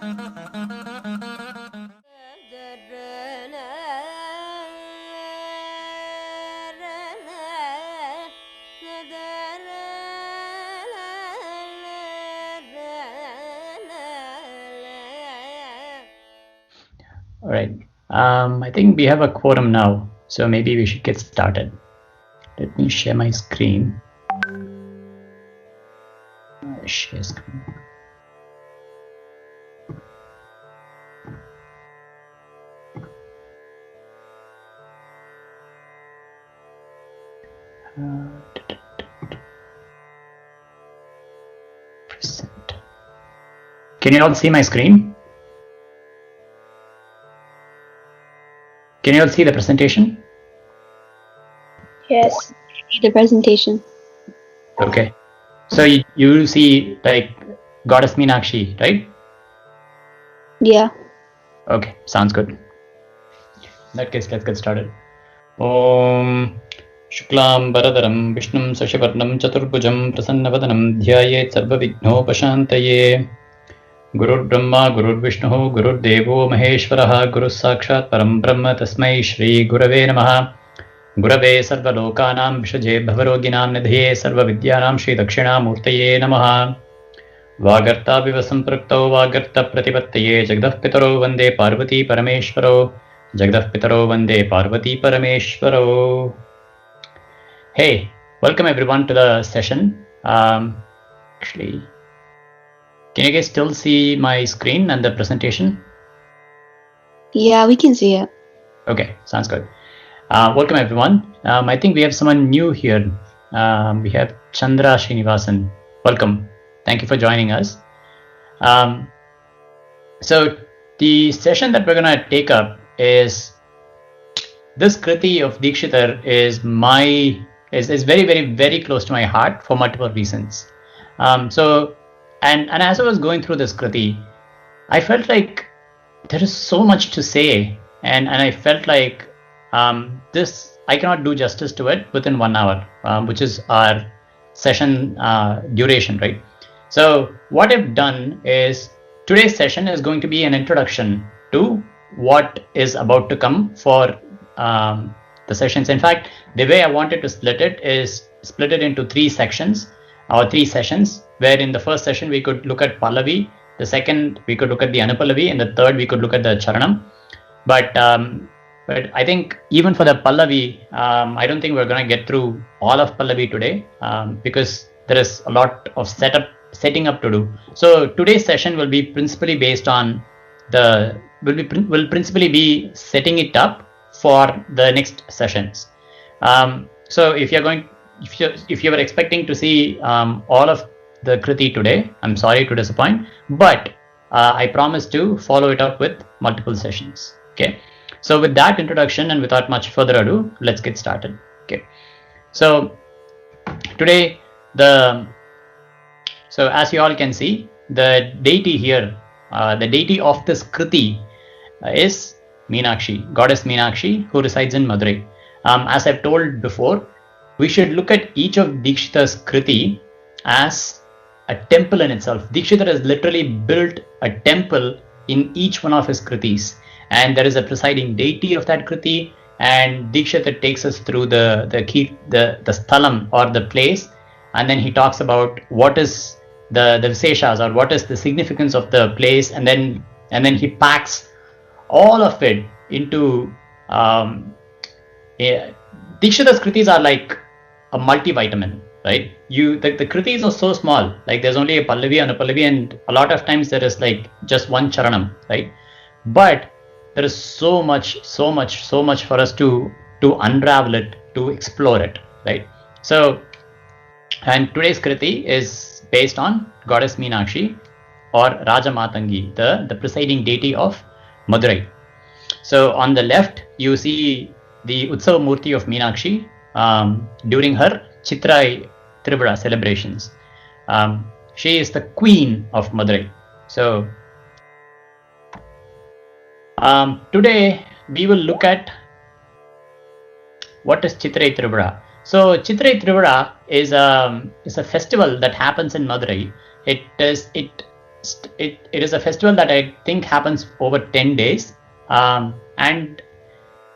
All right. I think we have a quorum now, so maybe we should get started. Let me share my screen. Share screen. Present. Can you all see my screen? Can you all see the presentation? Yes, see the presentation. Okay. So you see like Goddess Meenakshi, right? Yeah. Okay, sounds good. In that case, let's get started. Om Shuklam Baradaram Vishnum Sashivarnam Chaturbhujam Prasannavadanam Dhyayet Sarvavighnopashantaye. Gurur Brahma Gurur Vishnu Gurur Devo Maheshwaraha Guru Sakshat Param Brahma Tasmai Shri Gurave Namaha. Gurave Sarvalokanam Vishaje Bhavaroginam Nidhiye Sarvavidyanam Shri Dakshinamurtaye Namaha. Vagarta Vivasam Praktau Vagarta Pratipattaye Jagdah Pitaro Vande Parvati Parameshwaro. Jagdah Pitaro Vande Parvati Parameshwaro. Hey, welcome everyone to the session. Actually, can you guys still see my screen and the presentation? Yeah, we can see it. Okay, sounds good. Welcome everyone. I think we have someone new here. We have Chandra Srinivasan. Welcome. Thank you for joining us. So the session that we're going to take up is this Kriti of Dikshitar is very, very, very close to my heart for multiple reasons. And as I was going through this Kriti, I felt like there is so much to say, and I felt like this I cannot do justice to it within 1 hour, which is our session duration, right? So what I've done is today's session is going to be an introduction to what is about to come for the sessions. In fact, the way I wanted to split it is split it into 3 sections or 3 sessions, where in the first session we could look at Pallavi, the second we could look at the Anupallavi, and the third we could look at the Charanam. But I think even for the Pallavi, I don't think we're going to get through all of Pallavi today because there is a lot of setting up to do. So today's session will be principally based on will principally be setting it up for the next sessions. So if you were expecting to see all of the Kriti today, I'm sorry to disappoint, but I promise to follow it up with multiple sessions. Okay. So with that introduction and without much further ado, let's get started. Okay. So today so as you all can see, the deity here, the deity of this Kriti is Meenakshi, Goddess Meenakshi, who resides in Madurai. As I've told before, we should look at each of Dikshitar's Kriti as a temple in itself. Dikshitar has literally built a temple in each one of his Kritis, and there is a presiding deity of that Kriti, and Dikshitar takes us through the sthalam or the place, and then he talks about what is the Viseshas or what is the significance of the place, and then he packs all of it into Dikshitar's Kritis are like a multivitamin, right? The Kritis are so small, like there's only a Pallavi and a Pallavi, and a lot of times there is like just one Charanam, right? But there is so much for us to unravel it, to explore it, right? So, and today's Kriti is based on Goddess Meenakshi or Raja Mathangi, the presiding deity of Madurai. So on the left, you see the Utsava Murti of Meenakshi during her Chitrai Tribhuda celebrations. She is the queen of Madurai. So today we will look at what is Chitrai Tribhuda. So Chitrai Tribhuda is a festival that happens in Madurai. It it is a festival that I think happens over 10 days, and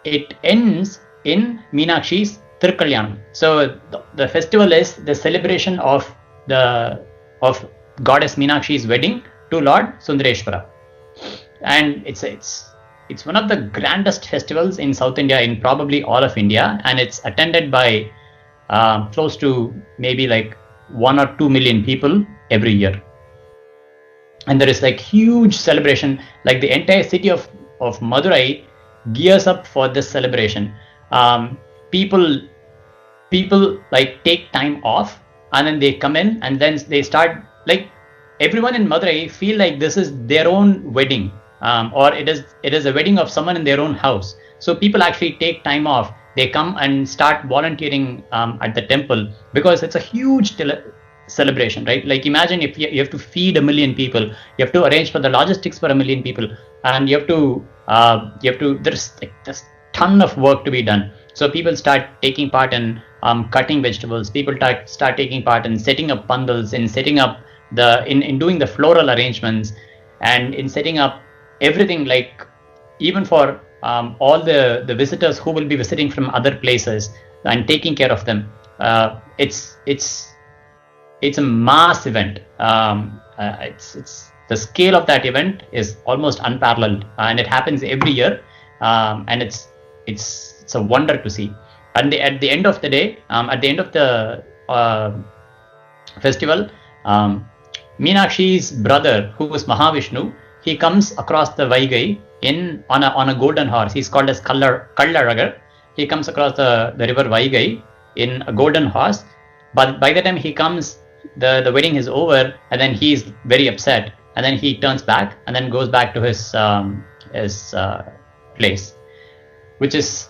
it ends in Meenakshi's Tirkalyanam. So the festival is the celebration of goddess Meenakshi's wedding to Lord Sundareshwara, and it's one of the grandest festivals in South India, in probably all of India, and it's attended by close to maybe like 1 or 2 million people every year. And there is like huge celebration, like the entire city of Madurai gears up for this celebration. People like take time off, and then they come in, and then they start, like, everyone in Madurai feel like this is their own wedding, or it is a wedding of someone in their own house. So people actually take time off. They come and start volunteering at the temple, because it's a huge celebration, right? Like, imagine if you have to feed 1 million people, you have to arrange for the logistics for 1 million people, and you have to there's ton of work to be done. So people start taking part in cutting vegetables. People start taking part in setting up pandals, in setting up in doing the floral arrangements, and in setting up everything, like even for all the visitors who will be visiting from other places, and taking care of them. It's a mass event. It's the scale of that event is almost unparalleled, and it happens every year, and it's a wonder to see. And at the end of the day, at the end of the festival, Meenakshi's brother, who was Mahavishnu, he comes across the Vaigai on a golden horse. He's called as Kallaragar. He comes across the river Vaigai in a golden horse. But by the time he comes, the wedding is over, and then he's very upset, and then he turns back and then goes back to his place, which is,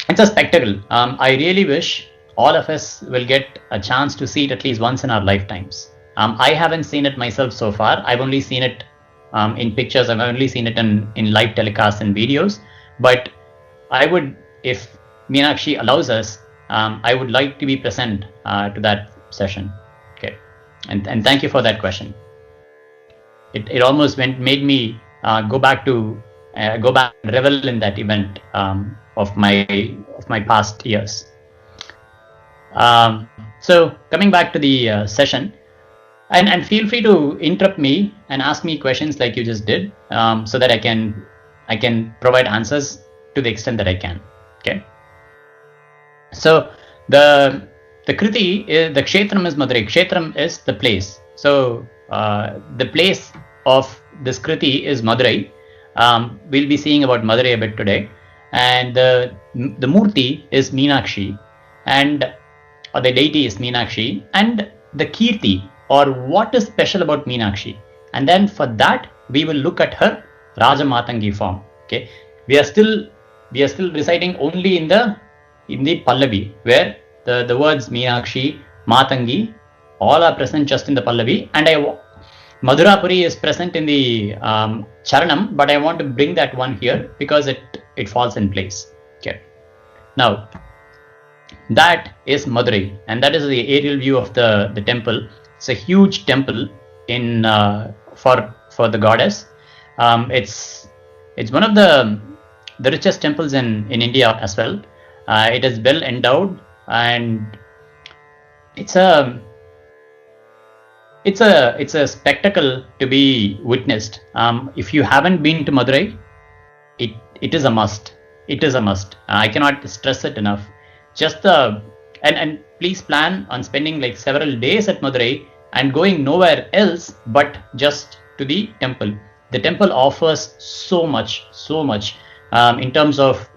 it's a spectacle. I really wish all of us will get a chance to see it at least once in our lifetimes. I haven't seen it myself so far. I've only seen it in pictures. I've only seen it in live telecasts and videos. But I would, if Meenakshi allows us, I would like to be present to that session. Okay, and thank you for that question. It almost made me go back and revel in that event of my past years. So coming back to the session, and feel free to interrupt me and ask me questions like you just did, so that I can provide answers to the extent that I can. Okay. So the Kriti is, the Kshetram is Madurai. Kshetram is the place. So the place of this Kriti is Madurai. We'll be seeing about Madurai a bit today. And the Murti is Meenakshi, or the deity is Meenakshi, and the Kirti, or what is special about Meenakshi. And then for that, we will look at her Raja Mathangi form. Okay, we are still reciting only in the Pallavi, where the words Meenakshi, Mathangi, all are present just in the Pallavi, and Madhurapuri is present in the Charanam, but I want to bring that one here because it falls in place. Okay, now that is Madurai, and that is the aerial view of the temple. It's a huge temple for the goddess. It's one of the richest temples in India as well. It is well endowed, and it's a spectacle to be witnessed. If you haven't been to Madurai, it is a must. It is a must. I cannot stress it enough. Just and please plan on spending like several days at Madurai and going nowhere else but just to the temple. The temple offers so much in terms of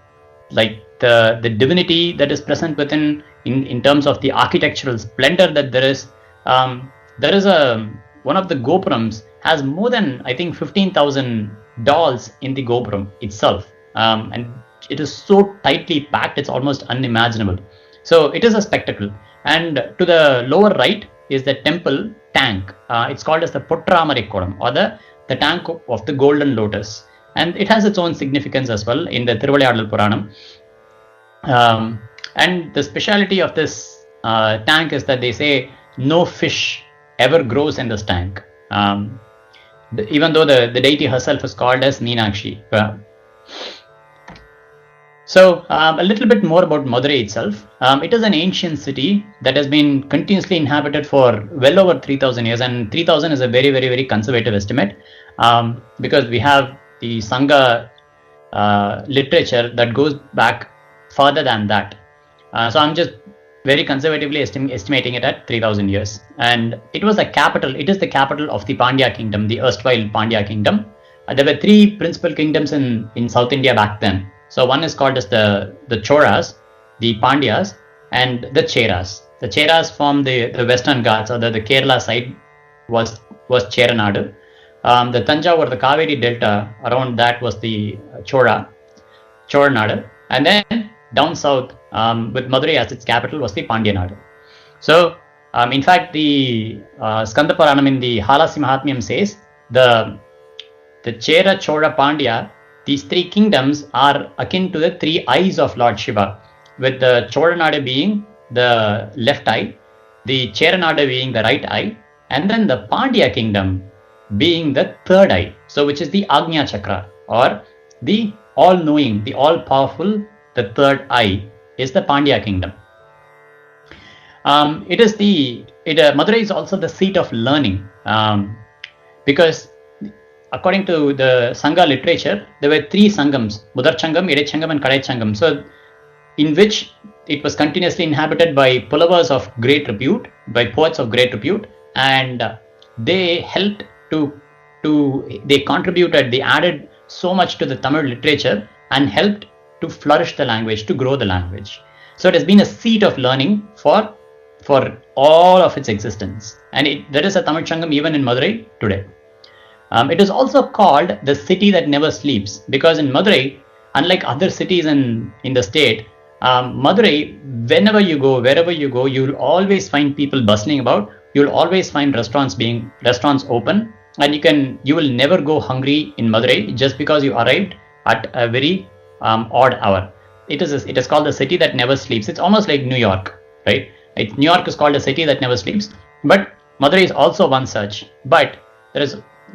like the divinity that is present within, in terms of the architectural splendor that there is. There is one of the gopurams has more than, I think, 15,000 dolls in the gopuram itself, and it is so tightly packed, it's almost unimaginable. So it is a spectacle. And to the lower right is the temple tank. It's called as the Pottramarikodam, or the tank of the golden lotus, and it has its own significance as well in the Thiruvalayadal Puranam. And the speciality of this tank is that they say no fish ever grows in this tank. Even though the deity herself is called as Meenakshi. So a little bit more about Madurai itself. It is an ancient city that has been continuously inhabited for well over 3,000 years, and 3,000 is a very, very, very conservative estimate, because we have the Sangha literature that goes back further than that. So I'm just very conservatively estimating it at 3,000 years. And it was the capital. It is the capital of the Pandya kingdom, the erstwhile Pandya kingdom. There were three principal kingdoms in South India back then. So one is called as the Cholas, the Pandyas, and the Cheras. The Cheras from the Western Ghats, or the Kerala side, was Cheranadu. The Tanjavur, the Kaveri Delta, around that was the Choranadu. And then down south, with Madurai as its capital, was the Pandyanadu. So, in fact, the Skanda Puranam in the Halasi Mahatmyam says the Chera, Chora, Pandya, these three kingdoms are akin to the three eyes of Lord Shiva, with the Choranadu being the left eye, the Cheranadu being the right eye, and then the Pandya kingdom being the third eye, so which is the Agnya Chakra, or the all-knowing, the all-powerful, the third eye is the Pandya kingdom. Madurai is also the seat of learning, because according to the Sangha literature, there were three Sangams, Mudarchangam, Idechangam, and Kadaichangam. So, in which it was continuously inhabited by Pulavas of great repute, by poets of great repute, and they helped they contributed, they added so much to the Tamil literature and helped to flourish the language, to grow the language. So it has been a seat of learning for all of its existence. And there is a Tamil Changam even in Madurai today. It is also called the city that never sleeps, because in Madurai, unlike other cities in the state, Madurai, whenever you go, wherever you go, you'll always find people bustling about. You'll always find restaurants open, and you will never go hungry in Madurai just because you arrived at a very odd hour. It is called the city that never sleeps. It's almost like New York, right? New York is called a city that never sleeps, but Madurai is also one such. But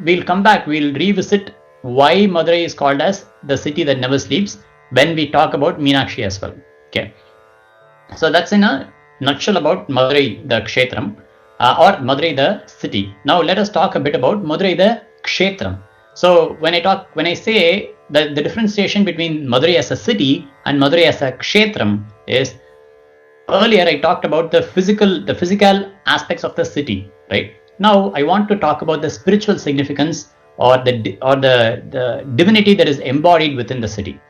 we'll come back, we'll revisit why Madurai is called as the city that never sleeps when we talk about Meenakshi as well. Okay, so that's in a nutshell about Madurai the Kshetram, or Madurai the city. Now let us talk a bit about Madurai the Kshetram. So when I say the differentiation between Madurai as a city and Madurai as a Kshetram is, earlier I talked about the physical aspects of the city, right? Now I want to talk about the spiritual significance, or the divinity that is embodied within the city.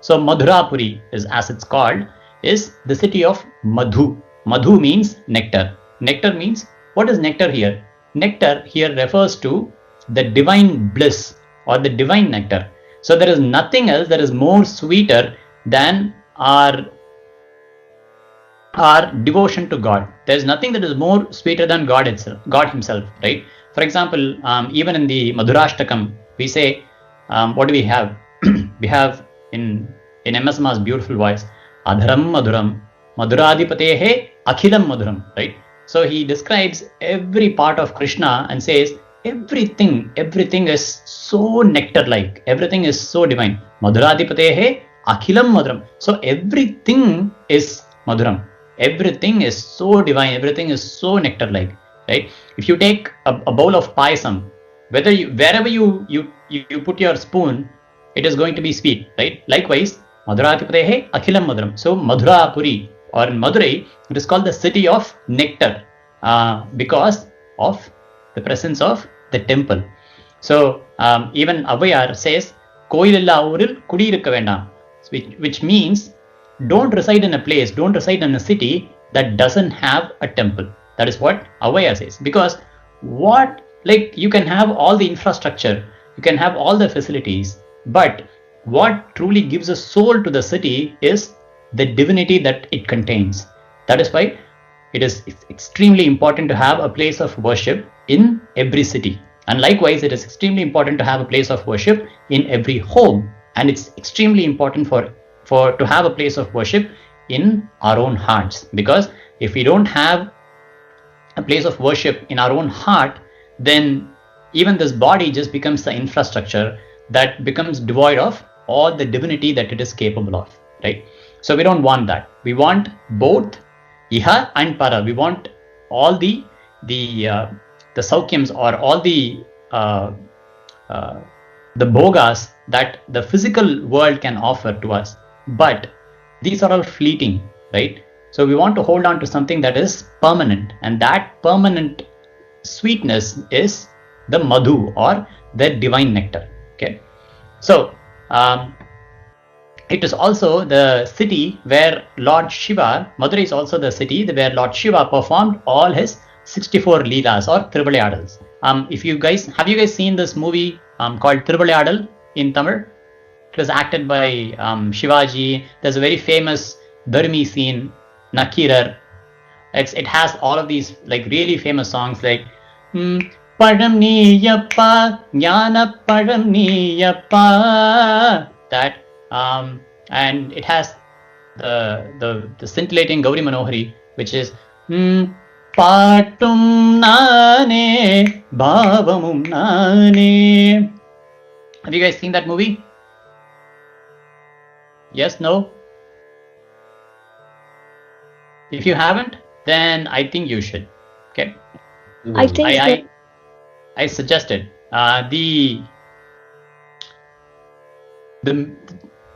So Madhurapuri as it's called, is the city of Madhu. Madhu means nectar. Nectar means, what is nectar here? Nectar here refers to the divine bliss, or the divine nectar. So there is nothing else that is more sweeter than our devotion to God. There is nothing that is more sweeter than God himself, right? For example, even in the Madhurashtakam, we say, what do we have? We have in MSMA's beautiful voice, Adharam Madhuram, Madhuradipatehe Akhilam Madhuram, right? So he describes every part of Krishna and says, everything is so nectar-like, everything is so divine. Madhuradipatehe Akhilam Madhuram. So everything is Madhuram. Everything is so divine, everything is so nectar-like, right? If you take a bowl of payasam, wherever you put your spoon, it is going to be sweet, right? Likewise, Madhuratipatehe Akhilam Madhuram. So Madhurapuri, or in Madurai, it is called the city of nectar, because of the presence of the temple. So even Avayar says, Koililla Uril Kudirikka Vendam, which means, don't reside in a place, don't reside in a city that doesn't have a temple. That is what Avaya says. Because you can have all the infrastructure, you can have all the facilities, but what truly gives a soul to the city is the divinity that it contains. That is why it's extremely important to have a place of worship in every city. And likewise, it is extremely important to have a place of worship in every home. And it's extremely important to have a place of worship in our own hearts, because if we don't have a place of worship in our own heart, then even this body just becomes the infrastructure that becomes devoid of all the divinity that it is capable of, right? So we don't want that. We want both iha and para. We want all the saukyams, or all the bhogas that the physical world can offer to us. But these are all fleeting, right? So we want to hold on to something that is permanent, and that permanent sweetness is the madhu, or the divine nectar. Okay, so it is also the city where Lord Shiva, Madurai is also the city where Lord Shiva performed all his 64 leelas, or Thiruvilayadals. Have you guys seen this movie called Thiruvilayadal in Tamil? It was acted by Shivaji. There's a very famous Dharmi scene, Nakirar. It has all of these like really famous songs like Padam Niyappa, Jnana Padam Niyappa. That and it has the scintillating Gauri Manohari, which is Patum Nane Bhavamum Nane. Have you guys seen that movie? Yes, no? If you haven't, then I think you should. Okay. I think I suggested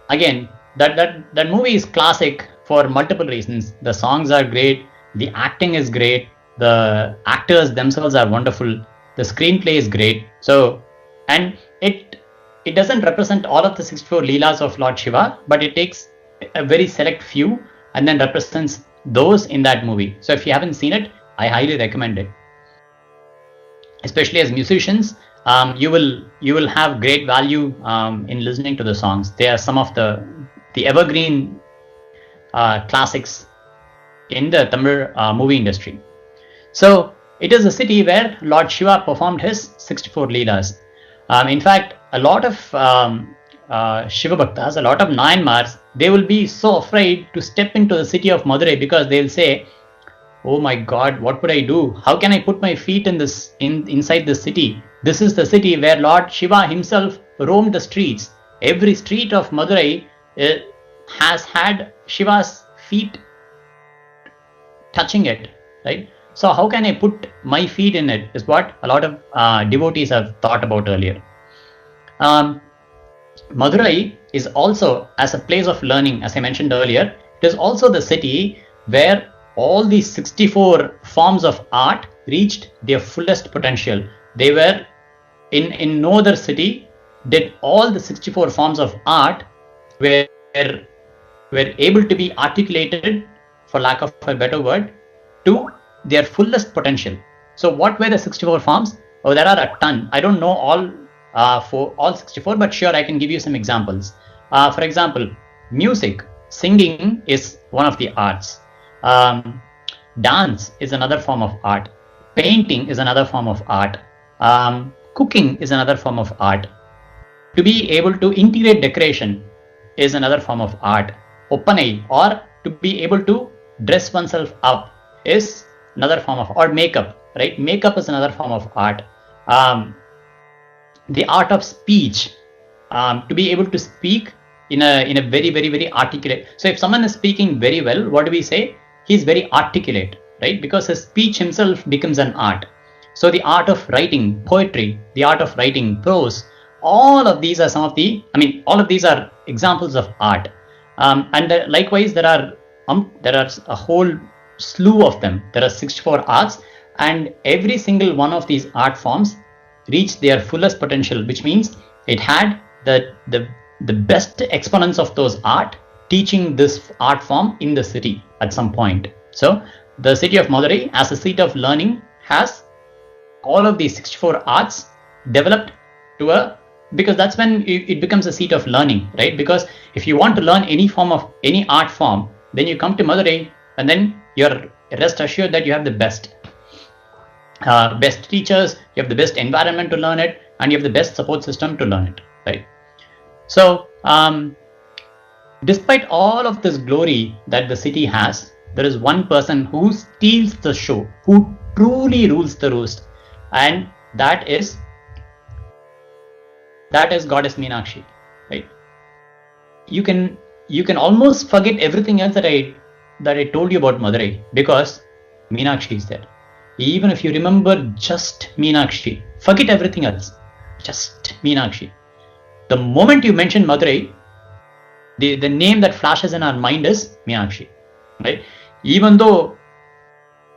again that movie is classic for multiple reasons. The songs are great, the acting is great, the actors themselves are wonderful, the screenplay is great. So, and it doesn't represent all of the 64 leelas of Lord Shiva, but it takes a very select few and then represents those in that movie. So if you haven't seen it, I highly recommend it. Especially as musicians, you will have great value in listening to the songs. They are some of the evergreen classics in the Tamil movie industry. So it is a city where Lord Shiva performed his 64 leelas. In fact, a lot of Shiva Bhaktas, a lot of Nayanmars, they will be so afraid to step into the city of Madurai because they'll say, oh my God, what would I do? How can I put my feet inside the city? This is the city where Lord Shiva himself roamed the streets. Every street of Madurai has had Shiva's feet touching it, right? So how can I put my feet in it is what a lot of devotees have thought about earlier. Madurai is also, as a place of learning, as I mentioned earlier, it is also the city where all these 64 forms of art reached their fullest potential. They were in no other city did all the 64 forms of art were able to be articulated, for lack of a better word, to their fullest potential. So what were the 64 forms? Oh, there are a ton. I don't know all for all 64, but sure, I can give you some examples. For example, music, singing is one of the arts. Dance is another form of art. Painting is another form of art. Cooking is another form of art. To be able to integrate decoration is another form of art. Oppanai, or to be able to dress oneself up, is another form of, or makeup, right? Makeup is another form of art. The art of speech, to be able to speak in a very, very, very articulate. So if someone is speaking very well, what do we say? He's very articulate, right? Because his speech himself becomes an art. So the art of writing poetry, the art of writing prose, all of these are all of these are examples of art. And likewise, there are a whole slew of them. There are 64 arts, and every single one of these art forms reached their fullest potential, which means it had the best exponents of those art teaching this art form in the city at some point. So the city of Madurai, as a seat of learning, has all of these 64 arts developed to because that's when it becomes a seat of learning, right? Because if you want to learn any art form, then you come to Madurai, and then you're rest assured that you have the best teachers, you have the best environment to learn it, and you have the best support system to learn it, right? So despite all of this glory that the city has, there is one person who steals the show, who truly rules the roost, and that is that is goddess Meenakshi, right? You can almost forget everything else that I told you about Madurai, because Meenakshi is there. Even if you remember just Meenakshi, forget everything else, just Meenakshi. The moment you mention Madurai, the name that flashes in our mind is Meenakshi, right? Even though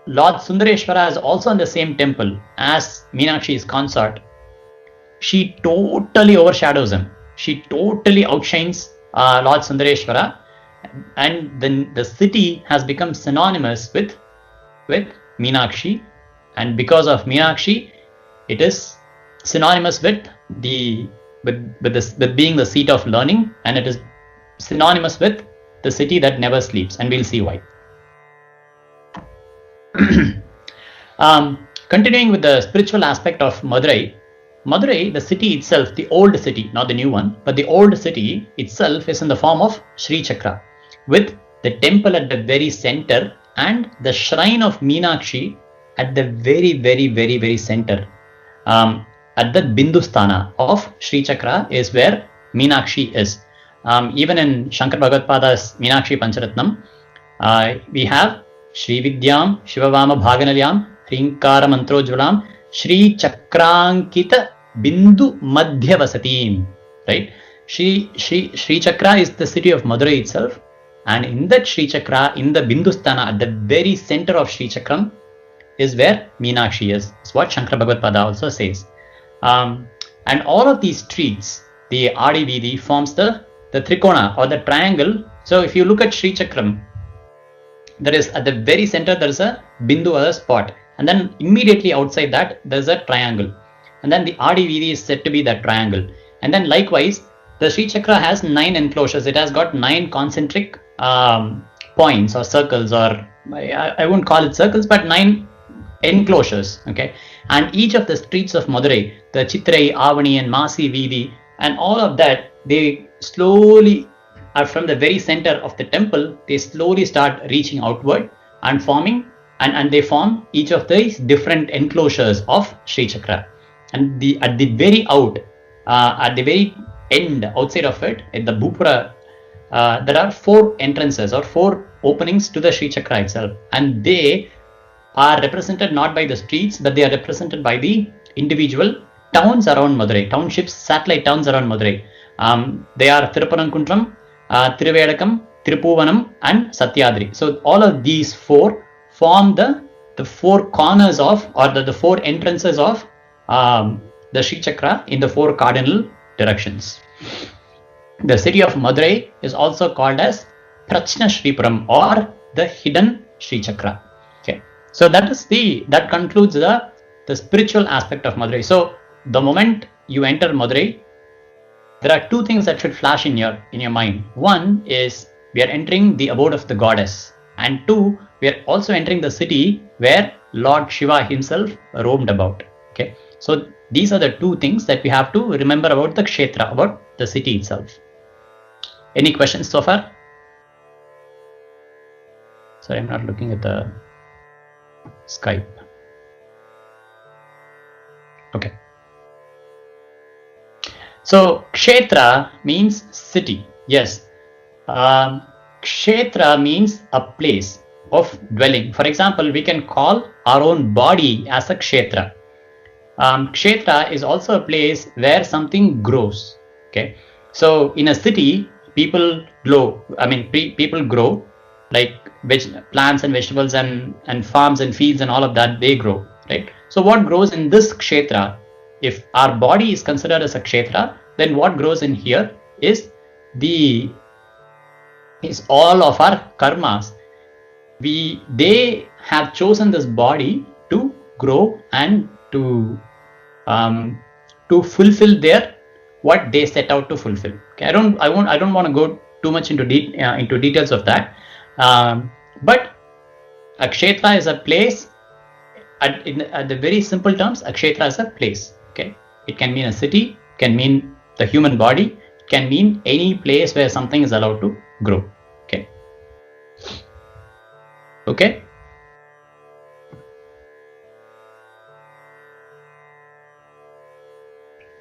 Lord Sundareshwara is also in the same temple as Meenakshi's consort, she totally overshadows him. She totally outshines Lord Sundareshwara, and then the city has become synonymous with Meenakshi, and because of Meenakshi, it is synonymous with being the seat of learning, and it is synonymous with the city that never sleeps, and we'll see why. Continuing with the spiritual aspect of Madurai, the city itself, the old city, not the new one, but the old city itself is in the form of Sri Chakra, with the temple at the very center and the shrine of Meenakshi at the very, very, very, very center. At the Bindusthana of Sri Chakra is where Meenakshi is. Even in Shankar Bhagavad-pada's Meenakshi Pancharatnam, we have Shri Vidyam Shivavama Bhaganalyam Hrinkara Mantrojvalam Shri Chakrankita Bindu Madhyavasatim. Right? Shri Chakra is the city of Madurai itself, and in that Sri Chakra, in the Bindusthana, at the very center of Sri Chakram, is where Meenakshi is. It's what Shankara Bhagavad-pada also says. And all of these streets, the Adi Vidhi, forms the Trikona or the triangle. So if you look at Sri Chakram, there is at the very center there is a Bindu or a spot, and then immediately outside that there is a triangle, and then the Adi Vidhi is said to be that triangle. And then likewise, the Sri Chakra has 9 enclosures. It has got 9 concentric points or circles, or I won't call it circles, but 9 enclosures. Okay, and each of the streets of Madurai, the Chitrai, Avani, and Masi Vidhi, and all of that, they slowly are from the very center of the temple. They slowly start reaching outward and forming, and they form each of these different enclosures of Sri Chakra. And at the very end, outside of it, at the Bhupura, there are 4 entrances or 4 openings to the Sri Chakra itself, and they are represented not by the streets, but they are represented by the individual towns around Madurai, townships, satellite towns around Madurai. They are Thiruparankuntram, Thiruvedakam, Thirupuvanam, and Satyadri. So all of these 4 form the 4 corners of, or the 4 entrances of the Sri Chakra in the 4 cardinal directions. The city of Madurai is also called as Prachna Shripuram, or the hidden Sri Chakra. Okay, so that concludes the spiritual aspect of Madurai. So the moment you enter Madurai, there are 2 things that should flash in your mind. One is we are entering the abode of the goddess, and 2, we are also entering the city where Lord Shiva himself roamed about. Okay, so these are the 2 things that we have to remember about the kshetra, about the city itself. Any questions so far? Sorry, I'm not looking at the Skype. Okay. So kshetra means city. Yes. Kshetra means a place of dwelling. For example, we can call our own body as a kshetra. Kshetra is also a place where something grows. Okay. So in a city, people grow, like plants and vegetables and farms and fields and all of that, they grow, right? So what grows in this kshetra? If our body is considered as a kshetra, then what grows in here is all of our karmas. They have chosen this body to grow and to fulfill what they set out to fulfill. Okay, I don't want to go too much into details of that. But a kshetra is a place. At the very simple terms, a kshetra is a place. Okay, it can mean a city, can mean the human body, can mean any place where something is allowed to grow. Okay. Okay.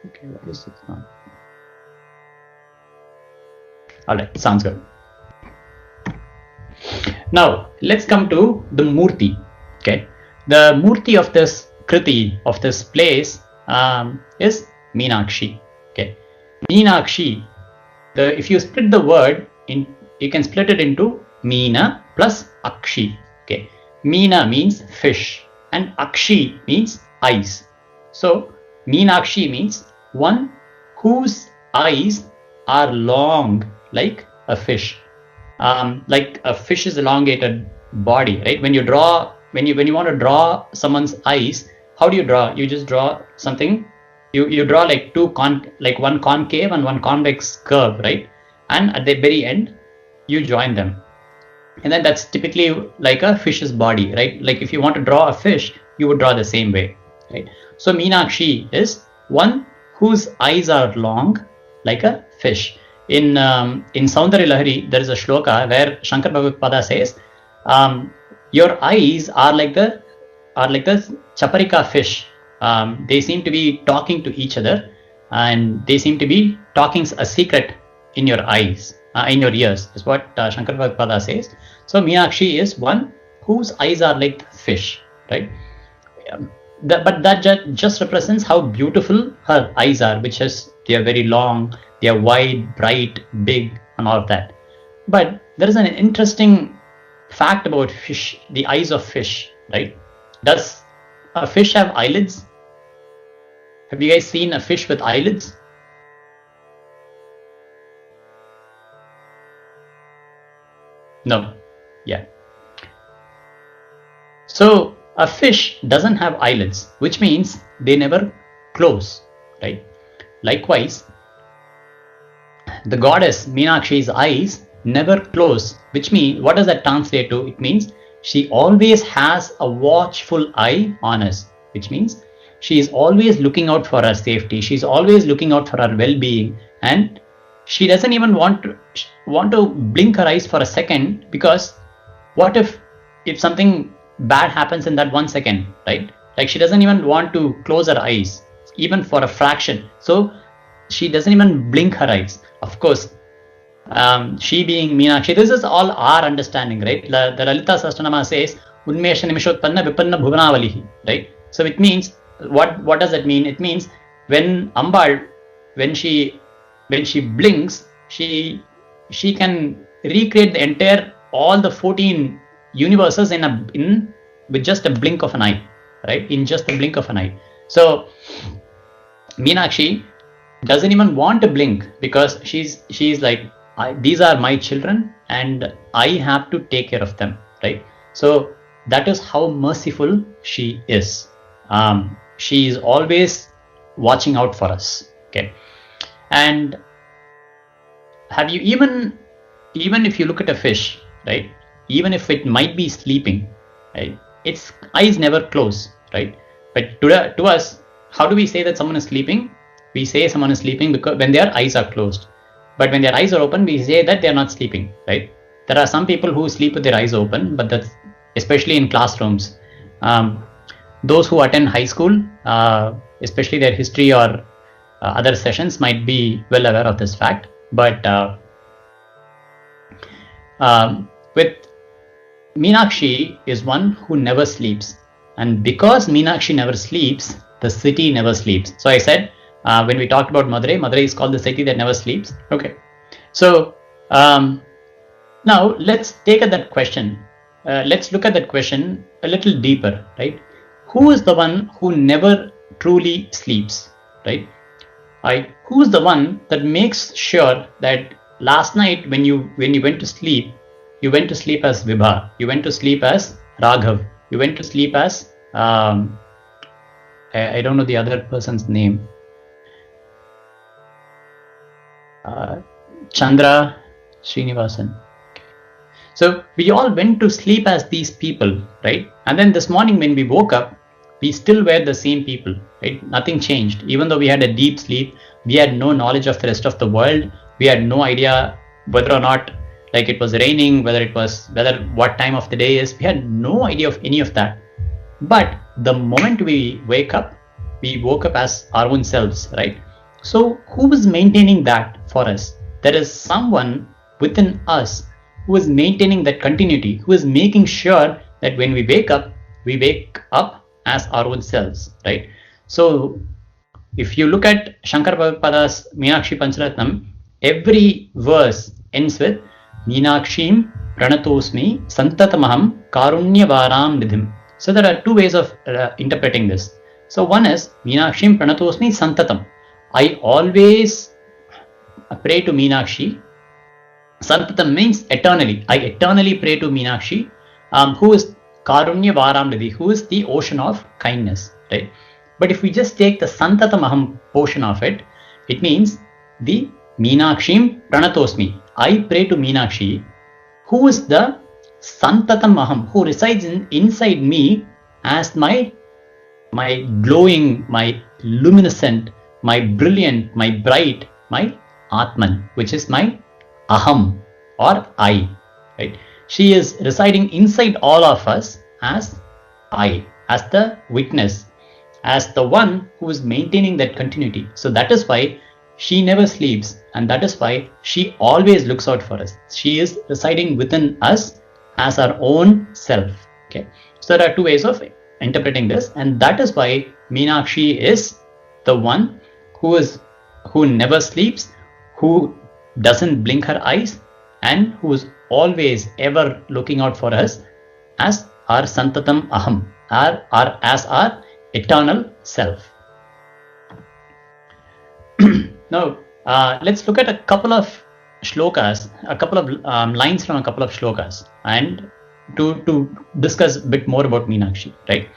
Okay, what is it now? Alright, sounds good. Now, let's come to the Murti. Okay, the Murti of this Kriti, of this place, is Meenakshi. Okay, Meenakshi, if you split the word, you can split it into Meena plus Akshi. Okay, Meena means fish and Akshi means eyes. So, Meenakshi means one whose eyes are long like a fish. Like a fish's elongated body, right? When you want to draw someone's eyes, how do you draw? You just draw something. You draw like one concave and one convex curve, right? And at the very end, you join them, and then that's typically like a fish's body, right? Like if you want to draw a fish, you would draw the same way, right? So Meenakshi is one whose eyes are long like a fish. In Saundarya Lahari, there is a shloka where Shankar Bhagavad says, your eyes are like the chaparika fish. They seem to be talking to each other, and they seem to be talking a secret in your eyes, in your ears, is what Shankar Bhagavad says. So Meenakshi is one whose eyes are like fish, right? But that just represents how beautiful her eyes are, they are very long, they are wide, bright, big, and all of that. But there is an interesting fact about fish, the eyes of fish, right? Does a fish have eyelids? Have you guys seen a fish with eyelids? No. Yeah. So a fish doesn't have eyelids, which means they never close, right? Likewise, the goddess Meenakshi's eyes never close, which means, what does that translate to? It means she always has a watchful eye on us, which means she is always looking out for our safety. She's always looking out for our well-being, and she doesn't even want to blink her eyes for a second, because what if something bad happens in that 1 second, right? Like she doesn't even want to close her eyes even for a fraction. So she doesn't even blink her eyes. Of course, she being Meenakshi, this is all our understanding, right? The Lalita Sahasranama says, Unmesha Nimishotpanna Vipanna Bhuvanavalihi, right? So it means, what does that mean? It means when Ambal, when she blinks, she can recreate the entire, all the 14 universes with just a blink of an eye, right? In just a blink of an eye. So Meenakshi doesn't even want to blink, because she's like, these are my children and I have to take care of them, right? So that is how merciful she is. She is always watching out for us. Okay. And have you even if you look at a fish, right? Even if it might be sleeping, right? Its eyes never close, right? But to us, how do we say that someone is sleeping? We say someone is sleeping because when their eyes are closed. But when their eyes are open, we say that they are not sleeping, right? There are some people who sleep with their eyes open, but that's especially in classrooms. Those who attend high school, especially their history or other sessions, might be well aware of this fact. But with Meenakshi is one who never sleeps, and because Meenakshi never sleeps, the city never sleeps. So I said, when we talked about Madurai is called the city that never sleeps. Okay, so now let's take at that question. Let's look at that question a little deeper, right? Who is the one who never truly sleeps, right? Who is the one that makes sure that last night when you went to sleep, you went to sleep as Vibha, you went to sleep as Raghav, you went to sleep as I don't know the other person's name, Chandra Srinivasan. Okay. So we all went to sleep as these people, right? And then this morning when we woke up, we still were the same people, right? Nothing changed. Even though we had a deep sleep, we had no knowledge of the rest of the world. We had no idea whether or not, like, it was raining, whether what time of the day is. We had no idea of any of that. But the moment we woke up as our own selves, right? So who is maintaining that for us? There is someone within us who is maintaining that continuity, who is making sure that when we wake up as our own selves, right? So if you look at Shankara Bhagavad's Meenakshi Pancharatnam, every verse ends with Meenakshim Pranatosmi Santatamaham Karunyavaram Nidhim. So there are two ways of interpreting this. So one is Meenakshim Pranatosmi Santatam. I always pray to Meenakshi. Santatam means eternally. I eternally pray to Meenakshi, who is Karunyavaram Nidhi, who is the ocean of kindness, right? But if we just take the Santatamaham portion of it, it means the Meenakshim Pranatosmi. I pray to Meenakshi, who is the Santatamaham, who resides inside me as my glowing, my luminescent, my brilliant, my bright, my Atman, which is my Aham or I, right? She is residing inside all of us as I, as the witness, as the one who is maintaining that continuity. So that is why she never sleeps, and that is why she always looks out for us. She is residing within us as our own self. Okay, so there are two ways of interpreting this, and that is why Meenakshi is the one who never sleeps, who doesn't blink her eyes, and who is always ever looking out for us as our Santatam Aham, as our eternal self. Now, let's look at a couple of shlokas, a couple of lines from a couple of shlokas, and to discuss a bit more about Meenakshi, right?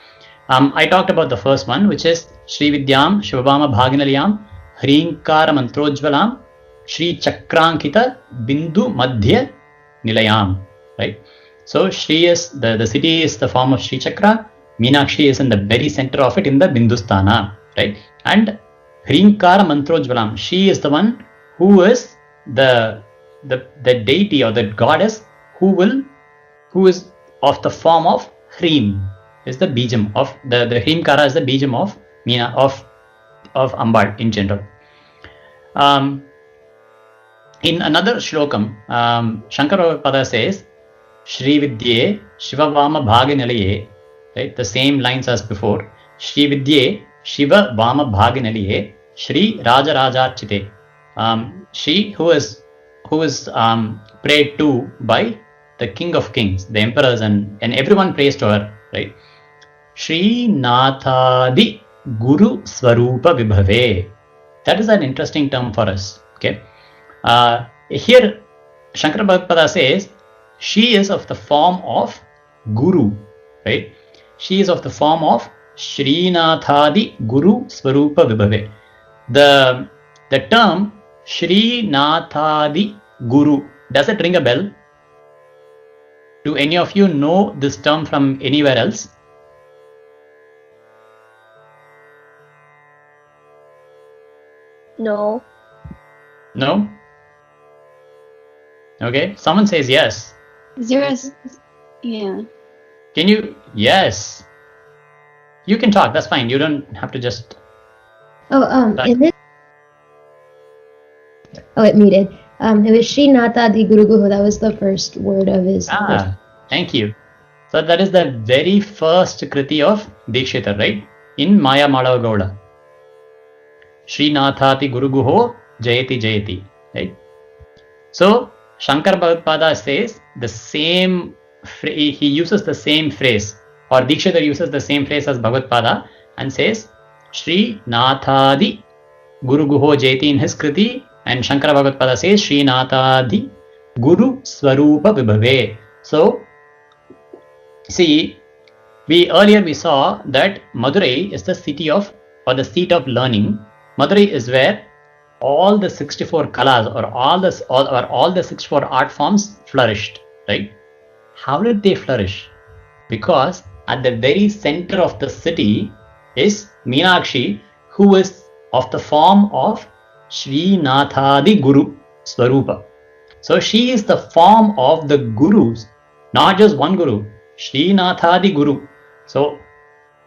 I talked about the first one, which is Shri Vidyam Shivabama Bhaginaliyam Hrinkara Mantrojvalam Shri Chakrankita Bindu Madhya Nilayam, right? So Shri is the city is the form of Shri Chakra. Meenakshi is in the very center of it, in the Bindusthana, right? And Hrinkara Mantrojvalam, she is the one who is the deity or the goddess who is of the form of Hrim, is the Bijam of the Hrimkara is the Bijam of Meena of Ambal in general. In another shlokam, Shankara Bhagavada says, Shri Vidye Shivavama Bhaginalaye, right? The same lines as before. Shri Vidye Shiva Vama Bhaginalaye Shri Raja Rajachite. She who is prayed to by the King of Kings, the emperors, and everyone prays to her, right? Shri Nathadi Guru Swarupa Vibhave. That is an interesting term for us. Okay. Here Shankara Bhagavada says she is of the form of Guru, right? She is of the form of Srinathadi Guru Swarupa Vibhave. The term Srinathadi Guru, does it ring a bell? Do any of you know this term from anywhere else? No. No? Okay, someone says yes. Yes. Yeah. Can you? Yes. You can talk, that's fine. You don't have to just... it muted. It was Srinatha Di Guru Guho. That was the first word of his. Thank you. So that is the very first kriti of Dikshita, right? In Maya Madhava Gowda. Srinathati Guru Guho Jayati Jayati, right? So Shankara Bhagavada says the same, he uses the same phrase, or Dikshita uses the same phrase as Bhagavad and says Shri Nathadi Guru Guho Jayati in his kriti, and Shankara Bhagavad says Shri Nathadi Guru Swarupa Vibhave. So see, we saw that Madurai is the city of, or the seat of learning. Madurai is where all the 64 kalas or all the 64 art forms flourished, right? How did they flourish? Because at the very center of the city is Meenakshi, who is of the form of Srinathadi Guru Swarupa. So she is the form of the gurus, not just one guru, Srinathadi Guru. So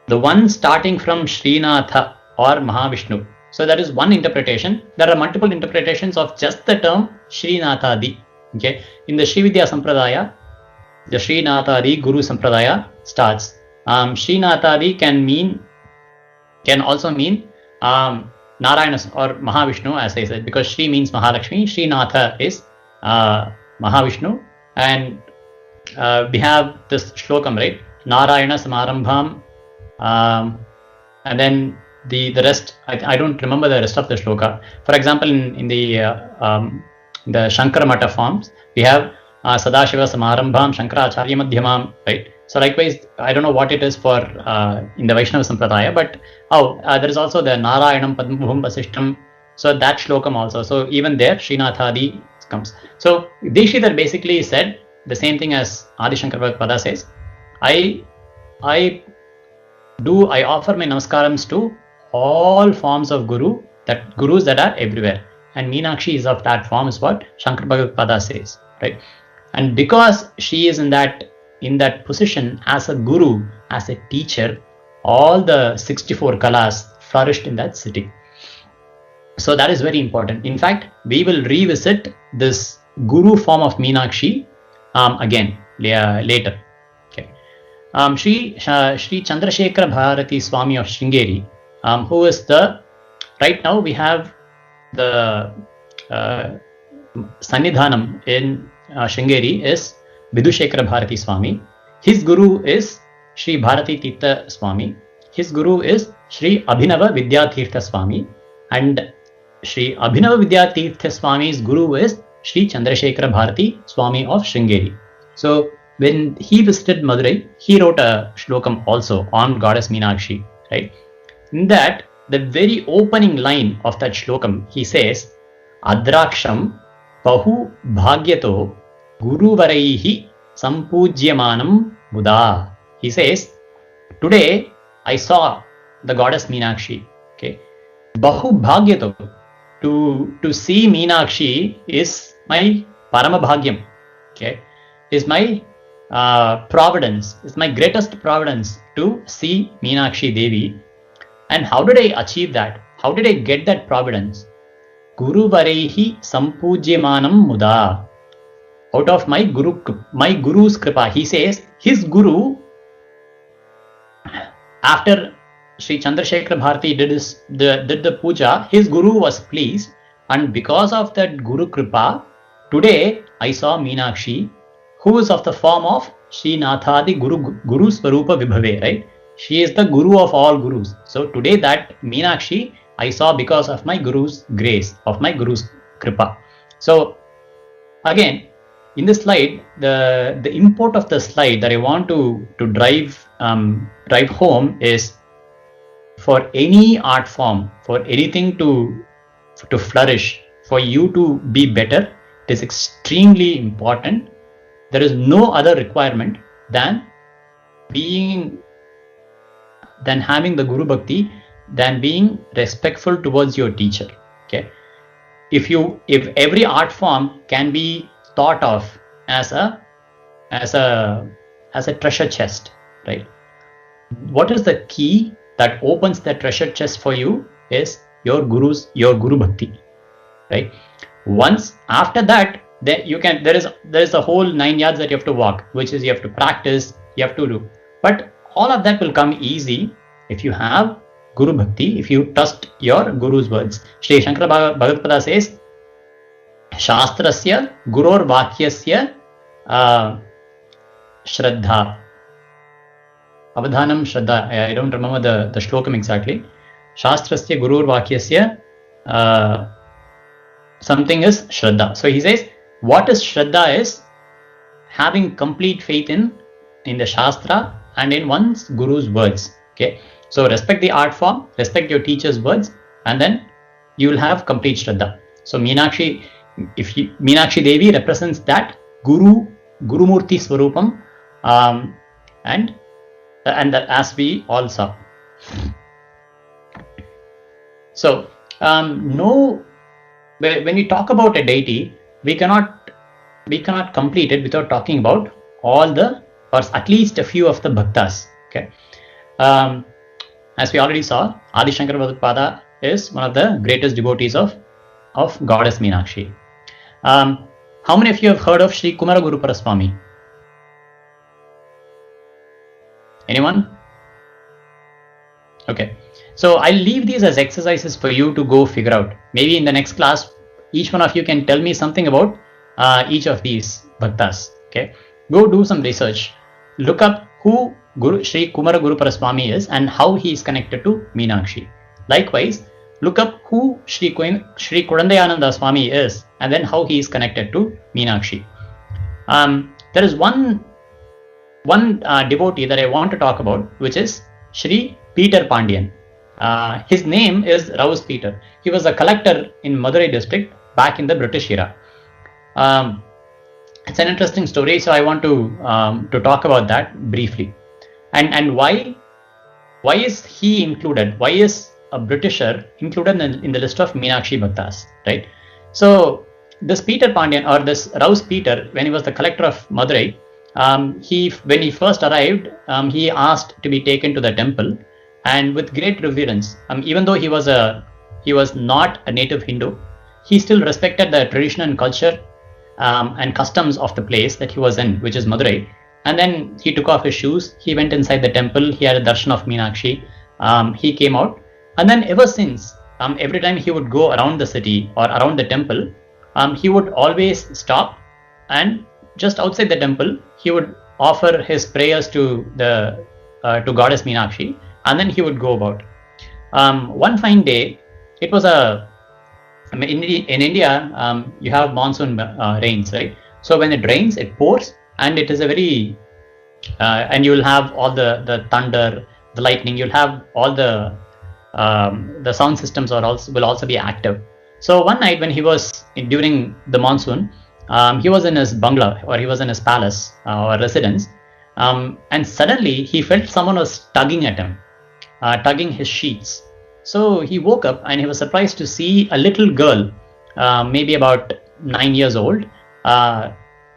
the one starting from Srinatha or Mahavishnu, So that is one interpretation. There are multiple interpretations of just the term Srinathadi. Okay, in the Srividya Sampradaya, the Srinathadi Guru Sampradaya starts. Srinathadi can also mean Narayana or Mahavishnu, as I said, because Sri means Mahalakshmi. Srinatha is Mahavishnu, and we have this shlokam, right? Narayana Samarambham, and then the rest. I don't remember the rest of the shloka. For example, in the Shankara Mata forms, we have Sadashiva Samarambham Shankaracharya Madhyamam, right? So likewise, I don't know what it is for in the Vaishnava Sampradaya, but there is also the Narayanam Padmabhum Vasishtam. So that shlokam also. So even there, Srinathadi comes. So Dikshidhar basically said the same thing as Adi Shankar Bhagavad says. I offer my namaskarams to all forms of gurus that are everywhere, and Meenakshi is of that form, is what Shankar Bhagavad says, right? And because she is in that position as a guru, as a teacher, all the 64 kalas flourished in that city. So that is very important. In fact, we will revisit this guru form of Meenakshi again later. Okay. Sri Chandrasekhara Bharati Swami of Sringeri, who is right now we have the Sannidhanam in Sringeri is Vidushekara Bharati Swami. His guru is Sri Bharati Tirtha Swami. His guru is Sri Abhinava Vidyatirtha Swami, and Sri Abhinava Vidyatirtha Swami's guru is Sri Chandrasekhara Bharati Swami of Sringeri. So when he visited Madurai, he wrote a shlokam also on Goddess Meenakshi, right? In that, the very opening line of that shlokam, he says, Adraksham Bahu Bhagyato Guruvaraihi Sampujyamanam Buddha. He says, today I saw the Goddess Meenakshi. Okay, Bahu Bhagyato. To see Meenakshi is my Parama Bhagyam. Okay, is my providence, is my greatest providence to see Meenakshi Devi. And how did I achieve that? How did I get that providence? Guru Varehi Sampujyamanam Muda. Out of my guru's kripa. He says his guru, after Sri Chandrasekhara Bharati did the puja, his guru was pleased, and because of that guru kripa, today I saw Meenakshi, who is of the form of Srinathadi Guru Swarupa Vibhave, right? She is the guru of all gurus. So today that Meenakshi I saw because of my guru's grace, of my guru's kripa. So again, in this slide, the import of the slide that I want to drive home is, for any art form, for anything to flourish, for you to be better, it is extremely important. There is no other requirement than having the Guru Bhakti, than being respectful towards your teacher. Okay, if every art form can be thought of as a treasure chest, right? What is the key that opens the treasure chest for you is your Guru Bhakti, right? Once after that, then you can, there is a whole 9 yards that you have to walk, which is you have to practice, you have to do. But all of that will come easy if you have Guru Bhakti, if you trust your Guru's words. Sri Shankara Bhagavad says, Shastrasya Guror Vakyasya Shraddha. Avadhanam Shraddha. I don't remember the shlokam exactly. Shastrasya Gurur Vakyasya something is Shraddha. So he says, what is Shraddha is having complete faith in the Shastra and in one's Guru's words. Okay, so respect the art form, respect your teacher's words, and then you will have complete Shraddha. So Meenakshi Devi represents that Gurumurthy Swarupam, and that, as we all saw. So when we talk about a deity, we cannot complete it without talking about all the, or at least a few of the bhakthaas. Okay, as we already saw, Adi Shankara Bhagavad is one of the greatest devotees of goddess Meenakshi. How many of you have heard of Sri Kumaragurupara Swami? Anyone? Okay. So I'll leave these as exercises for you to go figure out. Maybe in the next class, each one of you can tell me something about each of these bhakthaas. Okay. Go do some research. Look up who Sri Kumaragurupara Swami is and how he is connected to Meenakshi. Likewise, look up who Sri Kudandayananda Swami is and then how he is connected to Meenakshi. There is one devotee that I want to talk about, which is Sri Peter Pandian. His name is Rouse Peter. He was a collector in Madurai district back in the British era. It's an interesting story, so I want to talk about that briefly. And why is he included? Why is a Britisher included in the list of Meenakshi bhakthaas? Right. So this Peter Pandian, or this Rouse Peter, when he was the collector of Madurai, when he first arrived, he asked to be taken to the temple, and with great reverence, even though he was not a native Hindu, he still respected the tradition and culture and customs of the place that he was in, which is Madurai. And then he took off his shoes, he went inside the temple, he had a darshan of Meenakshi, he came out, and then ever since, every time he would go around the city or around the temple, he would always stop, and just outside the temple, he would offer his prayers to goddess Meenakshi, and then he would go about. One fine day, it was in India, you have monsoon rains, right? So when it rains, it pours, and it is a very, and you will have all the thunder, the lightning. You'll have all the sound systems will also be active. So one night when he was during the monsoon, he was in his bungalow, or he was in his palace or residence, and suddenly he felt someone was tugging at him, tugging his sheets. So he woke up and he was surprised to see a little girl, maybe about 9 years old.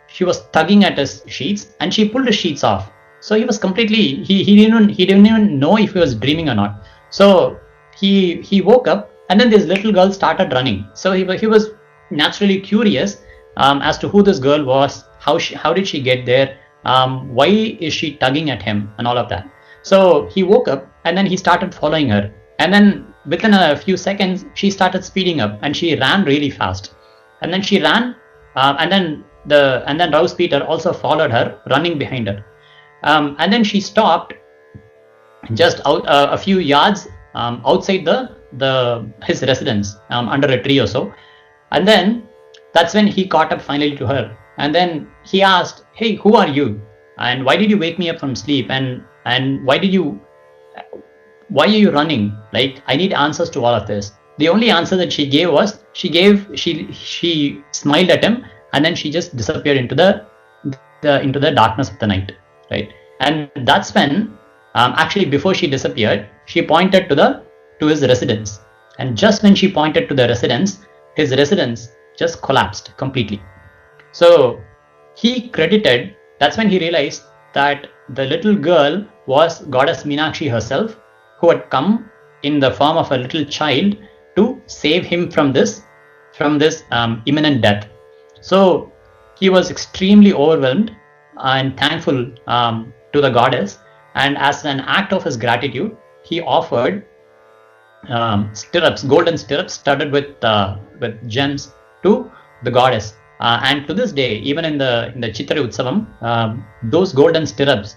She was tugging at his sheets, and she pulled his sheets off. So he was completely, he didn't even know if he was dreaming or not. So he woke up, and then this little girl started running. So he was naturally curious as to who this girl was, how did she get there, why is she tugging at him, and all of that. So he woke up, and then he started following her, and then within a few seconds she started speeding up, and she ran really fast, and then she ran, and then Rouse Peter also followed her, running behind her, and then she stopped just out a few yards outside his residence, under a tree or so. And then that's when he caught up finally to her, and then he asked, "Hey, who are you? And why did you wake me up from sleep? And why are you running? Like, I need answers to all of this." The only answer that she gave was she smiled at him, and then she just disappeared into the darkness of the night, right? And that's when, actually before she disappeared, she pointed to his residence, and just when she pointed to the residence, his residence just collapsed completely. So that's when he realized that the little girl was goddess Meenakshi herself, who had come in the form of a little child to save him from this imminent death. So he was extremely overwhelmed and thankful to the goddess, and as an act of his gratitude, he offered golden stirrups studded with gems to the goddess. And to this day, even in the Chittra Utsavam, those golden stirrups,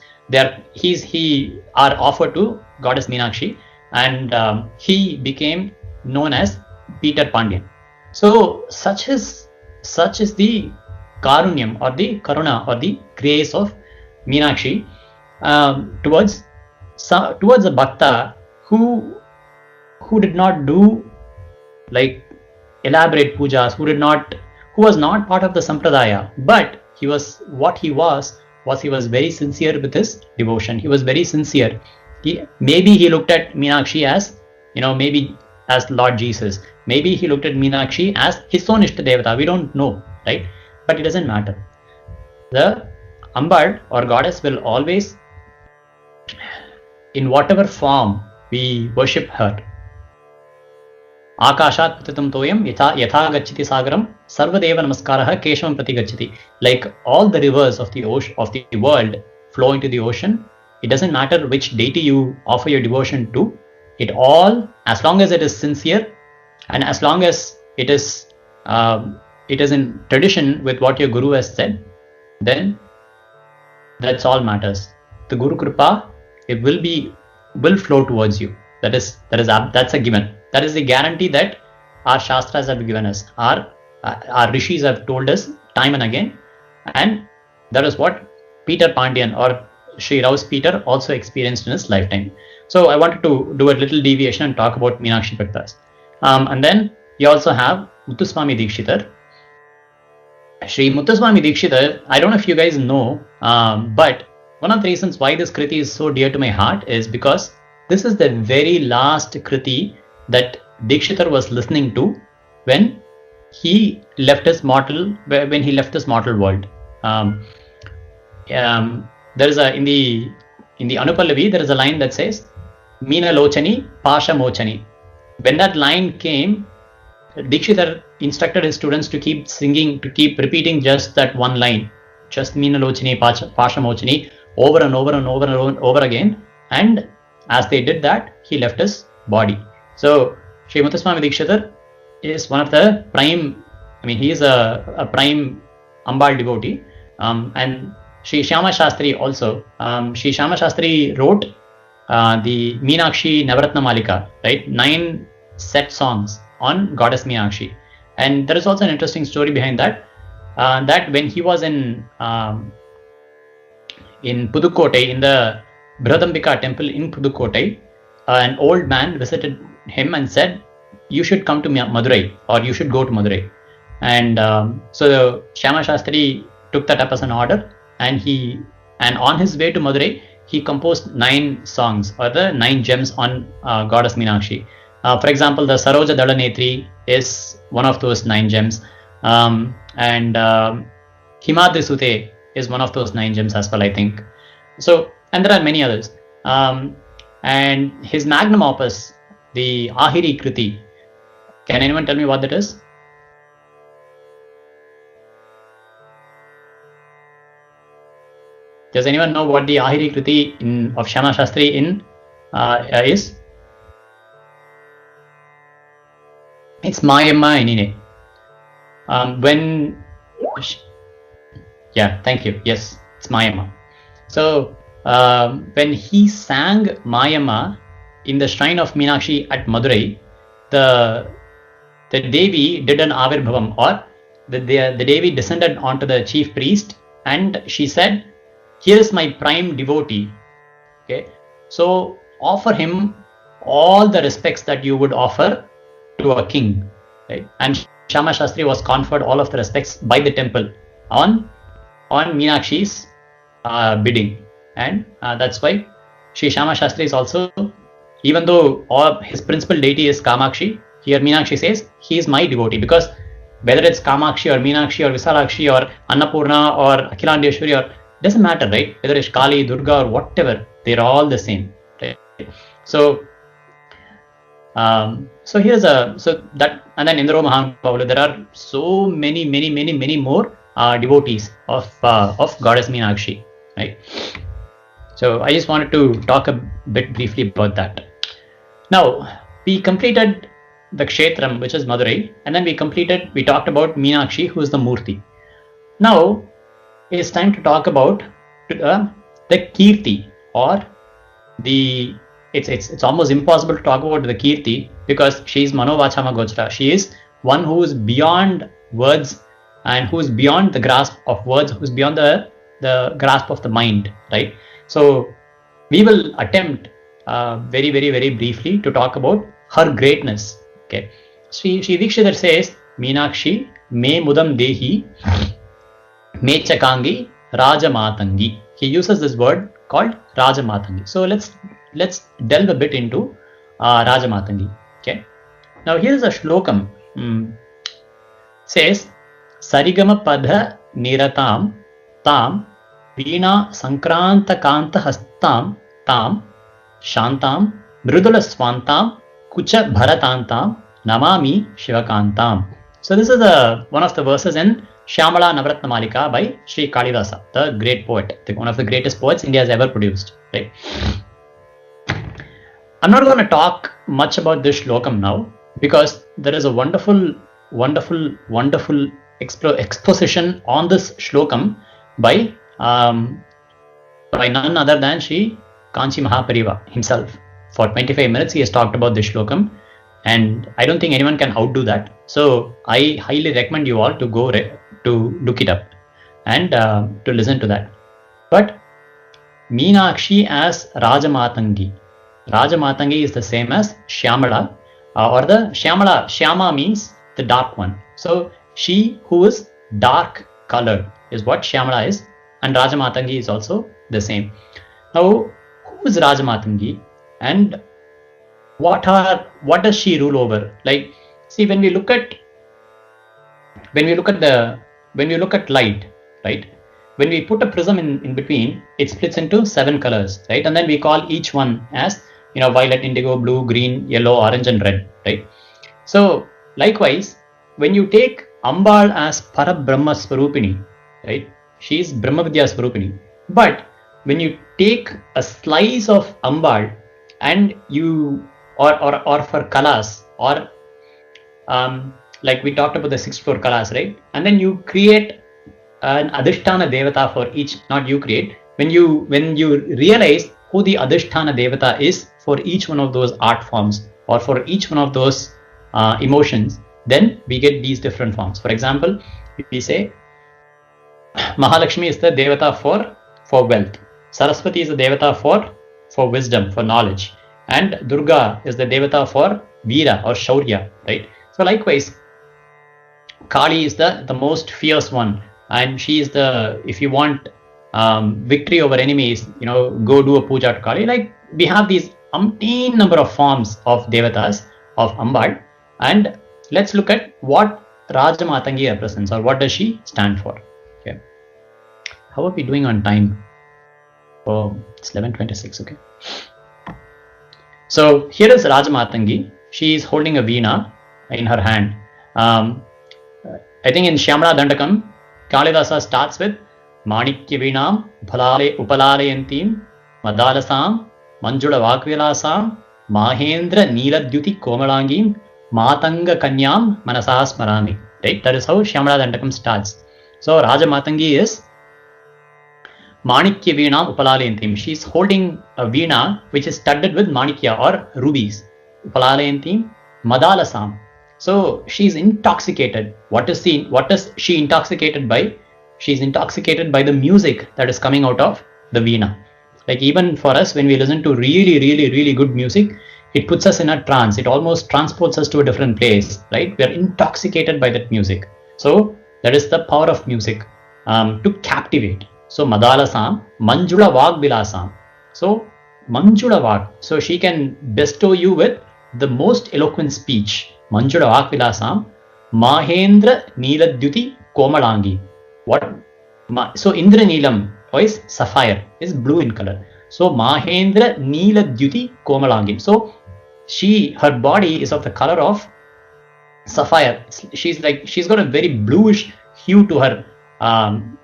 he are offered to goddess Meenakshi, and he became known as Peter Pandian. So such is the karunyam, or the karuna, or the grace of Meenakshi towards a bhakta who did not do like elaborate pujas, who was not part of the sampradaya, but he was very sincere with his devotion. He was very sincere. Maybe he looked at Meenakshi as, maybe as Lord Jesus. Maybe he looked at Meenakshi as his own Ishta Devata. We don't know, right? But it doesn't matter. The Ambad, or goddess, will always, in whatever form we worship her, Akashat patitam toyam yatha gacchati sagaram sarvadeva namaskaraha keshavam prati gacchati. Like all the rivers of the ocean of the world flow into the ocean. It doesn't matter which deity you offer your devotion to. It all, as long as it is sincere, and as long as it is in tradition with what your guru has said, then that's all matters. The Guru Kripa, it will flow towards you. That's a given. That is the guarantee that our Shastras have given us. Our Rishis have told us time and again, and that is what Peter Pandian or Sri Raus Peter also experienced in his lifetime. So I wanted to do a little deviation and talk about Meenakshi bhakthaas. And then you also have Muthuswami Dikshitar. Sri Muthuswami Dikshitar, I don't know if you guys know, but one of the reasons why this kriti is so dear to my heart is because this is the very last kriti that Dikshitar was listening to when he left his mortal world. There is in the Anupallavi, there is a line that says Meena Lochani Pasha Mochani. When that line came, Dikshitar instructed his students to keep singing, to keep repeating just that one line, just Meena Lochani Pasha Mochani, over and over and over and over again. And as they did that, he left his body. So Sri Muthuswami Dikshitar is one of the prime, he is a prime Ambal devotee. And Sri Shyama Shastri also. Sri Shyama Shastri wrote the Meenakshi Navaratna Malika, right? 9 set songs on Goddess Meenakshi. And there is also an interesting story behind that. That when he was in Pudukkottai, in the Brihadambika temple in Pudukkottai, an old man visited him and said, "You should come to Madurai, or you should go to Madurai." And so Shyama Shastri took that up as an order, and on his way to Madurai, he composed 9 songs, or the 9 gems on Goddess Meenakshi. For example, the Saroja Dalanetri is one of those 9 gems, and Himadri Sute is one of those 9 gems as well, I think. So, and there are many others. And his magnum opus, the Ahiri Kriti, can anyone tell me what that is? Does anyone know what the Ahiri Kriti of Shyama Shastri is? It's Mayamma Inine. Yeah, thank you. Yes, it's Mayamma. So when he sang Mayamma in the shrine of Meenakshi at Madurai, the Devi did an Avirbhavam, or the Devi descended onto the chief priest, and she said, "Here is my prime devotee. Okay, so offer him all the respects that you would offer to a king." Right? And Shyama Shastri was conferred all of the respects by the temple on Meenakshi's bidding, and that's why Sri Shyama Shastri is also, even though his principal deity is Kamakshi, here Meenakshi says he is my devotee, because whether it's Kamakshi or Meenakshi or Visalakshi or Annapurna or Akhilandeshwari, or doesn't matter, right? Whether it's Kali, Durga, or whatever, they're all the same. Right? So here's that, and then Indra Mahanubavu, there are so many more devotees of Goddess Meenakshi, right? So I just wanted to talk a bit briefly about that. Now we completed the Kshetram, which is Madurai, and then we talked about Meenakshi, who is the Murti. Now it's time to talk about the Kirti, or the it's almost impossible to talk about the Kirti, because she is Manovachama Gochara. She is one who is beyond words, and who is beyond the grasp of words, who is beyond the grasp of the mind, right? So we will attempt very briefly to talk about her greatness. Okay, Sri Dikshitar says, "Meenakshi Memudam Dehi Mechakangi Raja Mathangi." He uses this word called Raja Mathangi. So let's delve a bit into Raja Mathangi. Okay, now here is a shlokam. Says, "Sarigama Padha Niratam Tam Veena Sankranta Kanta Hastam Tam Shantam Mridula Swantam Kucha Bharatantam Namami Shivakantam. So this is one of the verses in Shyamala Navaratna Malika by Sri Kalidasa, the great poet, one of the greatest poets India has ever produced. Right? I'm not going to talk much about this shlokam now because there is a wonderful exposition on this shlokam by none other than Sri Kanchi Mahapariva himself. For 25 minutes he has talked about this shlokam, and I don't think anyone can outdo that. So I highly recommend you all to go to look it up and to listen to that. But Meenakshi as Rajamatangi. Rajamatangi is the same as Shyamala, or the Shyamala. Shyama means the dark one. So she who is dark colored is what Shyamala is, and Rajamatangi is also the same. Now, who is Rajamatangi, and what does she rule over? Like, see, when we look at light, right? When we put a prism in between, it splits into 7 colors, right? And then we call each one as, violet, indigo, blue, green, yellow, orange, and red, right? So likewise, when you take Ambal as Parabrahma Swarupini, right? She is Brahma Vidya Swarupini. But when you take a slice of Ambal and you, or for kalas, or like we talked about the 64 kalas, right? And then you create an Adhisthana Devata for each, not you create, when you realize who the Adhisthana Devata is for each one of those art forms, or for each one of those emotions, then we get these different forms. For example, we say Mahalakshmi is the Devata for wealth, Saraswati is the Devata for wisdom, for knowledge, and Durga is the Devata for Veera or Shaurya, right? So likewise, Kali is the most fierce one, and she is the, if you want victory over enemies, go do a puja to Kali. Like, we have these umpteen number of forms of Devatas of Ambal, and let's look at what Rajamatangi represents, or what does she stand for. Okay, how are we doing on time? Oh, it's 11:26. Okay, so here is Rajamatangi. She is holding a veena in her hand. I think in Shyamala Dandakam, Kalidasa starts with Manikya Veenam Upalayantim Madalasam Manjula Vakvilasam Mahendra Neeladyuti Komalangim Matanga Kanyam Manasas Marami. Right? That is how Shyamala Dandakam starts. So Rajamatangi is Manikya Veena Upalayantim. She is holding a veena which is studded with manikya or rubies. Upalayantim Madalasam. So she is intoxicated. What is she intoxicated by? She is intoxicated by the music that is coming out of the veena. Like, even for us, when we listen to really, really, really good music, it puts us in a trance. It almost transports us to a different place, right? We are intoxicated by that music. So that is the power of music, to captivate. So Madalasam, Manjula Vagvilasam. So Manjula Vag. So she can bestow you with the most eloquent speech. Manjula Vagvilasam, Mahendra Neeladyuti Komalangi. What? So Indra Neelam is sapphire, is blue in color. So Mahendra Neeladyuti Komalangi. So her body is of the color of sapphire. She's got a very bluish hue to her.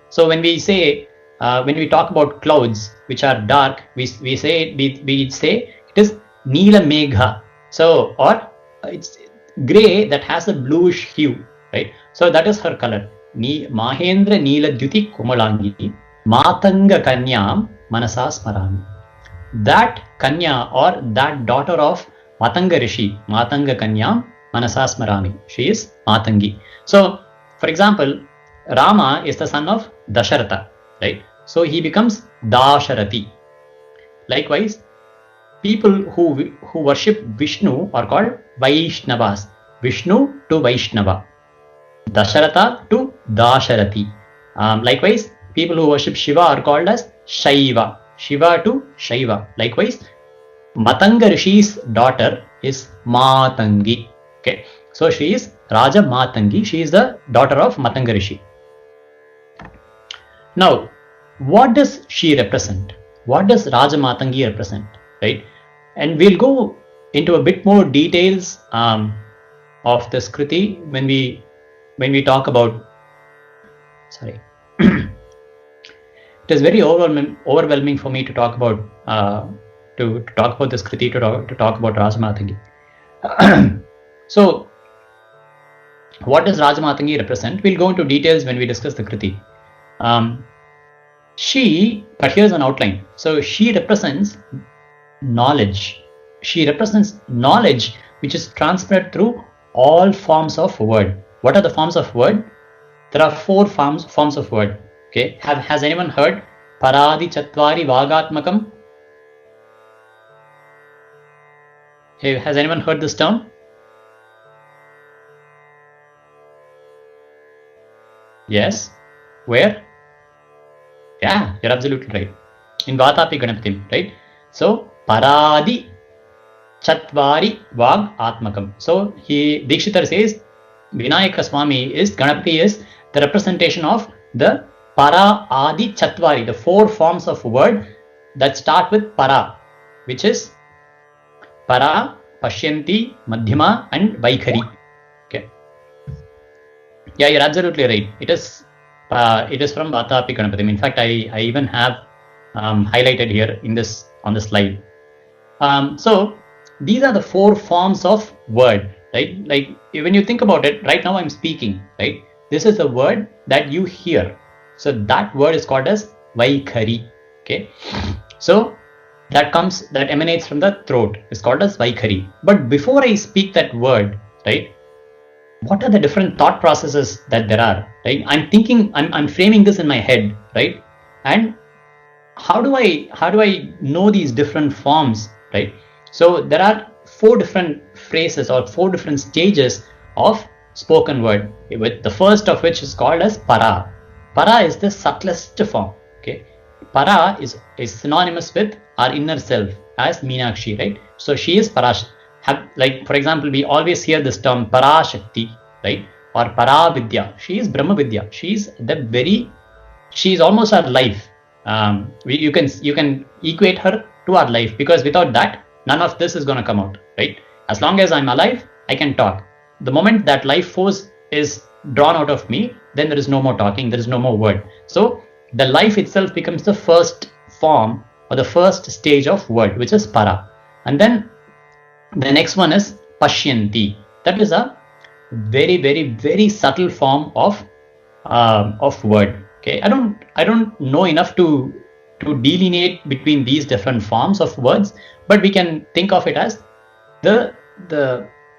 So when we say, when we talk about clouds which are dark, we say it is Neela Megha. So, or it's grey that has a bluish hue, right? So that is her color. Mahendra Neeladyuti Komalangi Matanga Kanyam Manasas Marami. That Kanya, or that daughter of Matanga Rishi, Matanga Kanyam Manasas Marami. She is Matangi. So, for example, Rama is the son of Dasharatha, right? So he becomes Dasharati. Likewise, people who worship Vishnu are called Vaishnavas. Vishnu to Vaishnava. Dasharatha to Dasharati. Likewise, people who worship Shiva are called as Shaiva. Shiva to Shaiva. Likewise, Matanga Rishi's daughter is Matangi. Okay, so she is Raja Matangi. She is the daughter of Matanga Rishi. Now, what does she represent? What does Raja Matangi represent? Right? And we'll go into a bit more details of this kriti when we talk about, sorry, it is very overwhelming for me to talk about this kriti, to talk about Rajamathangi. So what does Rajamathangi represent? We'll go into details when we discuss the kriti. But here's an outline. So she represents knowledge. She represents knowledge which is transmitted through all forms of word. What are the forms of word? There are 4 forms of word. Okay. Has anyone heard Paradi Chatvari Vagatmakam? Has anyone heard this term? Yes. Where? Yeah, you're absolutely right. In Vatapi Ganapatim, right? So Paradi Chatvari Vag Atmakam. So Dikshitar says Vinayaka Swami Ganapati is the representation of the Para Adi Chatvari, the 4 forms of word that start with Para, which is Para, Pashyanti, Madhyama and Vaikhari. Okay. Yeah, you're absolutely right. It is from Vatapi Ganapatim. In fact, I even have highlighted here on the slide. So these are the 4 forms of word, right? Like when you think about it, right now I'm speaking, right? This is the word that you hear. So that word is called as Vaikhari. Okay. So that emanates from the throat. It's called as Vaikhari. But before I speak that word, right, what are the different thought processes that there are, right? I'm framing this in my head, right? And how do I know these different forms, right? So there are 4 different phrases or 4 different stages of spoken word, with the first of which is called as Para. Para is the subtlest form. Okay. Para is synonymous with our inner self as Meenakshi, right? So she is Parash. Like for example, we always hear this term Parashakti, right? Or Paravidya. She is Brahma Vidya. She is almost our life. You can equate her to our life, because without that, none of this is going to come out, right? As long as I'm alive, I can talk. The moment that life force is drawn out of me, then there is no more talking, there is no more word. So the life itself becomes the first form or the first stage of word, which is Para. And then the next one is Pashyanti. That is a very, very, very subtle form of word. Okay, I don't know enough to delineate between these different forms of words, but we can think of it as the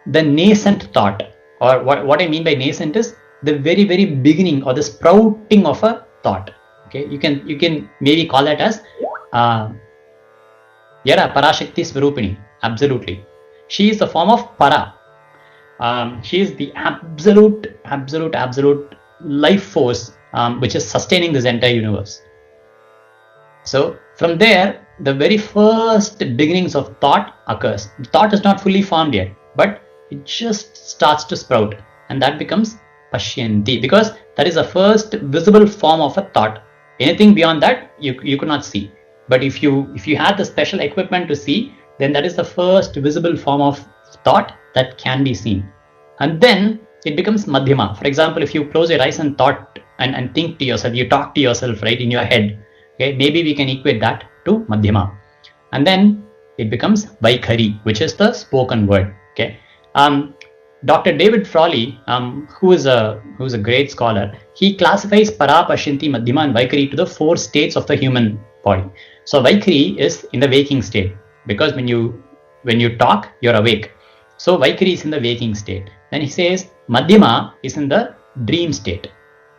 nascent thought, or what I mean by nascent is the very, very beginning or the sprouting of a thought. Okay, you can maybe call that as Parashakti Swarupini. Absolutely, she is the form of Para. She is the absolute life force which is sustaining this entire universe. So from there, the very first beginnings of thought occurs. The thought is not fully formed yet, but it just starts to sprout, and that becomes Pashyanti, because that is the first visible form of a thought. Anything beyond that, you could not see. But if you had the special equipment to see, then that is the first visible form of thought that can be seen. And then it becomes Madhyama. For example, if you close your eyes and thought and think to yourself, you talk to yourself, right, in your head. Okay, maybe we can equate that to Madhyama. And then it becomes Vaikhari, which is the spoken word. Okay. Dr. David Frawley, who is a great scholar, he classifies Para, Pashyanti, Madhyama and Vaikhari to the 4 states of the human body. So Vaikhari is in the waking state, because when you talk, you're awake. So Vaikhari is in the waking state. Then he says Madhyama is in the dream state.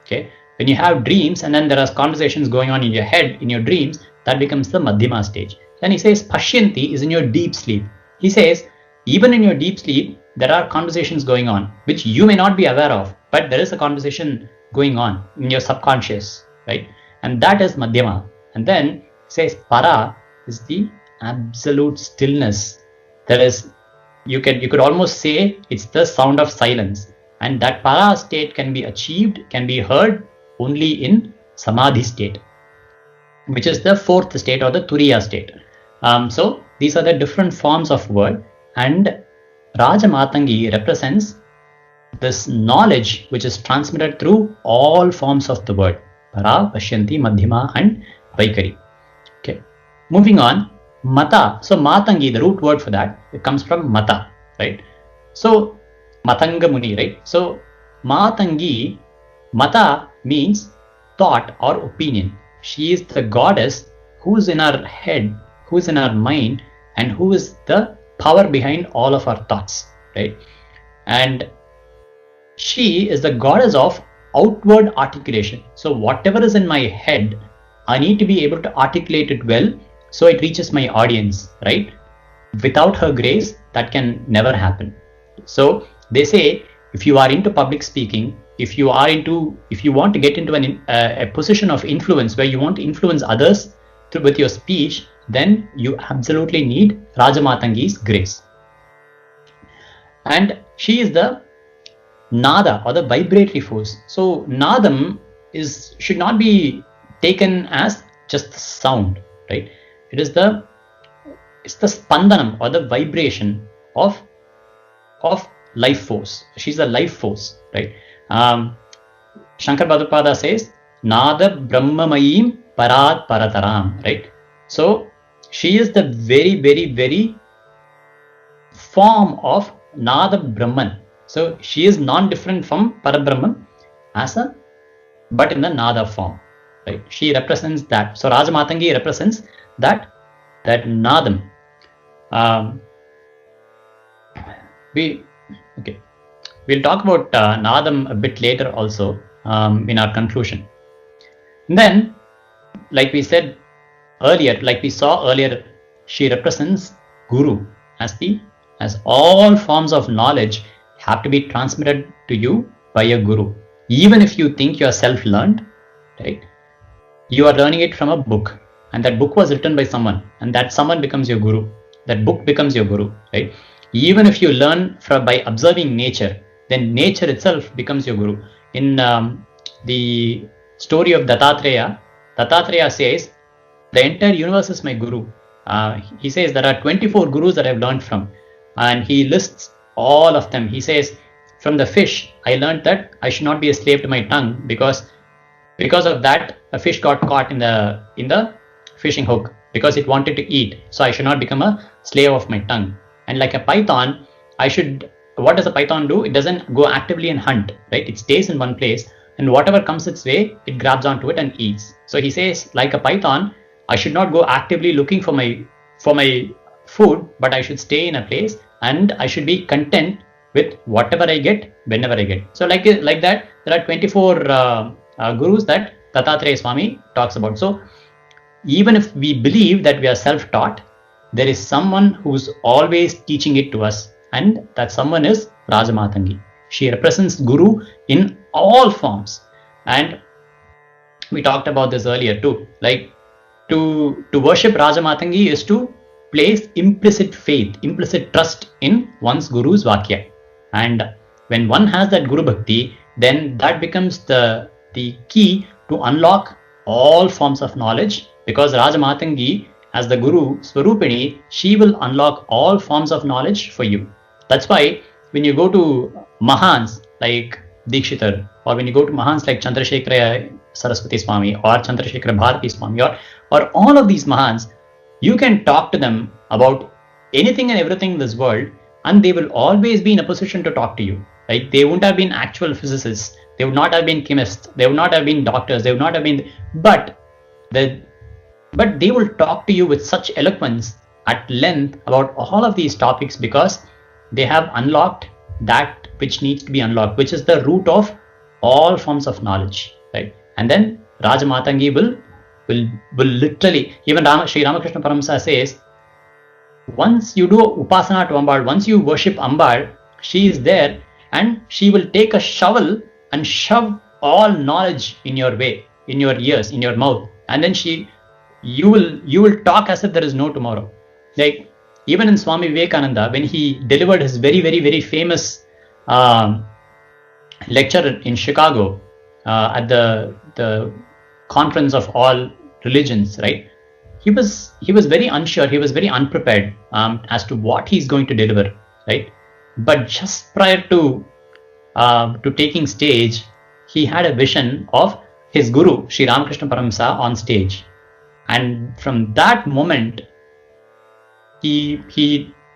Okay, when you have dreams and then there are conversations going on in your head, in your dreams, that becomes the Madhyama stage. Then he says Pashyanti is in your deep sleep. He says even in your deep sleep, there are conversations going on which you may not be aware of, but there is a conversation going on in your subconscious, right? And that is Madhyama. And then he says Para is the absolute stillness. There is, you could almost say it's the sound of silence. And that Para state can be achieved, can be heard only in Samadhi state, which is the 4th state or the Turiya state. So these are the different forms of word, and Rajamathangi represents this knowledge which is transmitted through all forms of the word. Para, Pashyanti, Madhyama and Vaikari. Okay. Moving on, Mata. So Mathangi, the root word for that, it comes from Mata, right? So Mathanga Muni, right? So Mathangi, Mata means thought or opinion. She is the goddess who's in our head, who's in our mind, and who is the power behind all of our thoughts, right? And she is the goddess of outward articulation. So whatever is in my head, I need to be able to articulate it well so it reaches my audience, right? Without her grace, that can never happen. So they say, if you are into public speaking, if you want to get into a position of influence where you want to influence others with your speech, then you absolutely need Rajamatangi's grace. And she is the Nada or the vibratory force. So Nadam should not be taken as just the sound, right? It's the spandanam or the vibration of life force. She's a life force, right? Shankar Bhagavapada says, Nada Brahmamayim Parat Parataram, right? So she is the very, very, very form of Nada Brahman. So she is non-different from Parabrahman but in the Nada form, right? She represents that. So Rajamatangi represents that Nadam. We'll talk about Nadam a bit later also in our conclusion. And then, like we said earlier, like we saw earlier, she represents Guru as all forms of knowledge have to be transmitted to you by a Guru. Even if you think you are self-learned, right? You are learning it from a book, and that book was written by someone, and that someone becomes your Guru. That book becomes your Guru, right? Even if you learn by observing nature, then nature itself becomes your Guru. In the story of Dattatreya says, the entire universe is my Guru. He says there are 24 Gurus that I've learned from, and he lists all of them. He says, from the fish, I learned that I should not be a slave to my tongue because of that a fish got caught in the fishing hook because it wanted to eat. So I should not become a slave of my tongue. And like a python, what does a python do? It doesn't go actively and hunt, right? It stays in one place, and whatever comes its way, it grabs onto it and eats. So he says, like a python, I should not go actively looking for my food, but I should stay in a place and I should be content with whatever I get, whenever I get. So like that, there are 24 gurus that Dattatreya Swami talks about. So even if we believe that we are self-taught, there is someone who's always teaching it to us, and that someone is Rajamatangi. She represents Guru in all forms. And we talked about this earlier too. Like to worship Rajamatangi is to place implicit faith, implicit trust in one's Guru's Vakya. And when one has that Guru Bhakti, then that becomes the key to unlock all forms of knowledge, because Rajamatangi, as the Guru Swarupini, she will unlock all forms of knowledge for you. That's why when you go to Mahans like Dikshitar, or when you go to Mahans like Chandrasekhara Saraswati Swami or Chandrasekhara Bharati Swami or all of these Mahans, you can talk to them about anything and everything in this world, and they will always be in a position to talk to you. Right? They wouldn't have been actual physicists, they would not have been chemists, they would not have been doctors, they would not have been, but they will talk to you with such eloquence at length about all of these topics, because they have unlocked that which needs to be unlocked, which is the root of all forms of knowledge, right? And then Rajamatangi will literally, even Sri Ramakrishna Paramsa says, once you do upasana to Ambal, once you worship Ambal, she is there and she will take a shovel and shove all knowledge in your way, in your ears, in your mouth, and then you will talk as if there is no tomorrow. Like even in Swami Vivekananda, when he delivered his very, very, very famous lecture in Chicago at the conference of all religions, right? He was very unsure, he was very unprepared as to what he's going to deliver, right? But just prior to to taking stage, he had a vision of his guru, Sri Ramakrishna Paramsa, on stage. And from that moment, he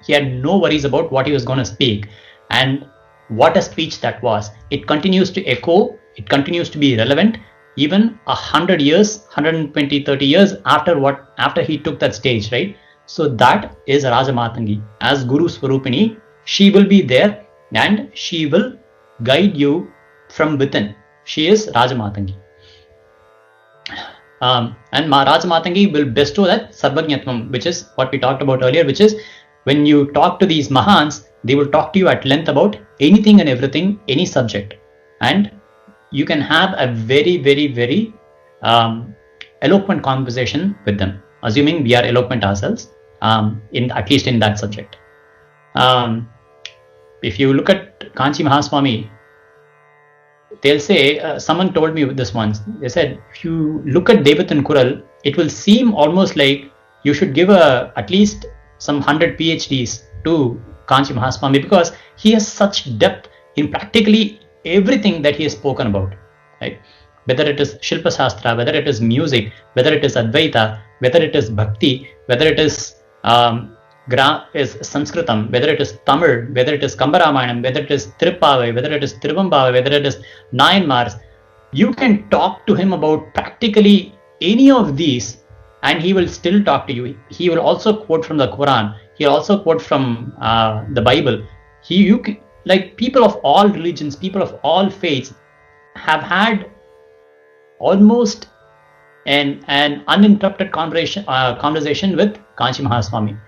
had no worries about what he was going to speak. And what a speech that was. It continues to echo, it continues to be relevant, even 100 years, 120, 30 years after he took that stage, right? So that is Raja Mathangi. As Guru Swarupini, she will be there and she will guide you from within. She is Raja Mathangi. And Raja Mathangi will bestow that Sarvajñatvam, which is what we talked about earlier, which is when you talk to these Mahans, they will talk to you at length about anything and everything, any subject. And you can have a very, very, very eloquent conversation with them, assuming we are eloquent ourselves, at least in that subject. If you look at Kanchi Mahaswami, they'll say, someone told me this once, they said, if you look at Devathan Kural, it will seem almost like you should give at least some 100 PhDs to Kanchi Mahaswami, because he has such depth in practically everything that he has spoken about, right? Whether it is Shilpa Shastra, whether it is music, whether it is Advaita, whether it is Bhakti, whether it is Sanskritam, whether it is Tamil, whether it is Kambaramayam, whether it is Tirupavai, whether it is Tiruvambavai, whether it is Nayanmars, you can talk to him about practically any of these and he will still talk to you. He will also quote from the Quran. He'll also quote from the Bible. Like people of all religions, people of all faiths have had almost an uninterrupted conversation with Kanchi Mahaswami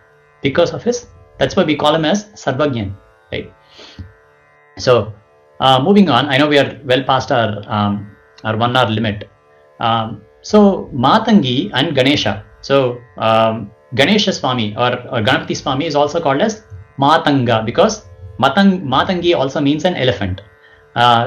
because of that's why we call him as Sarvagyan, right? So moving on, I know we are well past our 1 hour limit. So Mathangi and Ganesha. So Ganesha Swami or Ganapati Swami is also called as Matanga because Mathangi also means an elephant.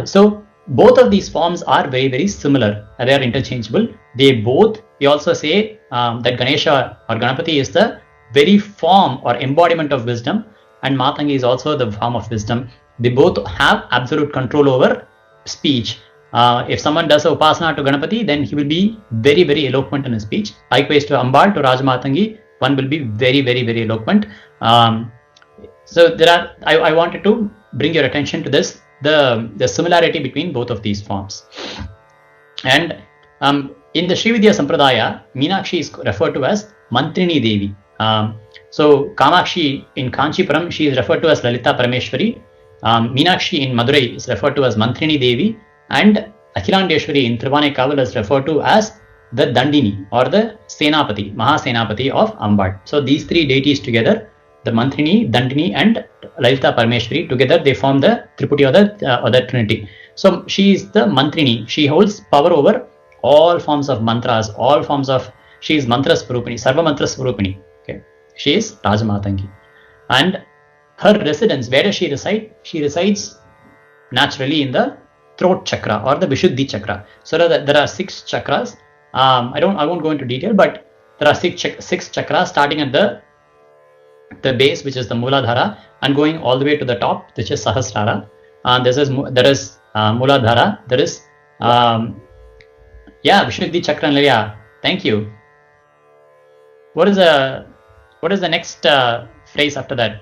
So both of these forms are very, very similar. They are interchangeable. We also say that Ganesha or Ganapati is the very form or embodiment of wisdom, and Mathangi is also the form of wisdom. They both have absolute control over speech. If someone does a upasana to Ganapati, then he will be very, very eloquent in his speech. Likewise to Ambal, to Raja Mathangi, one will be very, very, very eloquent. So I wanted to bring your attention to this, the similarity between both of these forms. And in the Srividya Sampradaya, Meenakshi is referred to as Mantrini Devi. So Kamakshi in Kanchipuram, she is referred to as Lalita Parameshwari. Meenakshi in Madurai is referred to as Mantrini Devi. And Akhilandeshwari in Trivanaikaval is referred to as the Dandini or the Senapati, Mahasenapati of Ambad. So these three deities together, the Mantrini, Dandini and Lalita Parameshwari, together they form the Triputi or the Trinity. So she is the Mantrini. She holds power over all forms of mantras, she is Mantra Swarupini, Sarva Mantra Swarupini. Okay. She is Raja Mathangi. And her residence, where does she reside? She resides naturally in the throat chakra or the Vishuddhi chakra. So there are 6 chakras. I won't go into detail, but there are 6 chakras starting at the base, which is the Mooladhara, and going all the way to the top, which is Sahasrara. There is Mooladhara. There is Vishuddhi chakra and Laya. Thank you. What is the next phrase after that?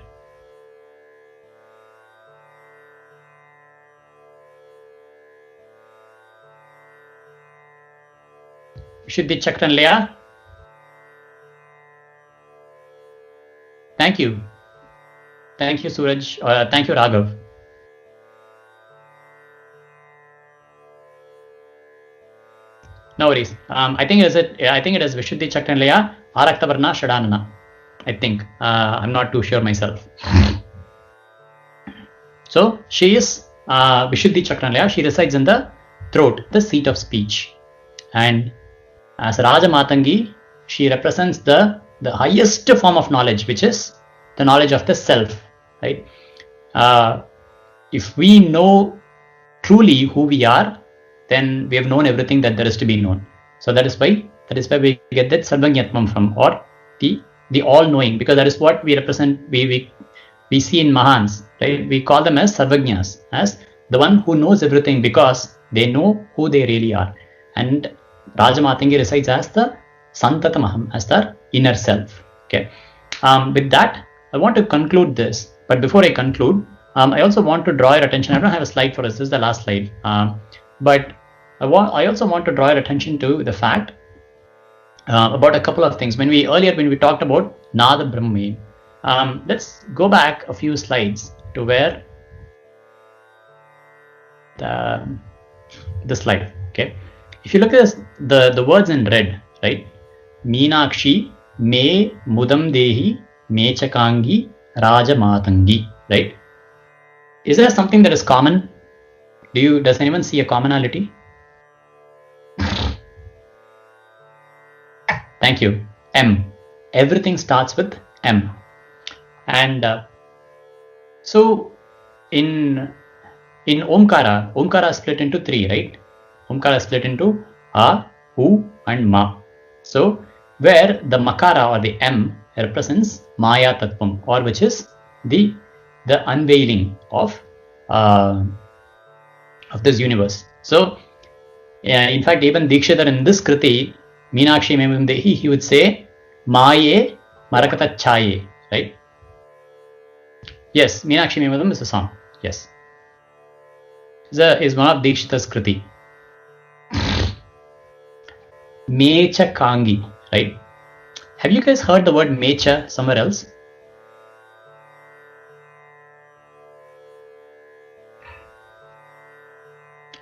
Vishuddhi chakra and Laya. Thank you. Thank you, Suraj. Thank you, Raghav. No worries. I think it is Vishuddhi Chakra and Laya, Araktavarna Shadanana. I think. I'm not too sure myself. So she is Vishuddhi Chakra and Laya. She resides in the throat, the seat of speech. And as Raja Mathangi, she represents the highest form of knowledge, which is the knowledge of the self. Right? If we know truly who we are, then we have known everything that there is to be known. So that is why we get that Sarvajñatvam from, or the all-knowing, because that is what we represent. We see in Mahans, right? We call them as Sarvajñas, as the one who knows everything because they know who they really are. And Raja Mathangi resides as the Santatamaham, as the inner self. Okay. With that, I want to conclude this. But before I conclude, I also want to draw your attention. I don't have a slide for this. This is the last slide. But I also want to draw your attention to the fact about a couple of things. When we talked about Nada Brahmi, let's go back a few slides to where the slide. Okay, if you look at this, the words in red, right? Meenakshi, Me Mudam Dehi, Me Chakangi, Raja Mathangi, right? Is there something that is common? Does anyone see a commonality? Thank you. M. Everything starts with M. And so in Omkara is split into three, right? Omkara is split into A, U and Ma. So where the Makara or the M represents Maya Tattvam, or which is the unveiling of this universe. So in fact, even Dikshitar in this Kriti, Meenakshi Memudam Dehi, he would say Maye Marakata Chaye, right? Yes, Meenakshi Memudam is a song. Yes. Is one of Dikshitar's Kriti. Mecha Kangi, right? Have you guys heard the word Mecha somewhere else?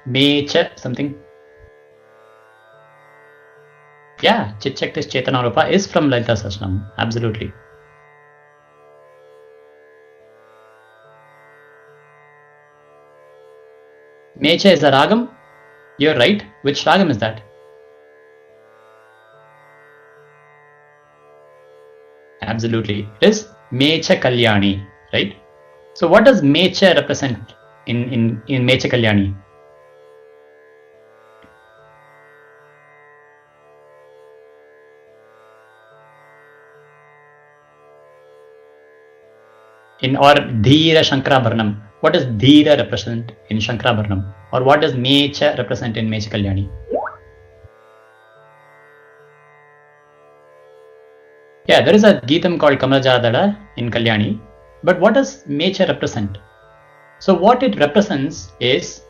Mecha something? Yeah, Chitchaktis Chetanarupa is from Lalita Sahasranam. Absolutely. Mecha is the ragam. You're right. Which ragam is that? Absolutely. It is Mecha Kalyani, right? So what does Mecha represent in Mecha Kalyani? Or Dhira Shankarabharanam. What does Dhira represent in Shankarabharanam? Or what does Mecha represent in Mecha Kalyani? Yeah, there is a Geetam called Kamalajadala in Kalyani. But what does Mecha represent? So what it represents is,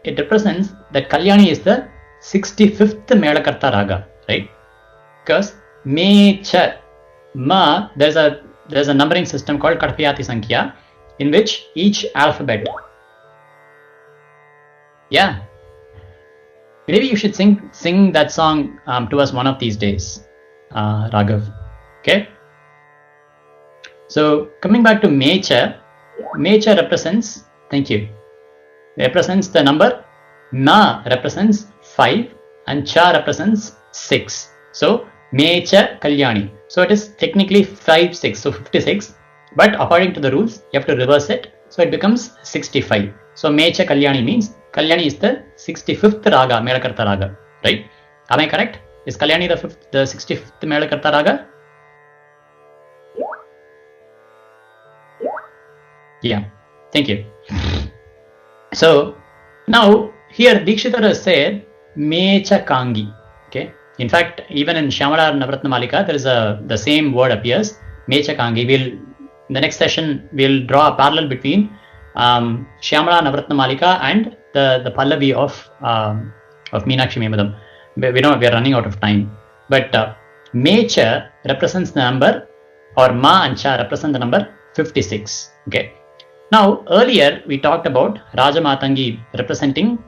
it represents that Kalyani is the 65th Melakarta Raga, right? Because Mecha, Ma, there's a numbering system called Kadpayati Sankhya, in which each alphabet. Yeah. Maybe you should sing that song to us one of these days, Raghav. Okay. So coming back to Mecha, Mecha represents, thank you, represents the number, Na represents 5 and Cha represents 6. So Mecha Kalyani. So it is technically 5, 6, so 56. But according to the rules, you have to reverse it. So it becomes 65. So Mecha Kalyani means Kalyani is the 65th Raga, Melakarta Raga, right? Am I correct? Is Kalyani the 65th Melakarta Raga? Yeah, thank you. So now here Dikshitar has said Mecha Kangi. Okay. In fact, even in Shyamala Navratna Malika, there is the same word appears, Mecha Kangi. In the next session, we'll draw a parallel between Shyamala Navratna Malika and the Pallavi of Meenakshi Memudam. We know we are running out of time. But Mecha represents the number, or Ma and Cha represent the number 56. Okay. Now, earlier we talked about Raja Mathangi representing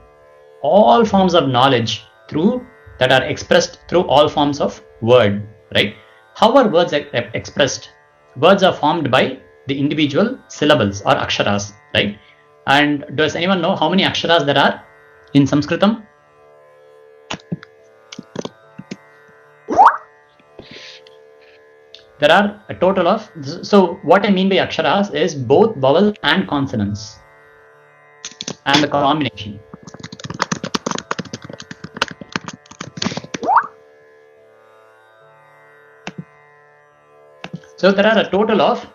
all forms of knowledge that are expressed through all forms of word, right? How are words expressed? Words are formed by the individual syllables or aksharas, right? And does anyone know how many aksharas there are in Sanskritam? There are a total of, so what I mean by aksharas is both vowels and consonants and the combination. So there are a total of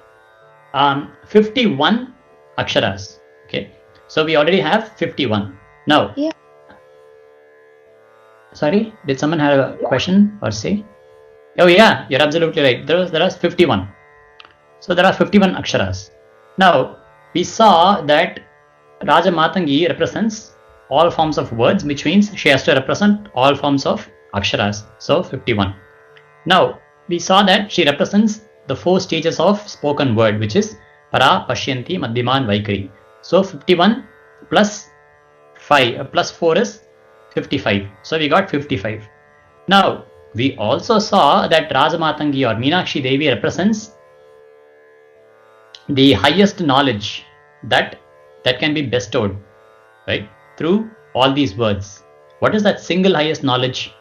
51 aksharas. Okay. So we already have 51. Now, Yeah. Sorry, did someone have a question or say? Oh yeah, you're absolutely right. There are 51. So there are 51 aksharas. Now, we saw that Raja Mathangi represents all forms of words, which means she has to represent all forms of aksharas. So 51. Now, we saw that she represents the 4 stages of spoken word, which is Para, Pashyanti, Madhyama and Vaikari. So 51 plus 5 plus 4 is 55. So we got 55. Now, we also saw that Rajamatangi or Meenakshi Devi represents the highest knowledge that can be bestowed, right, through all these words. What is that single highest knowledge?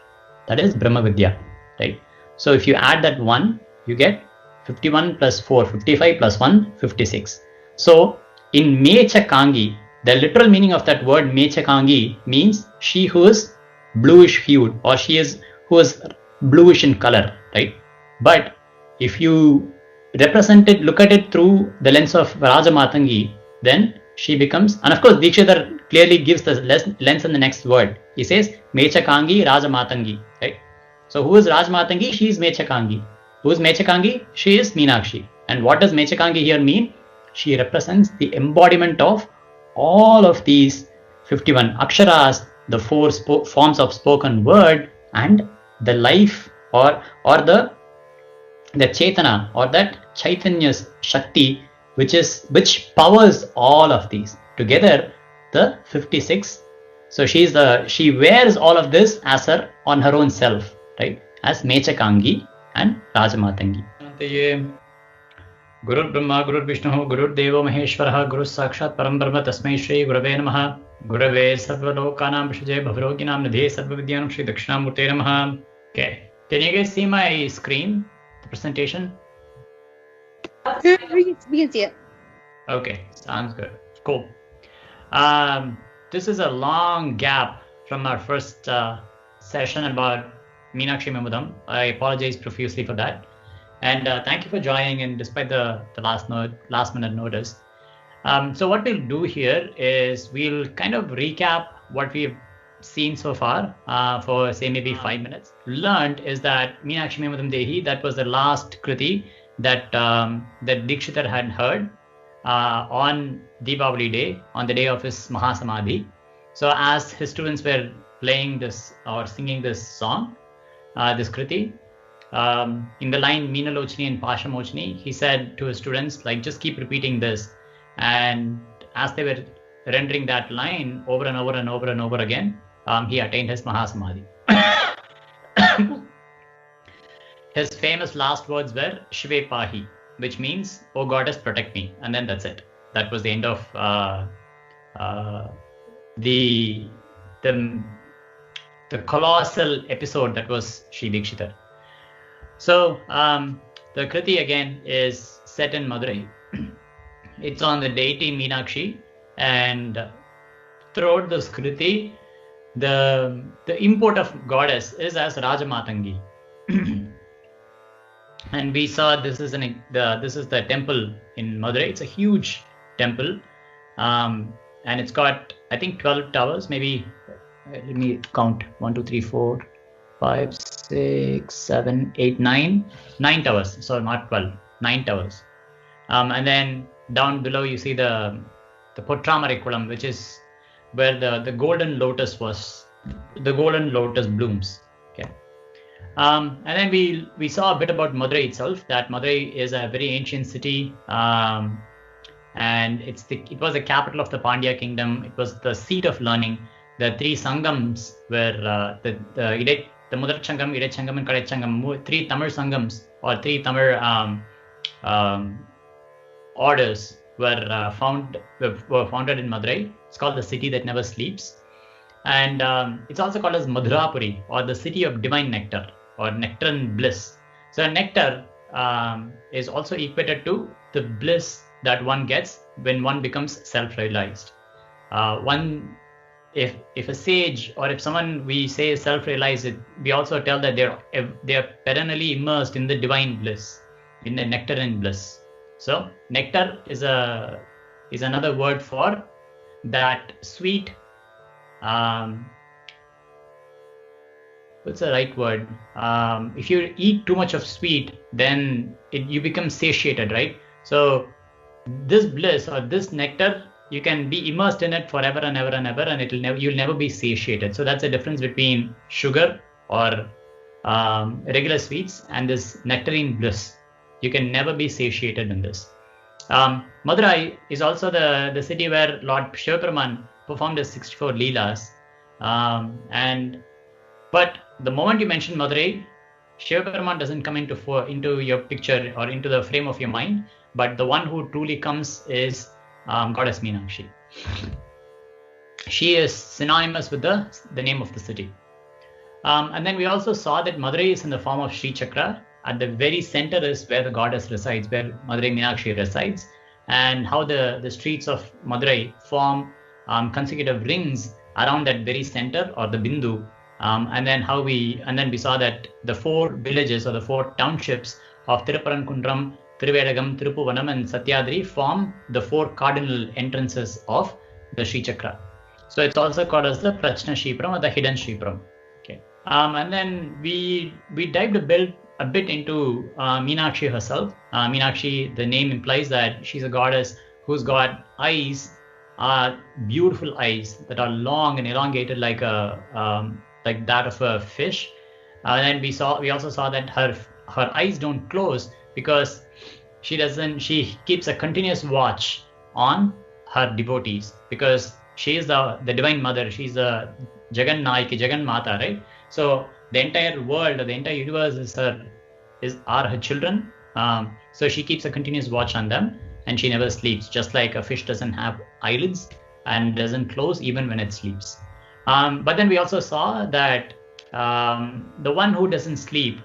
That is Brahma Vidya, right? So if you add that 1, you get 51 plus 4, 55 plus 1, 56. So in Mechakangi, the literal meaning of that word Mechakangi means she who is bluish hued, or she is who is bluish in color, right? But if you represent it, look at it through the lens of Raja Matangi, then she becomes, and of course Dikshitar clearly gives the lens in the next word. He says Mechakangi Raja Matangi, right? So who is Raj Matangi? She is Mechakangi. Who is Mechakangi? She is Meenakshi. And what does Mechakangi here mean? She represents the embodiment of all of these 51 aksharas, the 4 forms of spoken word, and the life or the Chetana or that Chaitanya's Shakti, which powers all of these together, the 56. So she wears all of this as on her own self, right? As Mechakangi and Rajamatangi. Gurur Brahma, Gurur Vishnu, Gurur Devo Maheshwara, Guru Sakshat Param Brahma, Tasmai Shri Gurave Namaha, Gurave Sarvalokanam Vishajay Bhavaroginam Nidhe Sarvavidyanam Shri Dakshinamurte Namaha. Okay, can you guys see my screen, the presentation? We can see it. Okay, sounds good. Cool. This is a long gap from our first session about Meenakshi Memudam. I apologize profusely for that. And thank you for joining in despite the last minute notice. So what we'll do here is we'll kind of recap what we've seen so far for say maybe 5 minutes. Learned is that Meenakshi Memudam Dehi, that was the last kriti that Dikshitar had heard on Deepavali day, on the day of his Mahasamadhi. So as his students were playing this or singing this song, this kriti, in the line Meenalochini and Pashamochini, he said to his students, like, just keep repeating this. And as they were rendering that line over and over and over and over again, he attained his Mahasamadhi. His famous last words were Shive Pahi, which means, "Oh goddess, protect me," and then that's it. That was the end of the colossal episode that was Shri Dikshitar. So the kriti again is set in Madurai. It's on the deity Meenakshi, and throughout this kriti, the import of goddess is as Rajamatangi. And we saw this is the temple in Madurai. It's a huge temple, and it's got, I think, 12 towers. Maybe let me count: 1, 2, 3, 4, 5, 6, 7, 8, 9 towers. So not 12, 9 towers. And then down below you see the Potramariculam, which is where the golden lotus was. The golden lotus blooms. Okay. And then we saw a bit about Madurai itself. That Madurai is a very ancient city, and it was the capital of the Pandya kingdom. It was the seat of learning. The 3 sangams were the Mudrachangam, Idachangam, and Kadachangam. 3 Tamil sangams or 3 Tamil orders were founded in Madurai. It's called the city that never sleeps, and it's also called as Madhurapuri, or the city of divine nectar, or nectarine bliss. So nectar is also equated to the bliss that one gets when one becomes self-realized. If a sage, or if someone we say self-realized, we also tell that they are perennially immersed in the divine bliss, in the nectarine bliss. So nectar is another word for that sweet, what's the right word? If you eat too much of sweet, then you become satiated, right? So this bliss or this nectar, you can be immersed in it forever and ever and ever, and you'll never be satiated. So that's the difference between sugar or regular sweets and this nectarine bliss. You can never be satiated in this. Madurai is also the city where Lord Shivapraman performed his 64 Leelas. But the moment you mention Madurai, Shivapraman doesn't come into your picture or into the frame of your mind, but the one who truly comes is Goddess Meenakshi. She is synonymous with the name of the city. And then we also saw that Madurai is in the form of Sri Chakra. At the very center is where the goddess resides, where Madurai Meenakshi resides, and how the streets of Madurai form consecutive rings around that very center, or the Bindu. And then we saw that the 4 villages or the 4 townships of Tiruparankundram, Thiruvedagam, Thirupuvanam, and Satyadri form the 4 cardinal entrances of the Sri Chakra. So it's also called as the Prachna Shripuram or the hidden Shripuram. Okay. And then we dived a bit into Meenakshi herself. Meenakshi, the name implies that she's a goddess who's got eyes, beautiful eyes that are long and elongated like that of a fish. And we also saw that her eyes don't close because she keeps a continuous watch on her devotees, because she is the divine mother. She's the Jagan Nayaki, Jagan Mata, right? So the entire world, the entire universe are her children. So she keeps a continuous watch on them, and she never sleeps, just like a fish doesn't have eyelids and doesn't close even when it sleeps. But then we also saw that the one who doesn't sleep,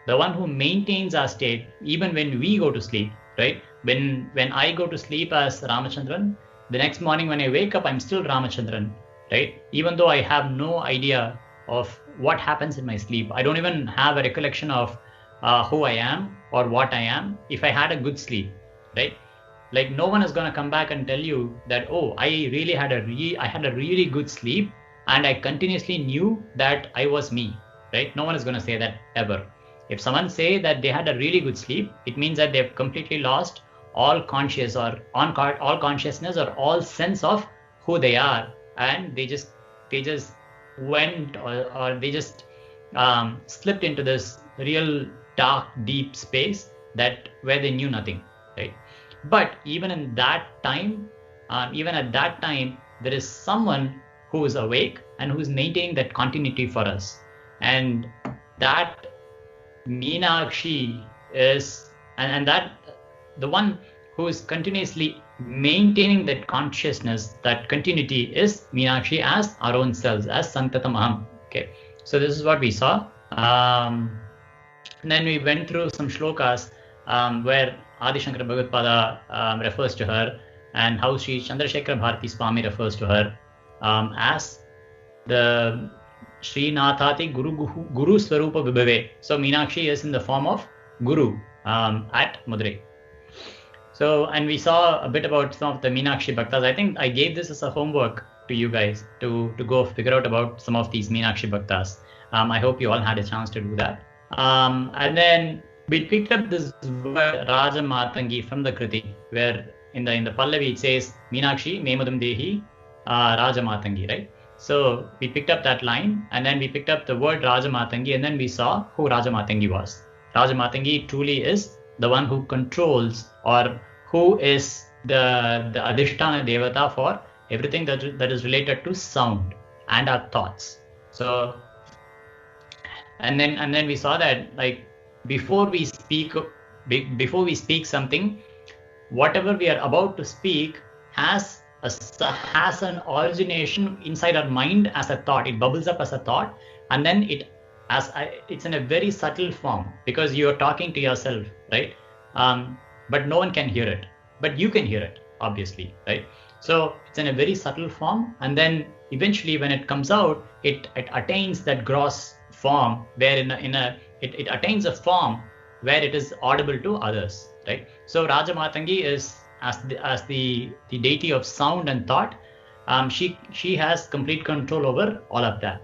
the one who maintains our state even when we go to sleep, right? When I go to sleep as Ramachandran, the next morning when I wake up, I'm still Ramachandran, right? Even though I have no idea of what happens in my sleep. I don't even have a recollection of who I am or what I am if I had a good sleep, right? Like no one is going to come back and tell you that, oh, I had a really good sleep and I continuously knew that I was me, right? No one is going to say that ever. If someone say that they had a really good sleep, it means that they've completely lost all consciousness or all sense of who they are, and they just went or they just slipped into this real dark, deep space where they knew nothing, right? But even at that time, there is someone who is awake and who is maintaining that continuity for us, and that Meenakshi is, and that the one who is continuously maintaining that consciousness, that continuity, is Meenakshi as our own selves, as Santatam Aham. Okay, so this is what we saw. Then we went through some shlokas where Adi Shankara Bhagavad refers to her, and how Sri Chandrasekhara Bharati Swami refers to her as the Sri Nathati Guru Swarupa Vibhave. So Meenakshi is in the form of Guru at Madurai. So, and we saw a bit about some of the Meenakshi bhaktas. I think I gave this as a homework to you guys to go figure out about some of these Meenakshi bhaktas. I hope you all had a chance to do that. And then we picked up this word Raja Mathangi from the Kriti, where in the Pallavi it says Meenakshi, Memudam Dehi, Raja Mathangi, right? So we picked up that line, and then we picked up the word Raja Mathangi, and then we saw who Raja Mathangi was. Raja Mathangi truly is the one who controls, or who is the Adhisthana Devata for everything that is related to sound and our thoughts. So, and then we saw that, like, before we speak something, whatever we are about to speak has an origination inside our mind as a thought. It bubbles up as a thought, and then it's in a very subtle form, because you are talking to yourself, right? But no one can hear it, but you can hear it, obviously, right? So it's in a very subtle form, and then eventually when it comes out, it attains that gross form, where it attains a form where it is audible to others, right? So Raja Mathangi is as the deity of sound and thought, She has complete control over all of that.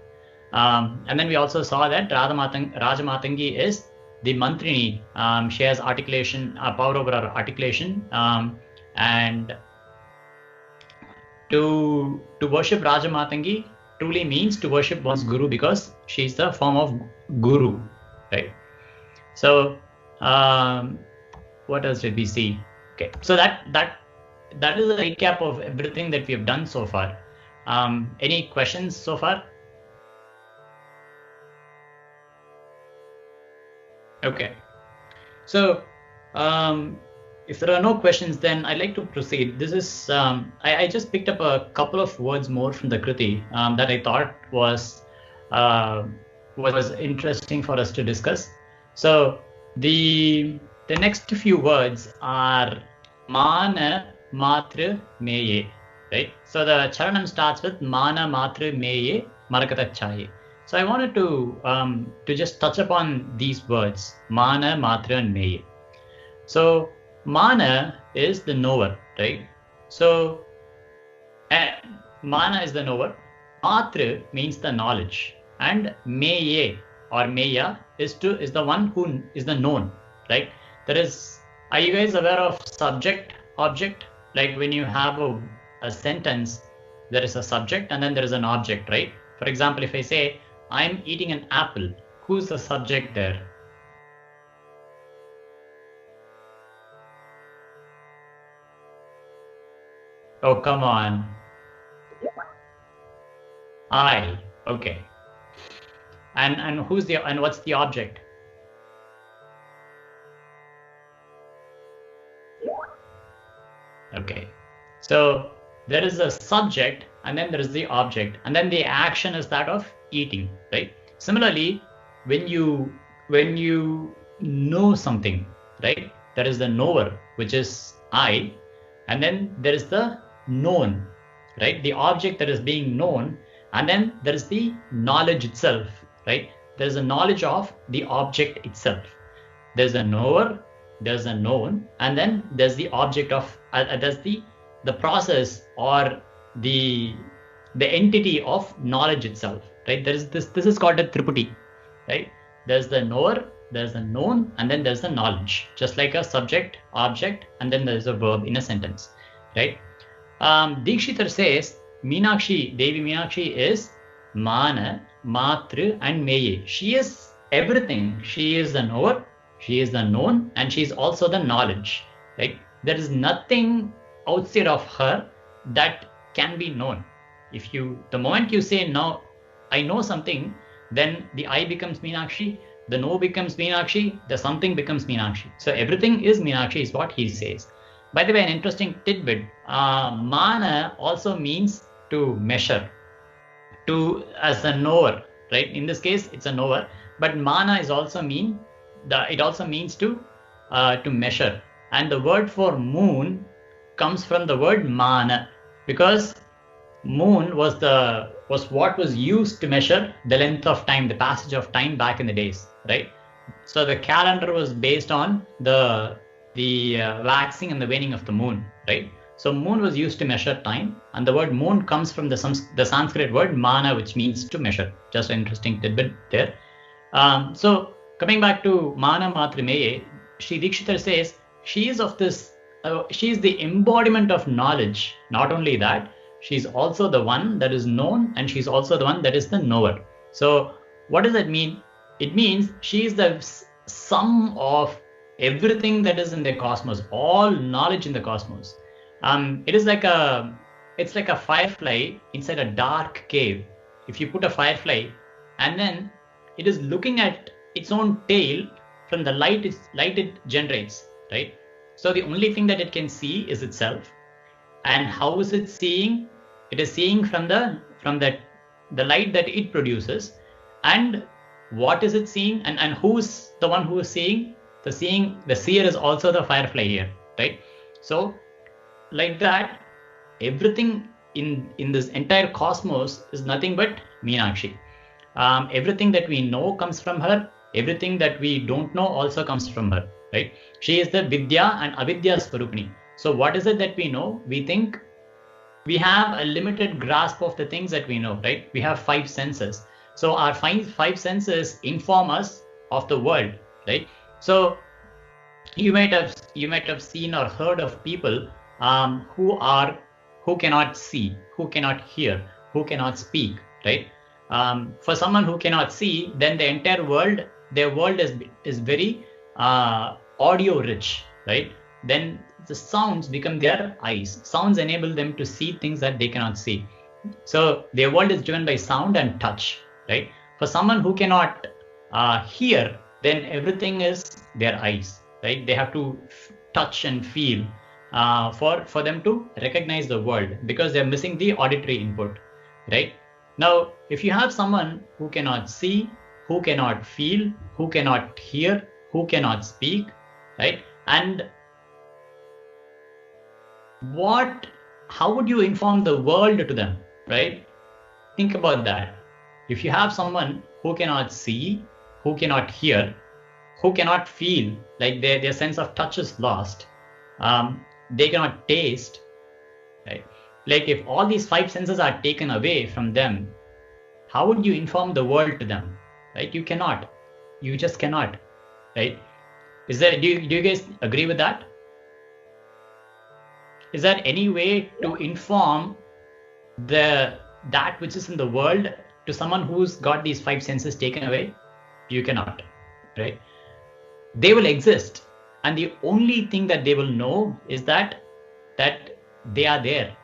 And then we also saw that Rajamatangi is the Mantrini. She has articulation, power over her articulation, and to worship Rajamatangi truly means to worship one's guru, because she is the form of guru, right? So what else did we see? Okay, so that is a recap of everything that we have done so far. Any questions so far? Okay, so if there are no questions, then I'd like to proceed. This is I just picked up a couple of words more from the Kriti that I thought was interesting for us to discuss. So the next few words are Mana Matra Meye, right? So the Charanam starts with Mana Matra Meye Marakata Chaye. So I wanted to just touch upon these words, Mana, Matra, and Meye. So Mana is the knower, right? So Mana is the knower. Matra means the knowledge, and Meye or Meya is the one who is the known, right? Are you guys aware of subject object? Like when you have a sentence, there is a subject and then there is an object, right? For example, if I say I'm eating an apple, who's the subject there? Oh, come on. I. Okay. And what's the object? Okay. So there is a subject and then there is the object, and then the action is that of eating, right? Similarly, when you know something, right, there is the knower, which is I, and then there is the known, right, the object that is being known, and then there is the knowledge itself, right? There is a knowledge of the object itself. There's a knower, there's a known, and then there's the object of there's the process or the entity of knowledge itself, right? There is this is called a triputi, right? There's the knower, there's the known, and then there's the knowledge, just like a subject, object, and then there's a verb in a sentence, right? Dikshitar says Meenakshi, Devi Meenakshi is Mana, Matra, and Meye. She is everything. She is the knower, she is the known, and she is also the knowledge, right? There is nothing outside of her that can be known. The moment you say no, I know something, then the I becomes Meenakshi, the no becomes Meenakshi, the something becomes Meenakshi. So everything is Meenakshi is what he says. By the way, an interesting tidbit, Mana also means to measure, as a knower, right? In this case, it's a knower, but Mana is also it also means to measure. And the word for moon comes from the word Mana, because moon was what was used to measure the length of time, the passage of time back in the days, right? So the calendar was based on the waxing and the waning of the moon, right? So moon was used to measure time, and the word moon comes from the Sanskrit word mana, which means to measure. Just an interesting tidbit there. So coming back to Mana Matra Meye, Sri Dikshitar says she is she is the embodiment of knowledge. Not only that, she's also the one that is known, and she's also the one that is the knower. So what does that mean? It means she is the sum of everything that is in the cosmos, all knowledge in the cosmos. It's like a firefly inside a dark cave. If you put a firefly and then it is looking at its own tail from the light it generates, right? So the only thing that it can see is itself. And how is it seeing? It is seeing from the light that it produces. And what is it seeing? And who's the one who is seeing? The seer is also the firefly here, right? So like that, everything in this entire cosmos is nothing but Meenakshi. Everything that we know comes from her. Everything that we don't know also comes from her, right? She is the Vidya and Avidya Swarupini. So what is it that we know? We think we have a limited grasp of the things that we know, right? We have 5 senses. So our five senses inform us of the world, right? So you might have seen or heard of people who cannot see, who cannot hear, who cannot speak, right? For someone who cannot see, then the entire world, their world is very audio rich, right? Then the sounds become their eyes. Sounds enable them to see things that they cannot see. So their world is driven by sound and touch, right? For someone who cannot hear, then everything is their eyes, right? They have to touch and feel for them to recognize the world, because they're missing the auditory input, right? Now, if you have someone who cannot see, who cannot feel, who cannot hear, who cannot speak, right? And how would you inform the world to them, right? Think about that. If you have someone who cannot see, who cannot hear, who cannot feel, like their sense of touch is lost, they cannot taste, right? Like if all these 5 senses are taken away from them, how would you inform the world to them, right? You cannot. You just cannot, right? Do you guys agree with that? Is there any way to inform that which is in the world to someone who's got these 5 senses taken away? You cannot, right? They will exist, and the only thing that they will know is that they are there,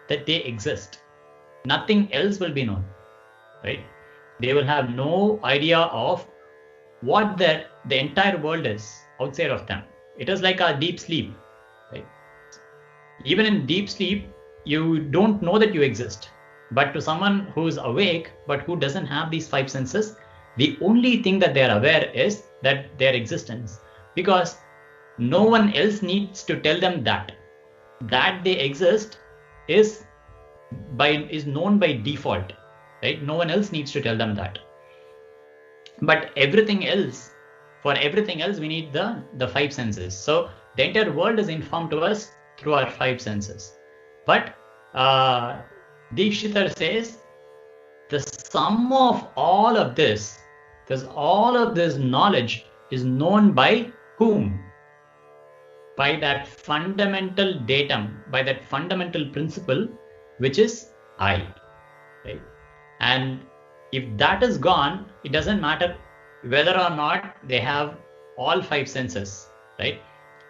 that they exist. Nothing else will be known, right? They will have no idea of what the entire world is outside of them. It is like a deep sleep, right? Even in deep sleep, you don't know that you exist. But to someone who is awake, but who doesn't have these 5 senses, the only thing that they're aware is that their existence, because no one else needs to tell them that they exist is known by default, right? No one else needs to tell them that. But for everything else, we need the 5 senses. So the entire world is informed to us through our 5 senses. But Dikshitar says the sum of all of this, knowledge is known by whom? By that fundamental datum, by that fundamental principle, which is I, right? And if that is gone, it doesn't matter whether or not they have all 5 senses, right?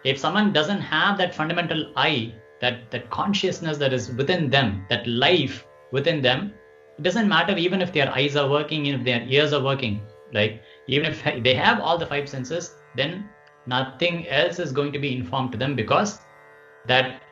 If someone doesn't have that fundamental I, that consciousness that is within them, that life within them, it doesn't matter even if their eyes are working, if their ears are working, like even if they have all the 5 senses, then nothing else is going to be informed to them, because that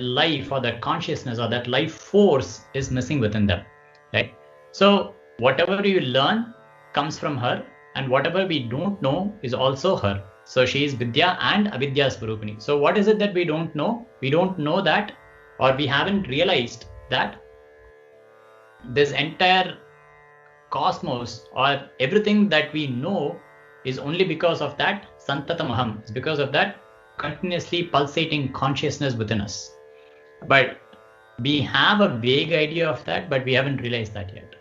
life or that consciousness or that life force is missing within them, right? So whatever you learn comes from her, and whatever we don't know is also her. So she is Vidya and Avidya Swarupini. So what is it that we don't know? We don't know that, or we haven't realized that this entire cosmos or everything that we know is only because of that Santatamaham. It's because of that continuously pulsating consciousness within us. But we have a vague idea of that, but we haven't realized that yet.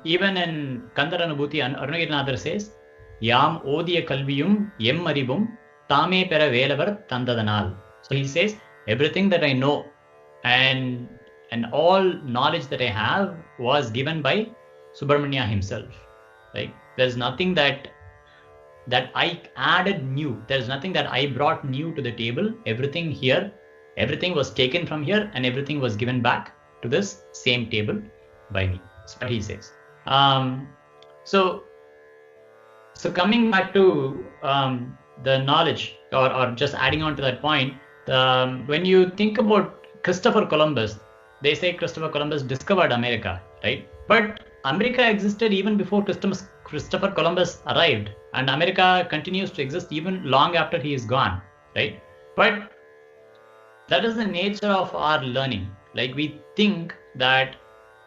Even in Kandaranubhuti, Arunagirinathar says, Yam Odiya Kalviyum Yem Arivum Tame Pera Velavar Tandadanal. So he says, everything that I know and all knowledge that I have was given by Subramanya himself. Right? There's nothing that I added new. There's nothing that I brought new to the table. Everything was taken from here, and everything was given back to this same table by me. That's what he says. So coming back to the knowledge, or just adding on to that point, when you think about Christopher Columbus, they say Christopher Columbus discovered America, right? But America existed even before Christopher Columbus arrived, and America continues to exist even long after he is gone, right? But that is the nature of our learning. Like we think that,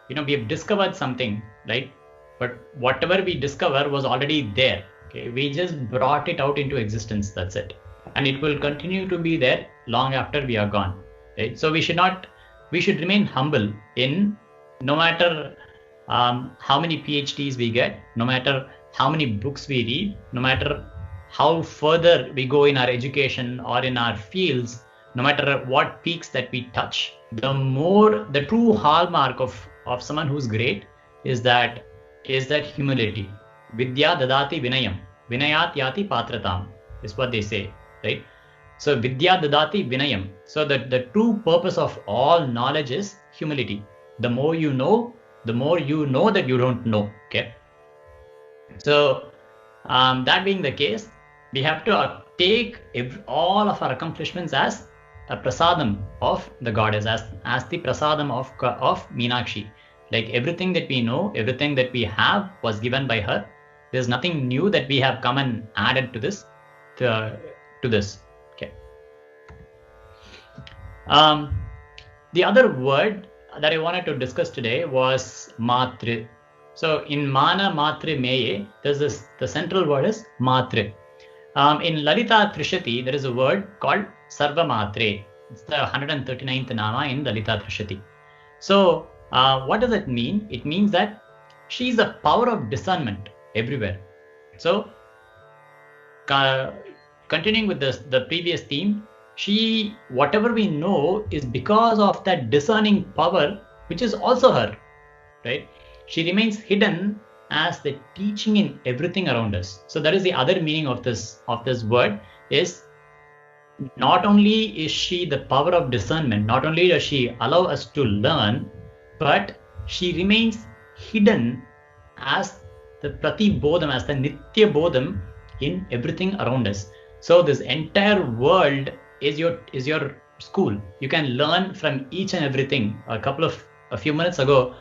we have discovered something, right? But whatever we discover was already there. Okay, we just brought it out into existence. That's it, and it will continue to be there long after we are gone. Right? So we should not we should remain humble in no matter how many PhDs we get, no matter how many books we read, no matter how further we go in our education or in our fields, no matter what peaks that we touch, the true hallmark of someone who's great is that humility. Vidya dadati vinayam. Vinayat yati patratam is what they say, right? So vidya dadati vinayam. So the true purpose of all knowledge is humility. The more you know, the more you know that you don't know. Okay. So that being the case, we have to take all of our accomplishments as a prasadam of the goddess, as the prasadam of Meenakshi. Like everything that we know, everything that we have was given by her. There's nothing new that we have come and added to this. To this. Okay. The other word that I wanted to discuss today was matri. So in mana matri meye, the central word is matri. In Lalita Trishati, there is a word called Sarva Matre. It's the 139th Nama in Lalita Trishati. So what does it mean? It means that she is a power of discernment everywhere. So continuing with the previous theme, whatever we know is because of that discerning power, which is also her, right? She remains hidden as the teaching in everything around us. So that is the other meaning of this word, is not only is she the power of discernment, not only does she allow us to learn, but she remains hidden as the Prati Bodham, as the Nitya Bodham in everything around us. So this entire world is your school. You can learn from each and everything. A few minutes ago,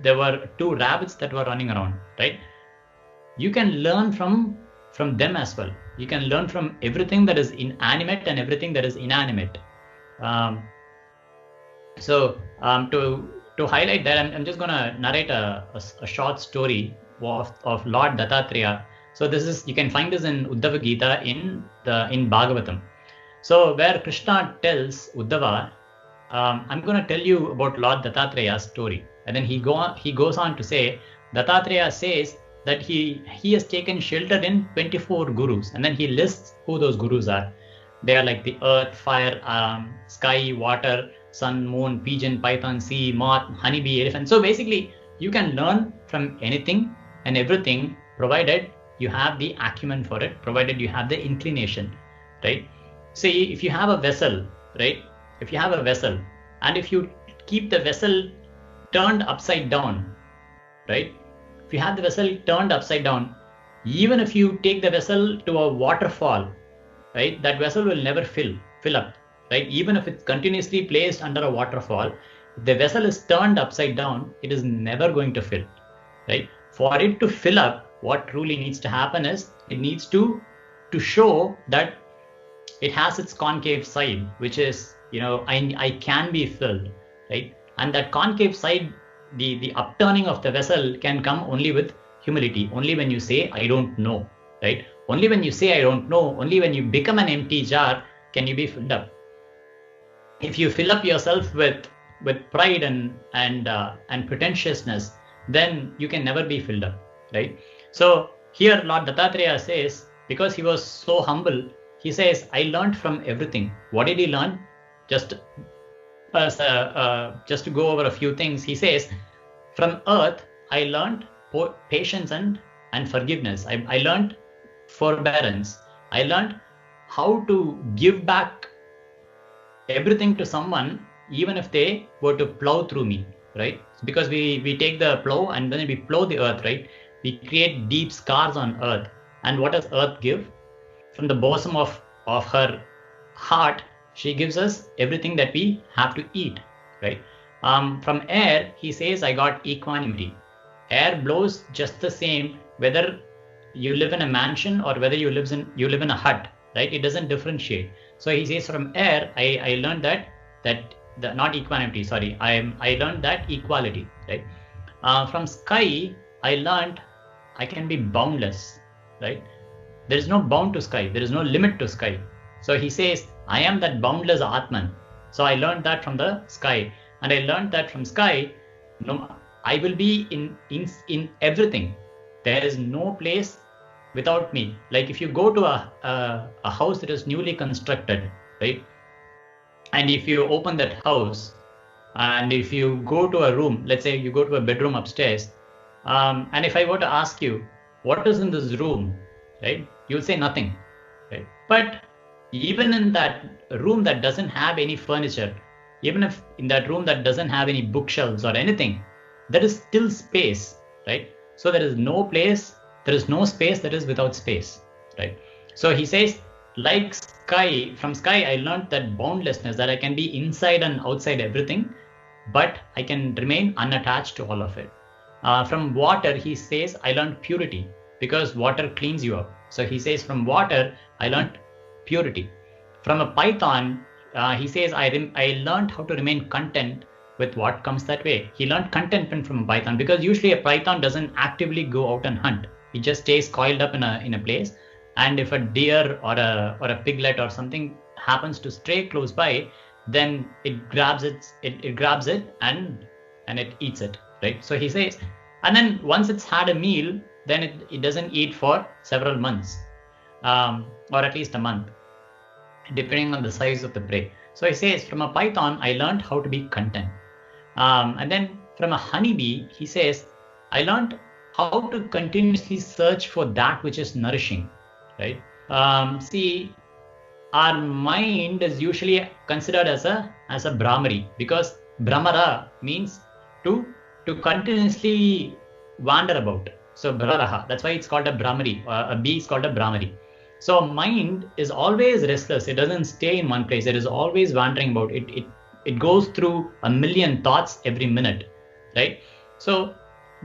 there were 2 rabbits that were running around, right? You can learn from them as well. You can learn from everything that is inanimate and everything that is inanimate. So to highlight that, I'm just going to narrate a short story of Lord Dattatreya. So you can find this in Uddhava Gita in Bhagavatam. So where Krishna tells Uddhava, I'm going to tell you about Lord Dattatreya's story. And then he goes on to say, Dattatreya says that he has taken shelter in 24 gurus. And then he lists who those gurus are. They are like the earth, fire, sky, water, sun, moon, pigeon, python, sea, moth, honeybee, elephant. So basically, you can learn from anything and everything, provided you have the acumen for it, provided you have the inclination, right? See, if you have a vessel, right? If you have a vessel, and if you keep the vessel turned upside down, right? If you have the vessel turned upside down, even if you take the vessel to a waterfall, right? That vessel will never fill up, right? Even if it's continuously placed under a waterfall, if the vessel is turned upside down, it is never going to fill, right? For it to fill up, what truly needs to happen is it needs to show that it has its concave side, which is, I can be filled, right? And that concave side, the upturning of the vessel can come only with humility, only when you say, I don't know, right? Only when you say, I don't know, only when you become an empty jar, can you be filled up. If you fill up yourself with pride and pretentiousness, then you can never be filled up, right? So here Lord Dattatreya says, because he was so humble, he says, I learned from everything. What did he learn? Just to go over a few things, he says, from earth, I learned patience and forgiveness. I learned forbearance. I learned how to give back everything to someone, even if they were to plow through me, right? Because we take the plow and then we plow the earth, right? We create deep scars on earth. And what does earth give? From the bosom of her heart, she gives us everything that we have to eat, right? From air, he says, I got equanimity. Air blows just the same, whether you live in a mansion or whether you live in a hut, right? It doesn't differentiate. So he says, from air, I learned that not equanimity, sorry. I learned that equality, right? From sky, I learned I can be boundless, right? There is no bound to sky. There is no limit to sky. So he says, I am that boundless Atman. So I learned that from the sky, and I learned that from sky, no, I will be in everything. There is no place without me. Like if you go to a house that is newly constructed, right? And if you open that house, and if you go to a room, let's say you go to a bedroom upstairs, and if I were to ask you, what is in this room, right? You'll say nothing, right? But even in that room that doesn't have any furniture, even if in that room that doesn't have any bookshelves or anything, there is still space, right? So there is no place, there is no space that is without space, right? So he says, like sky, from sky I learned that boundlessness, that I can be inside and outside everything, but I can remain unattached to all of it. From water, he says, I learned purity, because water cleans you up. So he says, from water, I learned purity. From a python, he says, I learned how to remain content with what comes that way. He learned contentment from a python, because usually a python doesn't actively go out and hunt. It just stays coiled up in a place. And if a deer or a piglet or something happens to stray close by, then it grabs it and it eats it, right? So he says, and then once it's had a meal, then it doesn't eat for several months, or at least a month, depending on the size of the prey. So he says, from a python, I learned how to be content. And then from a honeybee, he says, I learned how to continuously search for that which is nourishing, right? See, our mind is usually considered as a Brahmari, because Brahmara means to continuously wander about. So Braraha, that's why it's called a Brahmari. A bee is called a Brahmari. So mind is always restless. It doesn't stay in one place. It is always wandering about. It goes through a million thoughts every minute, right? So,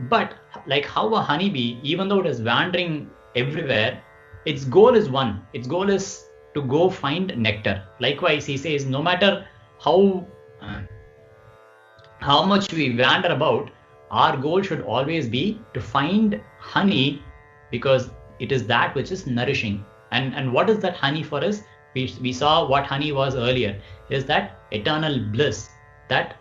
but like how a honeybee, even though it is wandering everywhere, its goal is one. Its goal is to go find nectar. Likewise, he says, no matter how much we wander about, our goal should always be to find honey, because it is that which is nourishing. And what is that honey for us? We saw what honey was earlier. Is that eternal bliss, that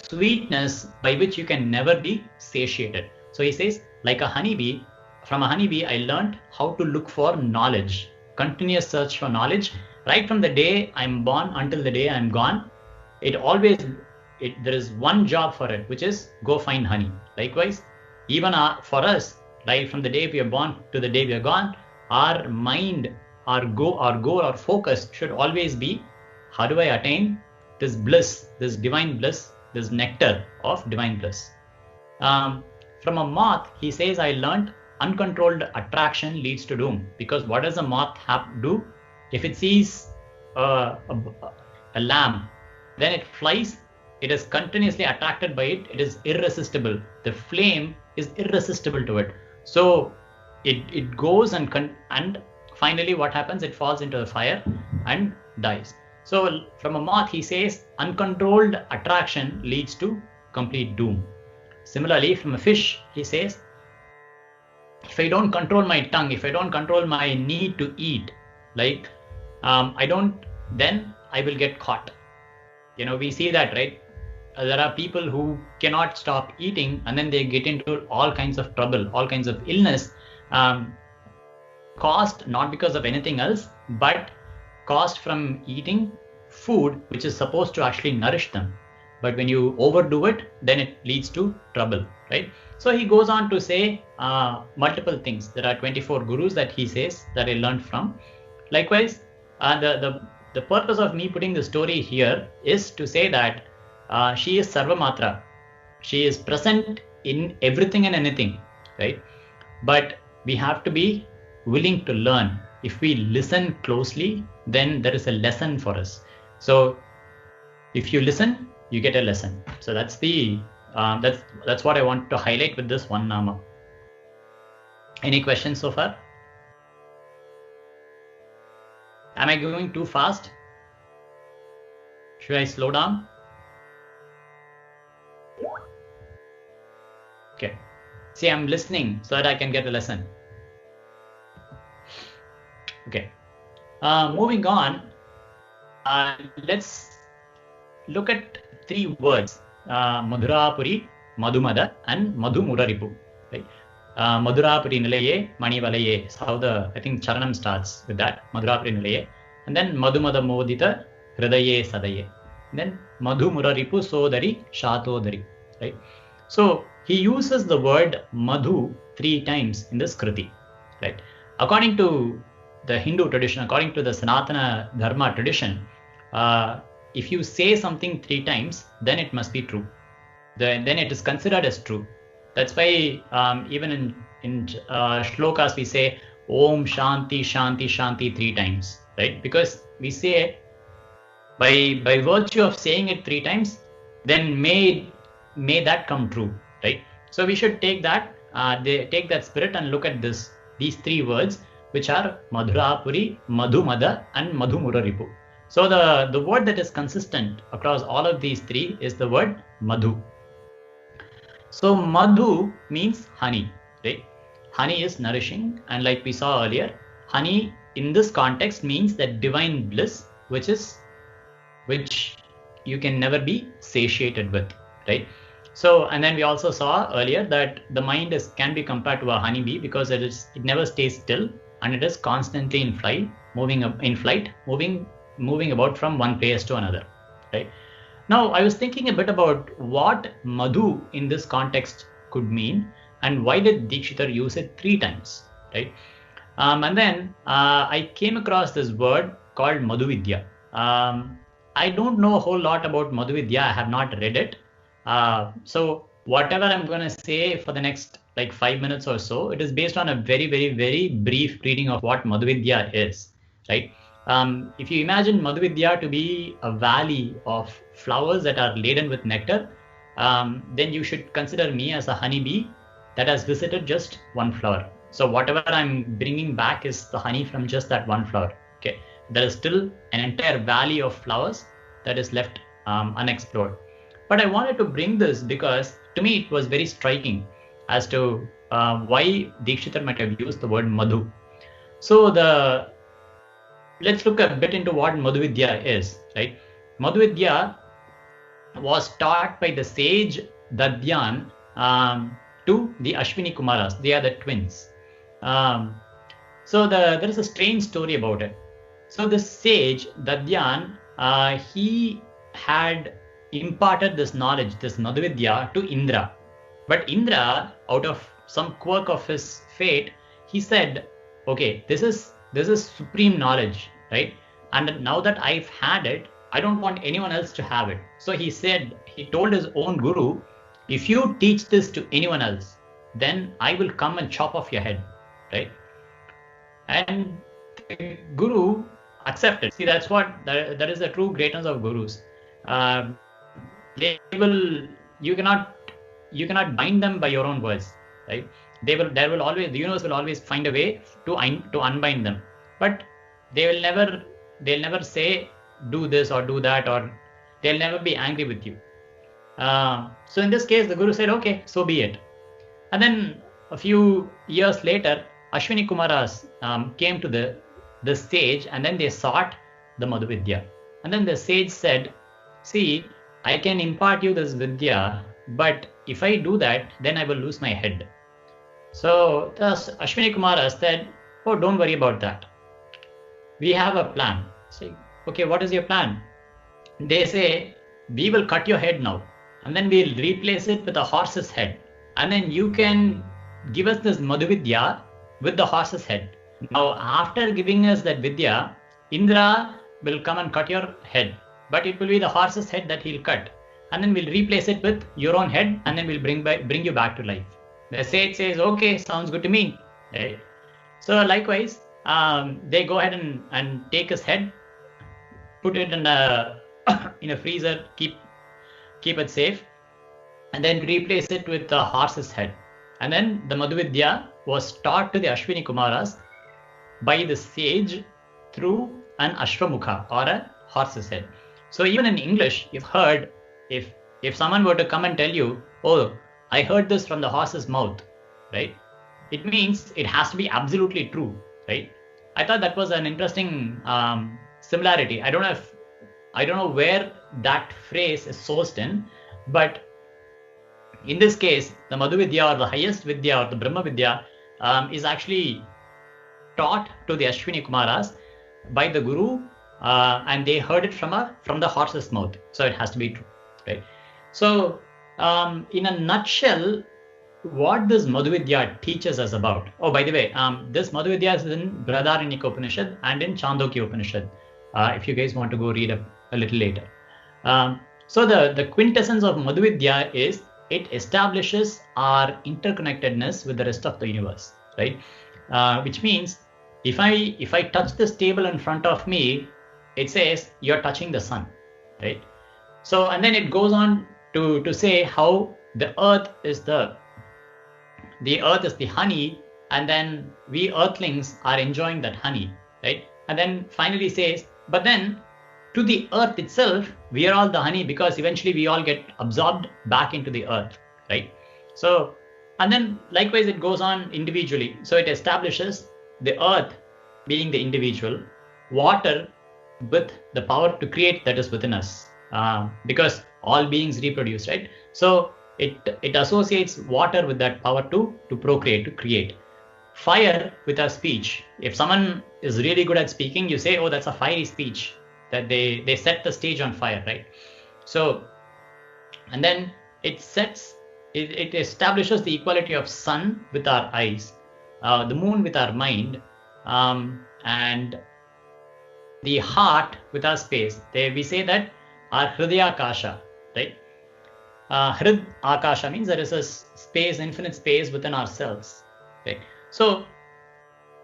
sweetness by which you can never be satiated. So he says, like a honeybee, from a honeybee, I learned how to look for knowledge, continuous search for knowledge, right from the day I'm born until the day I'm gone. There is one job for it, which is go find honey. Likewise, even for us, right from the day we are born to the day we are gone, our mind, our goal, our focus should always be, how do I attain this bliss, this divine bliss, this nectar of divine bliss. From a moth, he says, I learned uncontrolled attraction leads to doom, because what does a moth have to do? If it sees a lamb, then it flies. It is continuously attracted by it. It is irresistible. The flame is irresistible to it. So it goes and finally what happens? It falls into the fire and dies. So from a moth, he says, uncontrolled attraction leads to complete doom. Similarly, from a fish, he says, if I don't control my tongue, if I don't control my need to eat, like then I will get caught. We see that, right? There are people who cannot stop eating, and then they get into all kinds of trouble, all kinds of illness, caused not because of anything else, but caused from eating food which is supposed to actually nourish them. But when you overdo it, then it leads to trouble, right? So he goes on to say multiple things. There are 24 gurus that he says that I learned from. Likewise, the purpose of me putting the story here is to say that she is Sarvamatra. She is present in everything and anything, right? But we have to be willing to learn. If we listen closely, then there is a lesson for us. So if you listen, you get a lesson. So that's that's what I want to highlight with this one nama. Any questions so far? Am I going too fast? Should I slow down? Okay. See, I'm listening so that I can get a lesson. Okay. Moving on. let's look at three words: Madhurapuri, Madhumada, and Madhumuraripu. Right? Madhurapuri Nilaye, Manivalaye. How I think Charanam starts with that. Madhurapuri Nilaye. And then Madhumada Modita, Hridaye Sadaye. And then Madhumuraripu Sodari, Shatodari. Right? So he uses the word Madhu 3 times in this Kriti. Right? According to the Hindu tradition, according to the Sanatana Dharma tradition, if you say something 3 times, then it must be true. Then it is considered as true. That's why even in shlokas we say Om Shanti Shanti Shanti 3 times, right? Because we say by virtue of saying it 3 times, then may that come true, right? So we should take that take that spirit and look at these 3 words, which are Madhurapuri, Madhumada, and Madhumuraripu. So the word that is consistent across all of these 3 is the word Madhu. So Madhu means honey, right? Honey is nourishing, and like we saw earlier, honey in this context means that divine bliss, which you can never be satiated with, right? So, and then we also saw earlier that the mind can be compared to a honeybee because it never stays still, and it is constantly in flight, moving about from one place to another, right? Now, I was thinking a bit about what Madhu in this context could mean, and why did Dikshitar use it 3 times, right? And then I came across this word called Madhuvidya. I don't know a whole lot about Madhuvidya. I have not read it. So whatever I'm going to say for the next like 5 minutes or so, it is based on a very, very, very brief reading of what Madhuvidya is, right? If you imagine Madhuvidya to be a valley of flowers that are laden with nectar, then you should consider me as a honeybee that has visited just one flower. So whatever I'm bringing back is the honey from just that one flower. Okay, there is still an entire valley of flowers that is left unexplored. But I wanted to bring this because to me it was very striking as to why Dikshitar might have used the word Madhu. So let's look a bit into what Madhuvidya is, right? Madhuvidya was taught by the sage Dadyan to the Ashwini Kumaras. They are the twins. So there is a strange story about it. So the sage Dadyan, he had imparted this knowledge, this Madhuvidya, to Indra. But Indra, out of some quirk of his fate, he said, okay, this is supreme knowledge, right? And now that I've had it, I don't want anyone else to have it. So he told his own guru, if you teach this to anyone else, then I will come and chop off your head, right? And the guru accepted. See, that's what that is the true greatness of gurus. You cannot bind them by your own words, right? The universe will always find a way to unbind them, but they'll never say do this or do that, or they'll never be angry with you. So in this case, the guru said, okay, so be it. And then a few years later, Ashwini Kumaras came to the sage, and then they sought the Madhuvidya. And then the sage said, see, I can impart you this Vidya, but if I do that, then I will lose my head. So thus Ashwini Kumaras said, oh, don't worry about that. We have a plan. Say, okay, what is your plan? They say, we will cut your head now, and then we'll replace it with a horse's head. And then you can give us this Madhuvidya with the horse's head. Now, after giving us that Vidya, Indra will come and cut your head, but it will be the horse's head that he'll cut. And then we'll replace it with your own head, and then we'll bring you back to life. The sage says, okay, sounds good to me. Right? So likewise, they go ahead and take his head, put it in a freezer, keep it safe, and then replace it with the horse's head. And then the Madhuvidya was taught to the Ashwini Kumaras by the sage through an Ashwamukha, or a horse's head. So even in English, you've heard, if someone were to come and tell you, oh, I heard this from the horse's mouth, right? It means it has to be absolutely true, right? I thought that was an interesting similarity. I don't know if I don't know where that phrase is sourced in, but in this case, the Madhu Vidya or the highest Vidya or the Brahma Vidya is actually taught to the Ashwini Kumaras by the Guru, and they heard it from the horse's mouth. So it has to be true, right? So in a nutshell, what this Madhu Vidya teaches us about. Oh, by the way, this Madhu Vidya is in Brihadaranyaka Upanishad and in Chandogya Upanishad. If you guys want to go read a little later. So the quintessence of Madhu Vidya is it establishes our interconnectedness with the rest of the universe, right? Which means if I touch this table in front of me, it says you're touching the sun, right? So and then it goes on to say how the earth is the honey, and then we earthlings are enjoying that honey, right? And then finally says, but then to the earth itself, we are all the honey, because eventually we all get absorbed back into the earth, right? So, and then likewise it goes on individually. So it establishes the earth being the individual, water with the power to create that is within us, because all beings reproduce, right? So it associates water with that power to procreate, to create. Fire with our speech. If someone is really good at speaking, you say, oh, that's a fiery speech, that they set the stage on fire, right? So, and then it establishes the equality of sun with our eyes, the moon with our mind, and the heart with our space. We say that our Hridaya Akasha, right? Hrid Akasha means there is a space, infinite space within ourselves, right? So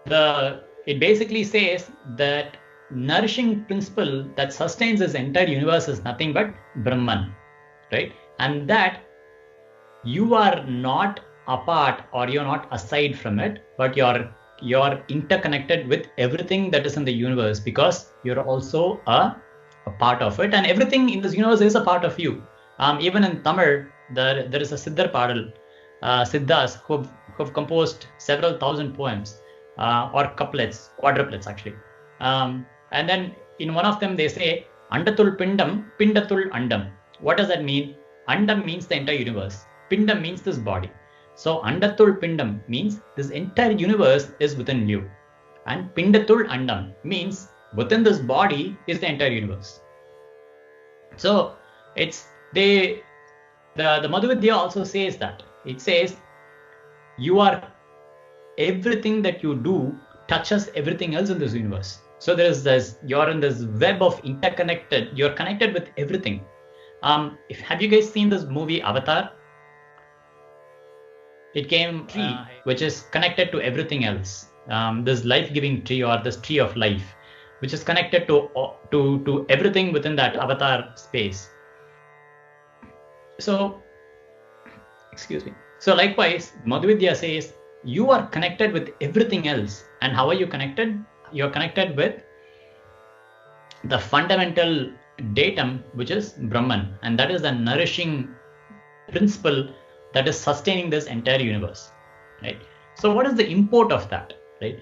it basically says that nourishing principle that sustains this entire universe is nothing but Brahman, right? And that you are not apart or you're not aside from it, but you're interconnected with everything that is in the universe, because you're also a part of it, and everything in this universe is a part of you. Even in Tamil, there is a Siddhar Padal, Siddhas who have composed several thousand poems, or couplets, quadruplets actually. And then in one of them they say, Andatul Pindam, Pindatul Andam. What does that mean? Andam means the entire universe. Pindam means this body. So Andatul Pindam means this entire universe is within you. And Pindatul Andam means within this body is the entire universe. So it's the Madhu Vidya also says that. It says everything that you do touches everything else in this universe. So you're in this web of interconnected, you're connected with everything. Have you guys seen this movie Avatar? It came tree, which is connected to everything else. This life-giving tree, or this tree of life, which is connected to everything within that Avatar space. So, excuse me. So likewise, Madhu Vidya says you are connected with everything else. And how are you connected? You're connected with the fundamental datum, which is Brahman, and that is the nourishing principle that is sustaining this entire universe, right? So what is the import of that, right?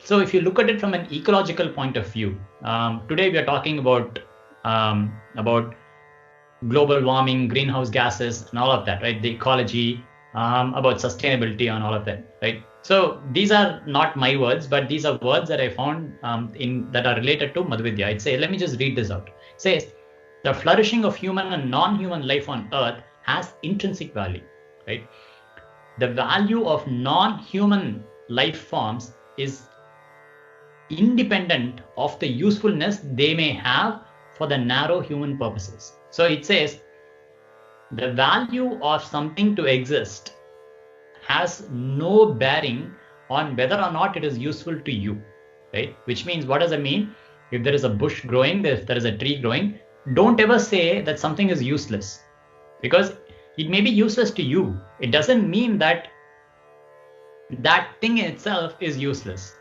So if you look at it from an ecological point of view, today we are talking about global warming, greenhouse gases, and all of that, right? The ecology, about sustainability, and all of that, right? So these are not my words, but these are words that I found that are related to Madhu Vidya. Let me just read this out. It says, the flourishing of human and non-human life on earth has intrinsic value, right? The value of non-human life forms is independent of the usefulness they may have for the narrow human purposes. So it says, the value of something to exist has no bearing on whether or not it is useful to you, right? Which means, what does it mean? If there is a bush growing, if there is a tree growing, don't ever say that something is useless, because it may be useless to you. It doesn't mean that that thing itself is useless.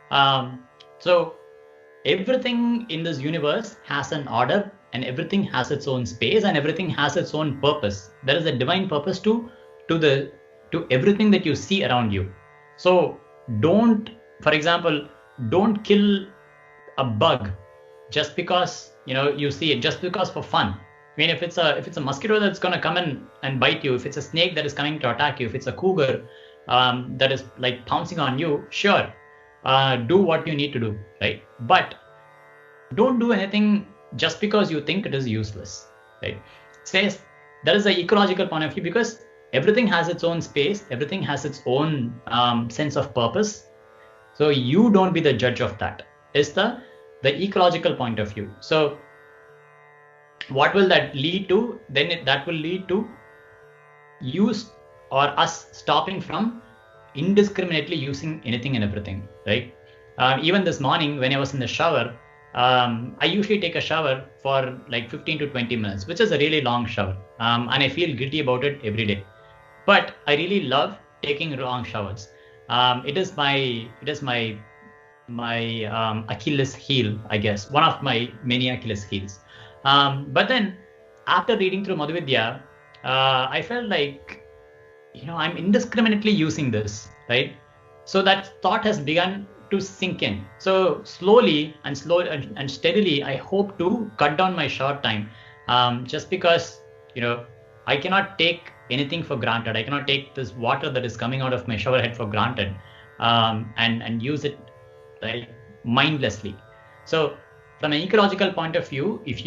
So everything in this universe has an order, and everything has its own space, and everything has its own purpose. There is a divine purpose to everything that you see around you. So for example, don't kill a bug just because you see it just because for fun. I mean, if it's a mosquito that's going to come in and bite you, if it's a snake that is coming to attack you, if it's a cougar that is like pouncing on you, sure, do what you need to do, right? But don't do anything just because you think it is useless, right? Says there is an ecological point of view, because everything has its own space, everything has its own sense of purpose. So you don't be the judge of that. Is the ecological point of view. So what will that lead to? Then that will lead to use or us stopping from indiscriminately using anything and everything, right? Even this morning when I was in the shower, I usually take a shower for like 15 to 20 minutes, which is a really long shower, and I feel guilty about it every day. But I really love taking long showers. It is my Achilles heel, I guess, one of my many Achilles heels. But then after reading through Madhuvidya, I felt like, I'm indiscriminately using this, right? So that thought has begun to sink in. So slowly and steadily, I hope to cut down my shower time, just because, I cannot take anything for granted. I cannot take this water that is coming out of my shower head for granted, and use it like mindlessly. So from an ecological point of view, if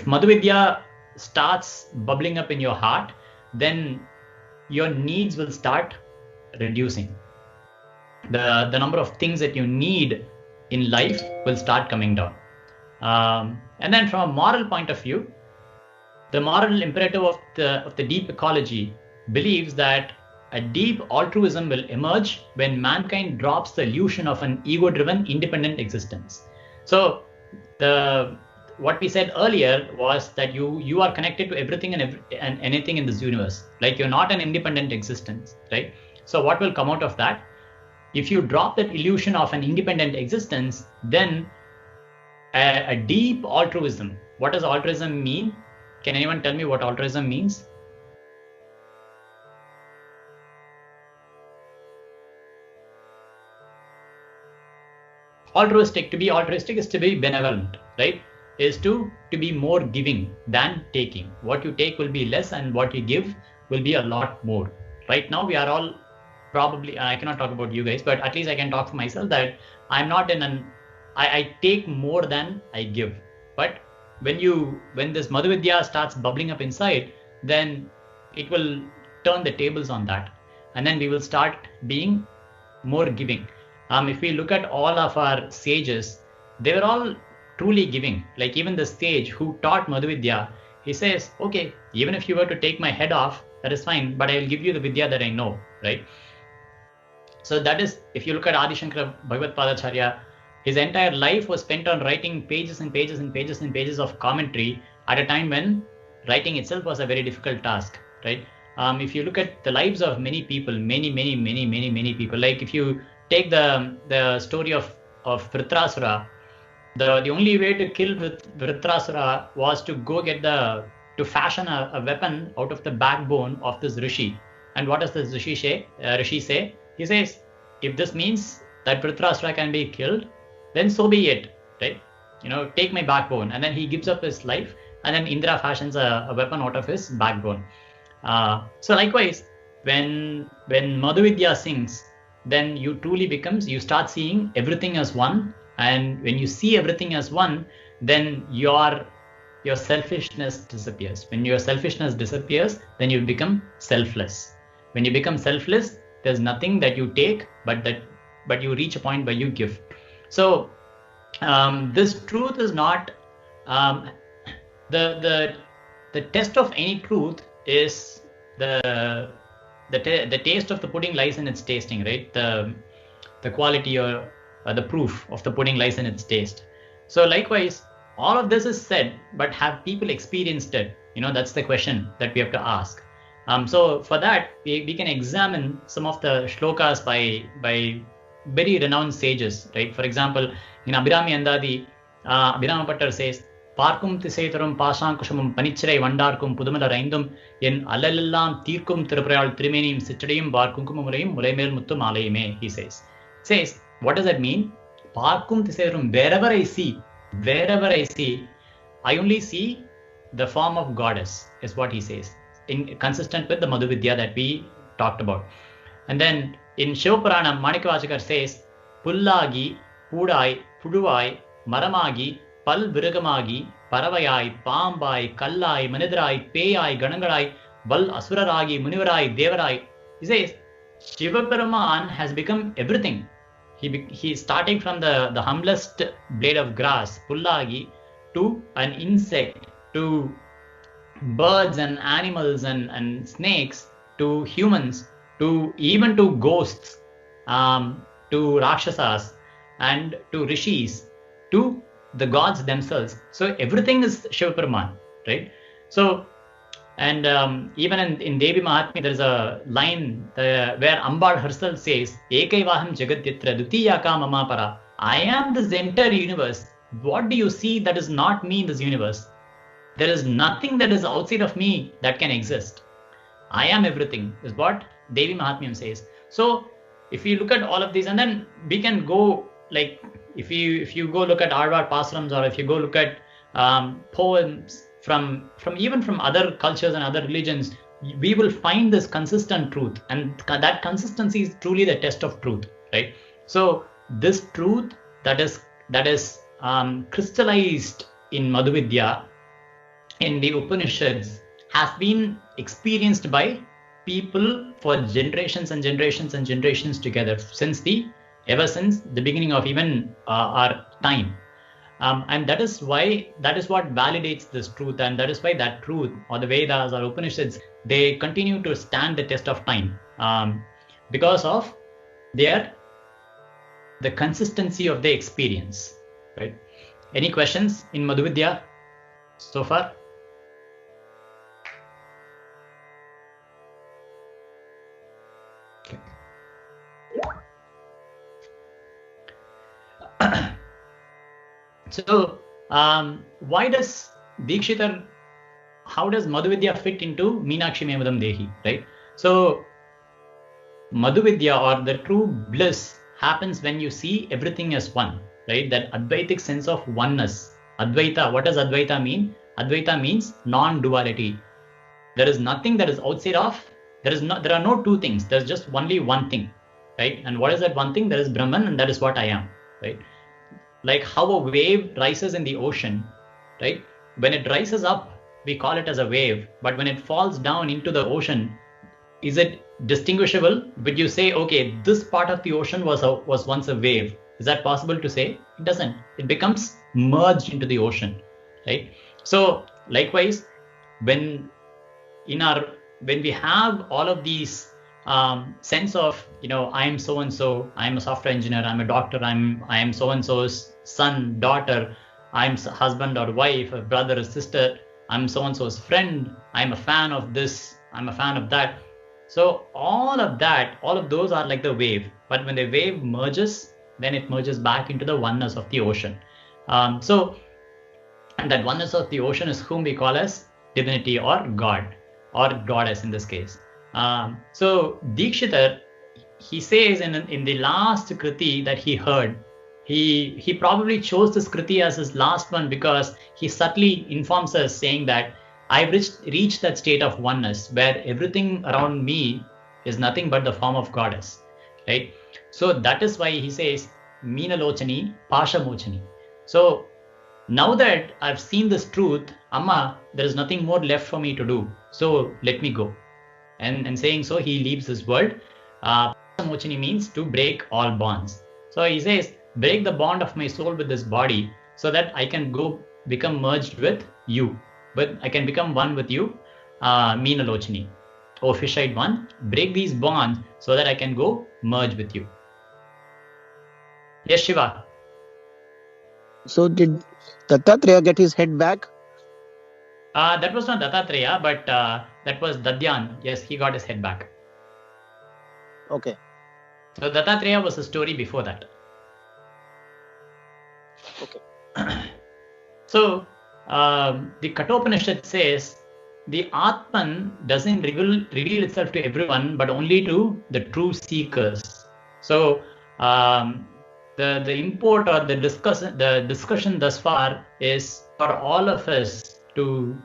Madhuvidya starts bubbling up in your heart, then your needs will start reducing. The number of things that you need in life will start coming down. And then from a moral point of view, the moral imperative of the deep ecology believes that a deep altruism will emerge when mankind drops the illusion of an ego-driven, independent existence. So what we said earlier was that you are connected to everything and anything in this universe. Like, you're not an independent existence, right? So what will come out of that? If you drop that illusion of an independent existence, then a deep altruism. What does altruism mean? Can anyone tell me what altruism means? To be altruistic is to be benevolent, right? Is to be more giving than taking. What you take will be less, and what you give will be a lot more. Right now we are all probably, I cannot talk about you guys, but at least I can talk for myself, that I'm not I take more than I give. But when this Madhuvidya starts bubbling up inside, then it will turn the tables on that, and then we will start being more giving. If we look at all of our sages, they were all truly giving. Like, even the sage who taught Madhuvidya, he says, okay, even if you were to take my head off, that is fine, but I will give you the Vidya that I know, right? So that is, if you look at Adi Shankara Bhagavad Padacharya, his entire life was spent on writing pages and pages and pages and pages of commentary at a time when writing itself was a very difficult task, right? If you look at the lives of many people, many people, like if you take the story of Vritrasura, the only way to kill Vritrasura was to go get to fashion a weapon out of the backbone of this rishi. And what does this rishi say? He says, if this means that Vritrasura can be killed, then so be it, right? Take my backbone. And then he gives up his life, and then Indra fashions a weapon out of his backbone. So likewise, when Madhuvidya sings, then you start seeing everything as one. And when you see everything as one, then your selfishness disappears. When your selfishness disappears, then you become selfless. When you become selfless, there's nothing that you take, but you reach a point where you give. So this truth is not the test of any truth is the taste of the pudding lies in its tasting, right? The quality or the proof of the pudding lies in its taste. So likewise, all of this is said, but have people experienced it? That's the question that we have to ask. So for that, we can examine some of the shlokas by very renowned sages, right? For example, in Abhirami Andadi, Abhirama Pattar says, Parkum Tisaitharum Pashankushamum Panichirai Vandarkum Pudumala Raindum Yen Alalallam Tirkum Tirupurayal Trimenim Sichadiyum Barkunkumurayum Mulaimel Muttum Alayime, he says. What does that mean? Parkum Tisaitharum, wherever I see, Wherever I see, I only see the form of goddess, is what he says, consistent with the Madhuvidya that we talked about. And then in Shivapuranam, Manikavachakar says, Pullagi, Pudai, Puduvai, Maramagi, Pal Virugamagi, Paravayai, Pambai, Kallai, Manidrai, Peyai, Ganangarai, Val Asuraragi, Munivarai, Devarai. He says, Shivapuran has become everything. He starting from the humblest blade of grass, Pullagi, to an insect, to birds and animals and snakes, to humans, to even to ghosts, to Rakshasas, and to rishis, to the gods themselves. So everything is Shivaparman, right? So, and even in Devi Mahatmya, there is a line where Ambad herself says, Ekaivaham Jagadyatra Dutiyaka Mama Para. I am this entire universe. What do you see that is not me in this universe? There is nothing that is outside of me that can exist. I am everything, is what Devi Mahatmyam says. So if you look at all of these, and then we can go, like, if you go look at Arvar Pasrams, or if you go look at poems from other cultures and other religions, we will find this consistent truth, and that consistency is truly the test of truth, right? So this truth that is crystallized in Madhuvidya, in the Upanishads, has been experienced by people for generations and generations and generations together, ever since the beginning of even our time. And that is what validates this truth, and that is why that truth, or the Vedas or Upanishads, they continue to stand the test of time, because of the consistency of the experience, right? Any questions in Madhuvidya so far? So, why does Dikshitar, how does Madhuvidya fit into Meenakshi Memudam Dehi, right? So, Madhuvidya, or the true bliss, happens when you see everything as one, right? That Advaitic sense of oneness. Advaita, what does Advaita mean? Advaita means non-duality. There is nothing that is outside of, there are no two things, there's just only one thing, right? And what is that one thing? There is Brahman, and that is what I am, right? Like how a wave rises in the ocean, right? When it rises up, we call it as a wave, but when it falls down into the ocean, is it distinguishable? Would you say, okay, this part of the ocean was once a wave? Is that possible to say? It doesn't. It becomes merged into the ocean, right? So likewise, when we have all of these sense of, I am so and so, I am a software engineer, I'm a doctor, I am so and so's son, daughter, I'm husband or wife, a brother or sister, I'm so and so's friend, I'm a fan of this, I'm a fan of that. So all of those are like the wave, but when the wave merges, then it merges back into the oneness of the ocean. And that oneness of the ocean is whom we call as divinity, or God, or goddess in this case. So Dikshitar, he says in the last kriti that he heard, he probably chose this kriti as his last one because he subtly informs us, saying that I've reached that state of oneness where everything around me is nothing but the form of goddess, right? So that is why he says Meenalochani Pashamochani. So now that I've seen this truth, Amma, there is nothing more left for me to do, so let me go. And saying so, he leaves this world. Pashamochani means to break all bonds. So he says, break the bond of my soul with this body, so that I can go become merged with you. But I can become one with you, Meenalochani. O fish-eyed one, break these bonds so that I can go merge with you. Yes, Shiva. So did Dattatreya get his head back? That was not Dattatreya, but that was Dadyan. Yes, he got his head back. Okay. So Dattatreya was a story before that. Okay. So the Kathopanishad says the Atman doesn't reveal itself to everyone, but only to the true seekers. So the import or the discussion thus far is for all of us to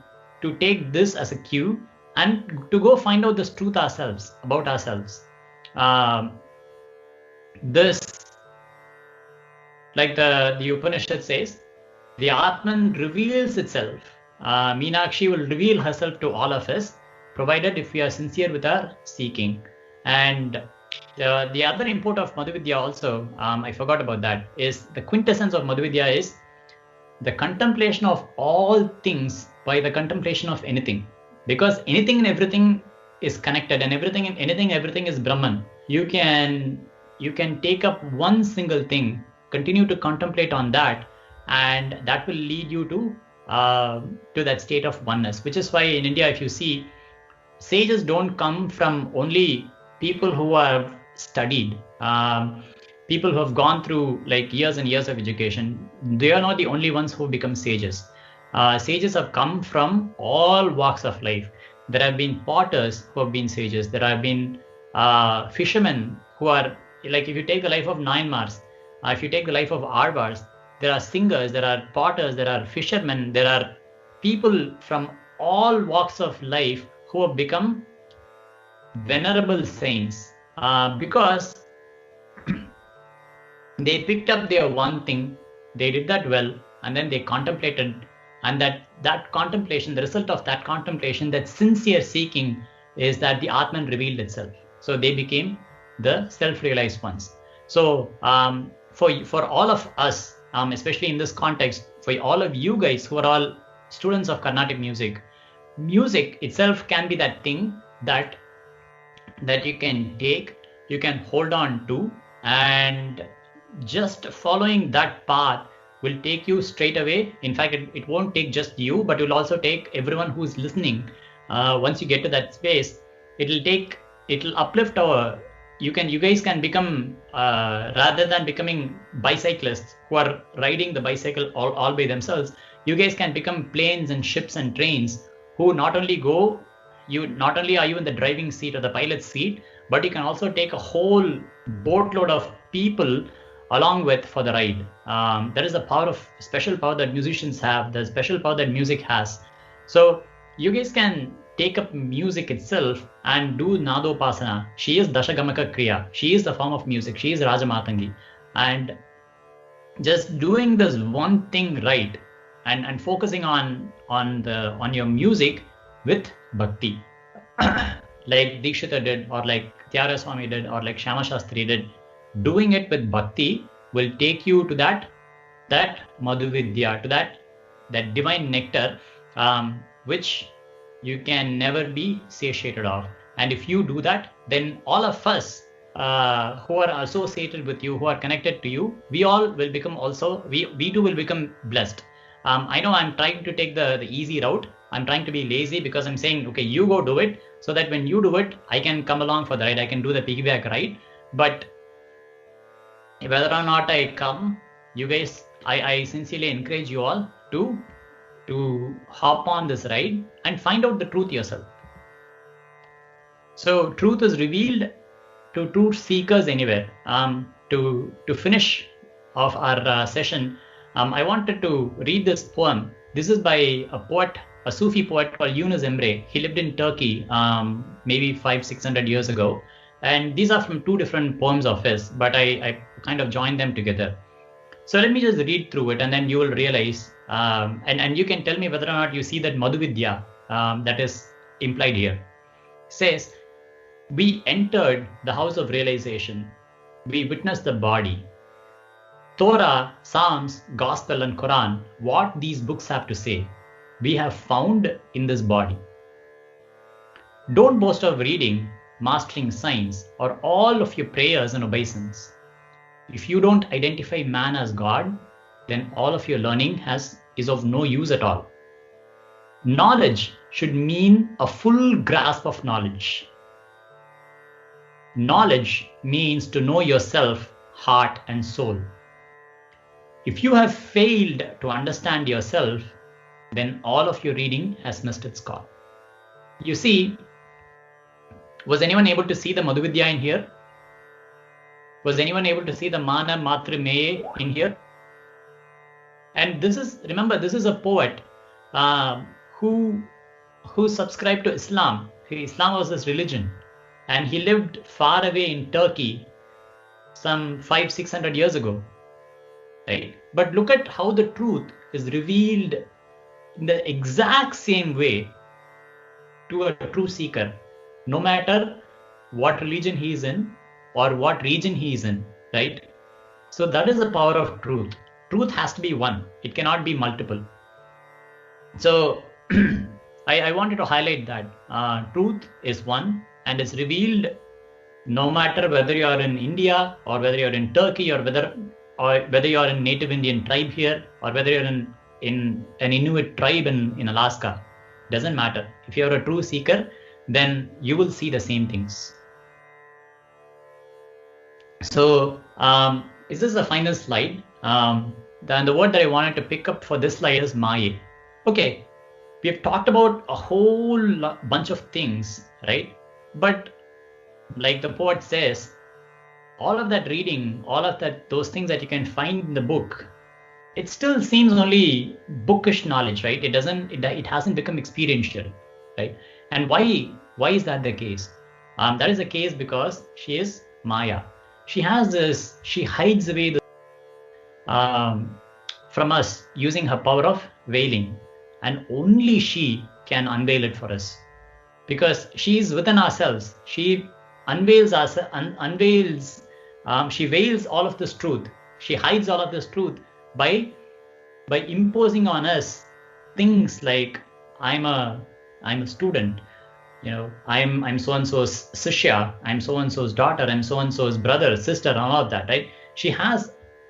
take this as a cue and to go find out this truth ourselves about ourselves. This, like the Upanishad says, the Atman reveals itself. Meenakshi will reveal herself to all of us, provided if we are sincere with our seeking. And the other import of Madhuvidya also, I forgot about that, is the quintessence of Madhuvidya is the contemplation of all things by the contemplation of anything. Because anything and everything is connected, and everything is Brahman. You can take up one single thing, continue to contemplate on that, and that will lead you to that state of oneness. Which is why in India, if you see, sages don't come from only people who have studied, people who have gone through like years and years of education. They are not the only ones who become sages. Sages have come from all walks of life. There have been potters who have been sages. There have been fishermen who are, like, if you take the life of Nayanmars, if you take the life of Arvars, there are singers, there are potters, there are fishermen, there are people from all walks of life who have become venerable saints because they picked up their one thing, they did that well, and then they contemplated, and that contemplation, the result of that contemplation, that sincere seeking, is that the Atman revealed itself. So they became the self-realized ones. So for all of us, especially in this context, for all of you guys who are all students of Carnatic music, music itself can be that thing that you can take, you can hold on to, and just following that path will take you straight away. In fact, it won't take just you, but it will also take everyone who's listening. Once you get to that space, it'll uplift our. You guys can become, rather than becoming bicyclists who are riding the bicycle all by themselves, you guys can become planes and ships and trains who not only are you in the driving seat or the pilot's seat, but you can also take a whole boatload of people along with for the ride. There is a special power that musicians have, the special power that music has. So you guys can take up music itself and do Nadopasana. She is Dashagamaka Kriya. She is the form of music. She is Rajamathangi. And just doing this one thing right and focusing on your music with bhakti, like Dikshita did, or like Tyara Swami did, or like Shama Shastri did. Doing it with bhakti will take you to that Madhuvidya, to that divine nectar, which you can never be satiated of. And if you do that, then all of us who are associated with you, who are connected to you, we all will become also, we too will become blessed. I know I'm trying to take the easy route. I'm trying to be lazy because I'm saying, okay, you go do it, so that when you do it, I can come along for the ride. I can do the piggyback ride. But whether or not I come, you guys, I sincerely encourage you all to hop on this ride and find out the truth yourself. So truth is revealed to truth seekers anywhere. To finish off our session, I wanted to read this poem. This is by a Sufi poet called Yunus Emre. He lived in Turkey maybe 500-600 years ago. And these are from two different poems of his, but I kind of joined them together. So let me just read through it, and then you will realize, and you can tell me whether or not you see that Madhuvidya that is implied here. It says, we entered the house of realization. We witnessed the body. Torah, Psalms, Gospel, and Quran, what these books have to say, we have found in this body. Don't boast of reading, mastering science, or all of your prayers and obeisance. If you don't identify man as God, then all of your learning is of no use at all. Knowledge should mean a full grasp of knowledge. Knowledge means to know yourself, heart, and soul. If you have failed to understand yourself, then all of your reading has missed its call. You see, was anyone able to see the Madhuvidya in here? Was anyone able to see the Mana Matra Meye in here? And this is, remember, this is a poet who subscribed to Islam. Islam was his religion, and he lived far away in Turkey some 500-600 years ago, right? But look at how the truth is revealed in the exact same way to a true seeker, no matter what religion he is in or what region he is in, right? So that is the power of truth. Truth has to be one. It cannot be multiple. So I wanted to highlight that truth is one and is revealed no matter whether you are in India or whether you're in Turkey or whether you're in native Indian tribe here or whether you're in an Inuit tribe in Alaska. Doesn't matter. If you're a true seeker, then you will see the same things. So is this the final slide? Then the word that I wanted to pick up for this slide is Maya. Okay, we have talked about a whole bunch of things, right? But like the poet says, all of that reading, all of those things that you can find in the book, it still seems only bookish knowledge, right? It hasn't become experiential, right? And why is that the case? That is the case because she is Maya. She hides away from us using her power of veiling, and only she can unveil it for us, because she is within ourselves. She unveils us, she veils all of this truth. She hides all of this truth by imposing on us things like I'm a student, I'm so and so's Sishya, I'm so and so's daughter, I'm so and so's brother, sister, and all of that, right?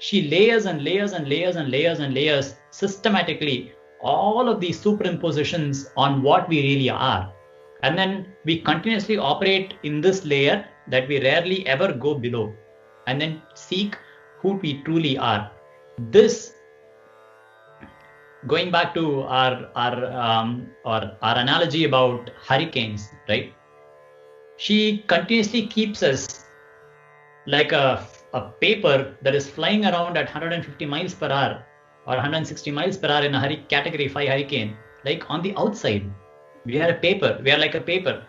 She layers and layers and layers and layers and layers systematically all of these superimpositions on what we really are. And then we continuously operate in this layer that we rarely ever go below, and then seek who we truly are. This, going back to our analogy about hurricanes, right? She continuously keeps us like a paper that is flying around at 150 miles per hour or 160 miles per hour in a category 5 hurricane, like on the outside. We are like a paper,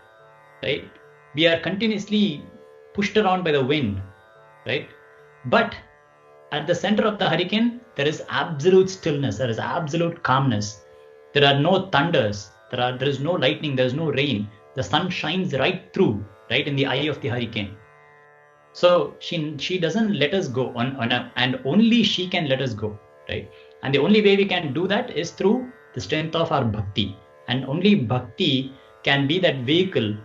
right? We are continuously pushed around by the wind, right? But at the center of the hurricane, there is absolute stillness, there is absolute calmness. There are no thunders, there is no lightning, there is no rain. The sun shines right through, right in the eye of the hurricane. So she doesn't let us go and only she can let us go, right? And the only way we can do that is through the strength of our bhakti. And only bhakti can be that vehicle,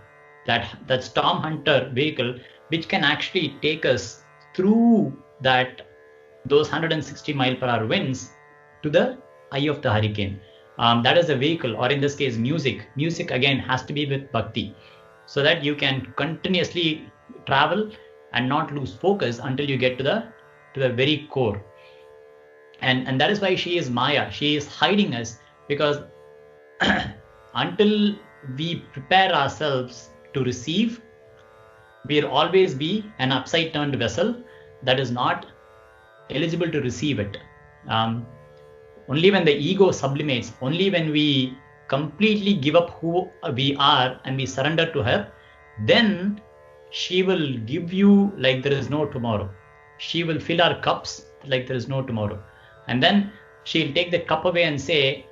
that storm hunter vehicle, which can actually take us through those 160 mile per hour winds to the eye of the hurricane. That is the vehicle, or in this case, music. Music again has to be with bhakti, so that you can continuously travel and not lose focus until you get to the very core. And that is why she is Maya. She is hiding us, because until we prepare ourselves to receive, we'll always be an upside turned vessel that is not eligible to receive it. Only when the ego sublimates, only when we completely give up who we are and we surrender to her, then she will give you like there is no tomorrow. She will fill our cups like there is no tomorrow. And then she'll take the cup away and say,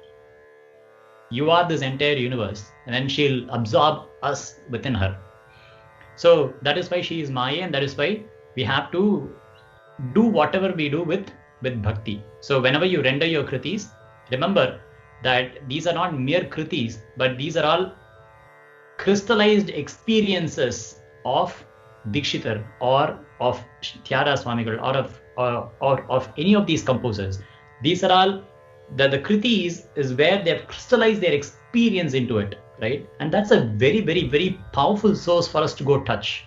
you are this entire universe. And then she'll absorb us within her. So that is why she is Maya, and that is why we have to do whatever we do with bhakti. So whenever you render your kritis, remember that these are not mere kritis, but these are all crystallized experiences of Dikshitar or of Thyara Swamigal or of any of these composers. These are all the kritis is where they have crystallized their experience into it, right? And that's a very, very, very powerful source for us to go touch.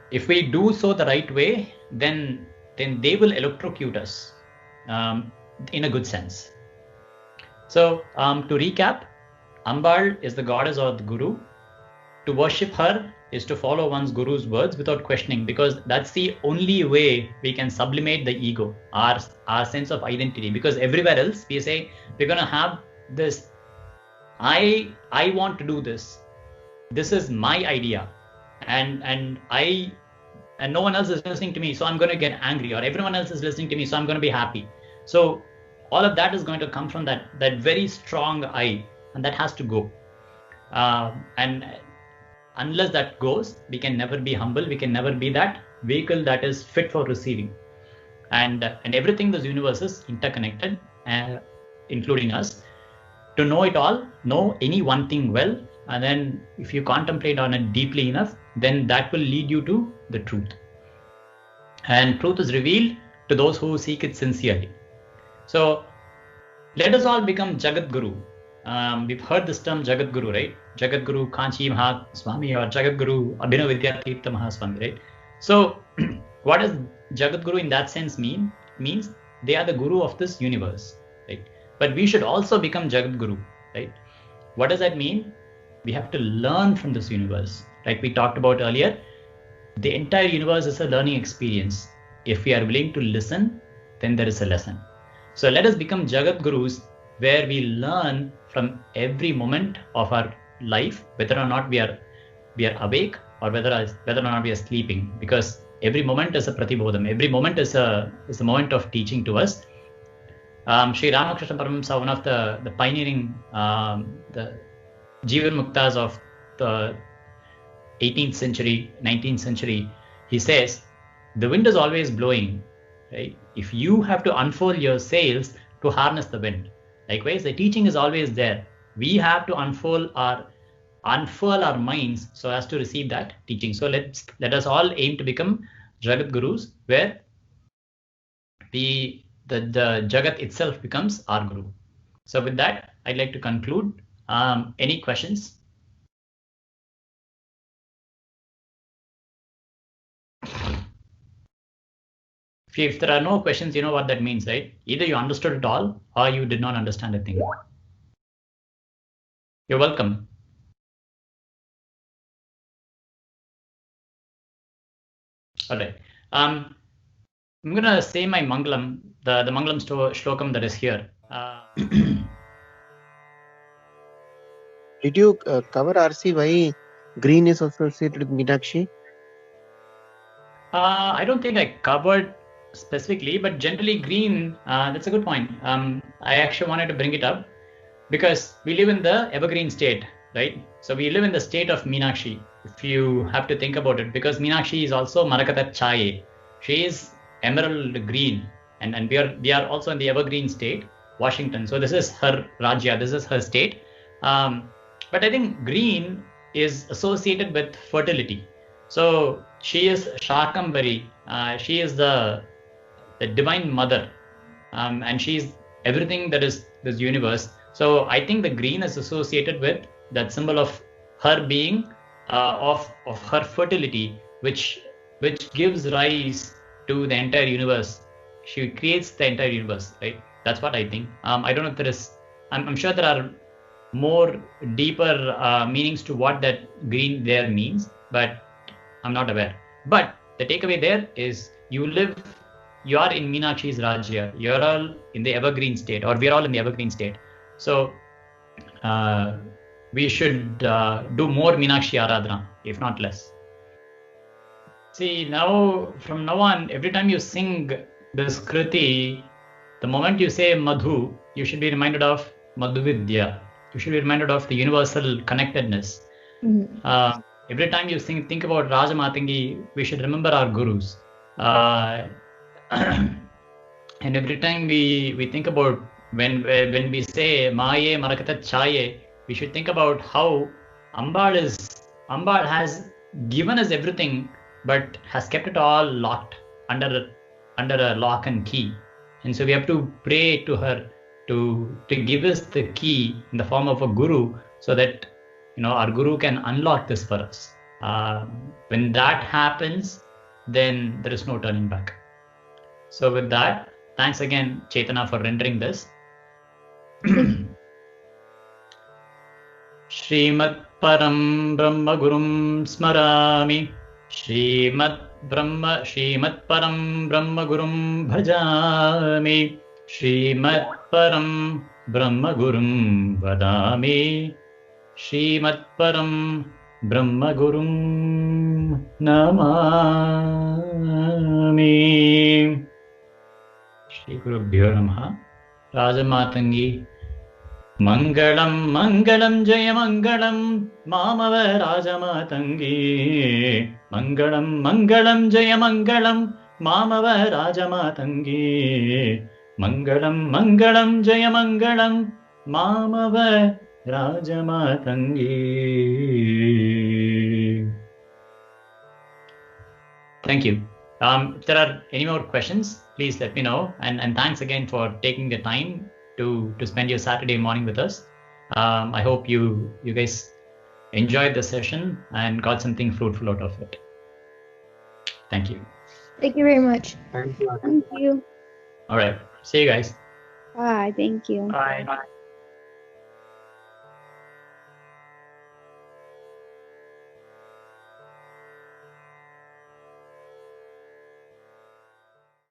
If we do so the right way, then they will electrocute us in a good sense. So to recap, Ambal is the goddess of the Guru. to worship her is to follow one's guru's words without questioning, because that's the only way we can sublimate the ego, our sense of identity. Because everywhere else we say we're going to have this, I want to do this. This is my idea, and no one else is listening to me, so I'm going to get angry, or everyone else is listening to me, so I'm going to be happy. So all of that is going to come from that very strong I, and that has to go. And unless that goes, we can never be humble. We can never be that vehicle that is fit for receiving. And everything in this universe is interconnected, including us. To know it all, know any one thing well, and then if you contemplate on it deeply enough, then that will lead you to the truth. And truth is revealed to those who seek it sincerely. So let us all become Jagat Guru. We've heard this term Jagat Guru, right? Jagat Guru Kanchi Mahaswami or Jagat Guru Abhinav Vidyatirtha Mahaswami, right? So what does Jagat Guru in that sense mean? Means they are the guru of this universe, right? But we should also become Jagat Guru, right? What does that mean? We have to learn from this universe. Like we talked about earlier, the entire universe is a learning experience. If we are willing to listen, then there is a lesson. So let us become Jagat Gurus, where we learn from every moment of our life, whether or not we are awake or whether or not we are sleeping, because every moment is a pratibodham. Every moment is a moment of teaching to us. Sri Ramakrishna Paramahamsa, one of the pioneering the Jivan Muktas of the 18th century, 19th century, he says, the wind is always blowing, right? If you have to unfold your sails to harness the wind. Likewise, the teaching is always there. We have to unfurl our minds so as to receive that teaching. So let us all aim to become Jagat Gurus, where the Jagat itself becomes our Guru. So with that, I'd like to conclude. Any questions? If there are no questions, you know what that means, right? Either you understood it all or you did not understand a thing. You're welcome. All right. I'm going to say my Mangalam, the Mangalam Shlokam that is here. Did you cover RC why green is associated with Meenakshi? I don't think I covered specifically, but generally green, that's a good point. I actually wanted to bring it up because we live in the evergreen state, right? So we live in the state of Meenakshi, if you have to think about it, because Meenakshi is also Marakata Chaye. She is emerald green, and we are also in the evergreen state, Washington. So this is her Rajya, this is her state. But I think green is associated with fertility. So she is Shakambari, she is the divine mother, and she is everything that is this universe. So I think the green is associated with that symbol of her being, of her fertility, which gives rise to the entire universe. She creates the entire universe, right? That's what I think. I don't know if there is, I'm sure there are more deeper meanings to what that green there means, but I'm not aware. But the takeaway there is you are in Meenakshi's Rajya. You're all in the evergreen state, or we're all in the evergreen state. So we should do more Meenakshi Aradhana, if not less. See, now, from now on, every time you sing this Kriti, the moment you say Madhu, you should be reminded of Madhuvidya. You should be reminded of the universal connectedness. Mm-hmm. Every time you think about Raja Mathangi, we should remember our gurus. And every time we think about when we say Maye Marakata Chaye, we should think about how Ambal has given us everything, but has kept it all locked under a lock and key. And so we have to pray to her to give us the key in the form of a guru, so that our guru can unlock this for us. When that happens, then there is no turning back. So with that, thanks again, Chaitanya, for rendering this. श्रीमत्परं ब्रह्मगुरुं स्मरामि श्रीमत्परं ब्रह्मगुरुं भजामि श्रीमत्परं ब्रह्मगुरुं वदामि श्रीमत्परं ब्रह्मगुरुं नमामि। श्रीगुरुभ्यो नमः। राजमातंगी मंगलम मंगलम जय मंगलम मामव राजमातंगी मंगलम मंगलम जय मंगलम मामव राजमातंगी मंगलम मंगलम जय मंगलम मामव राजमातंगी। Thank you. If there are any more questions, please let me know. And thanks again for taking the time to spend your Saturday morning with us. I hope you guys enjoyed the session and got something fruitful out of it. Thank you. Thank you very much. Thank you. All right. See you guys. Bye. Thank you. Bye.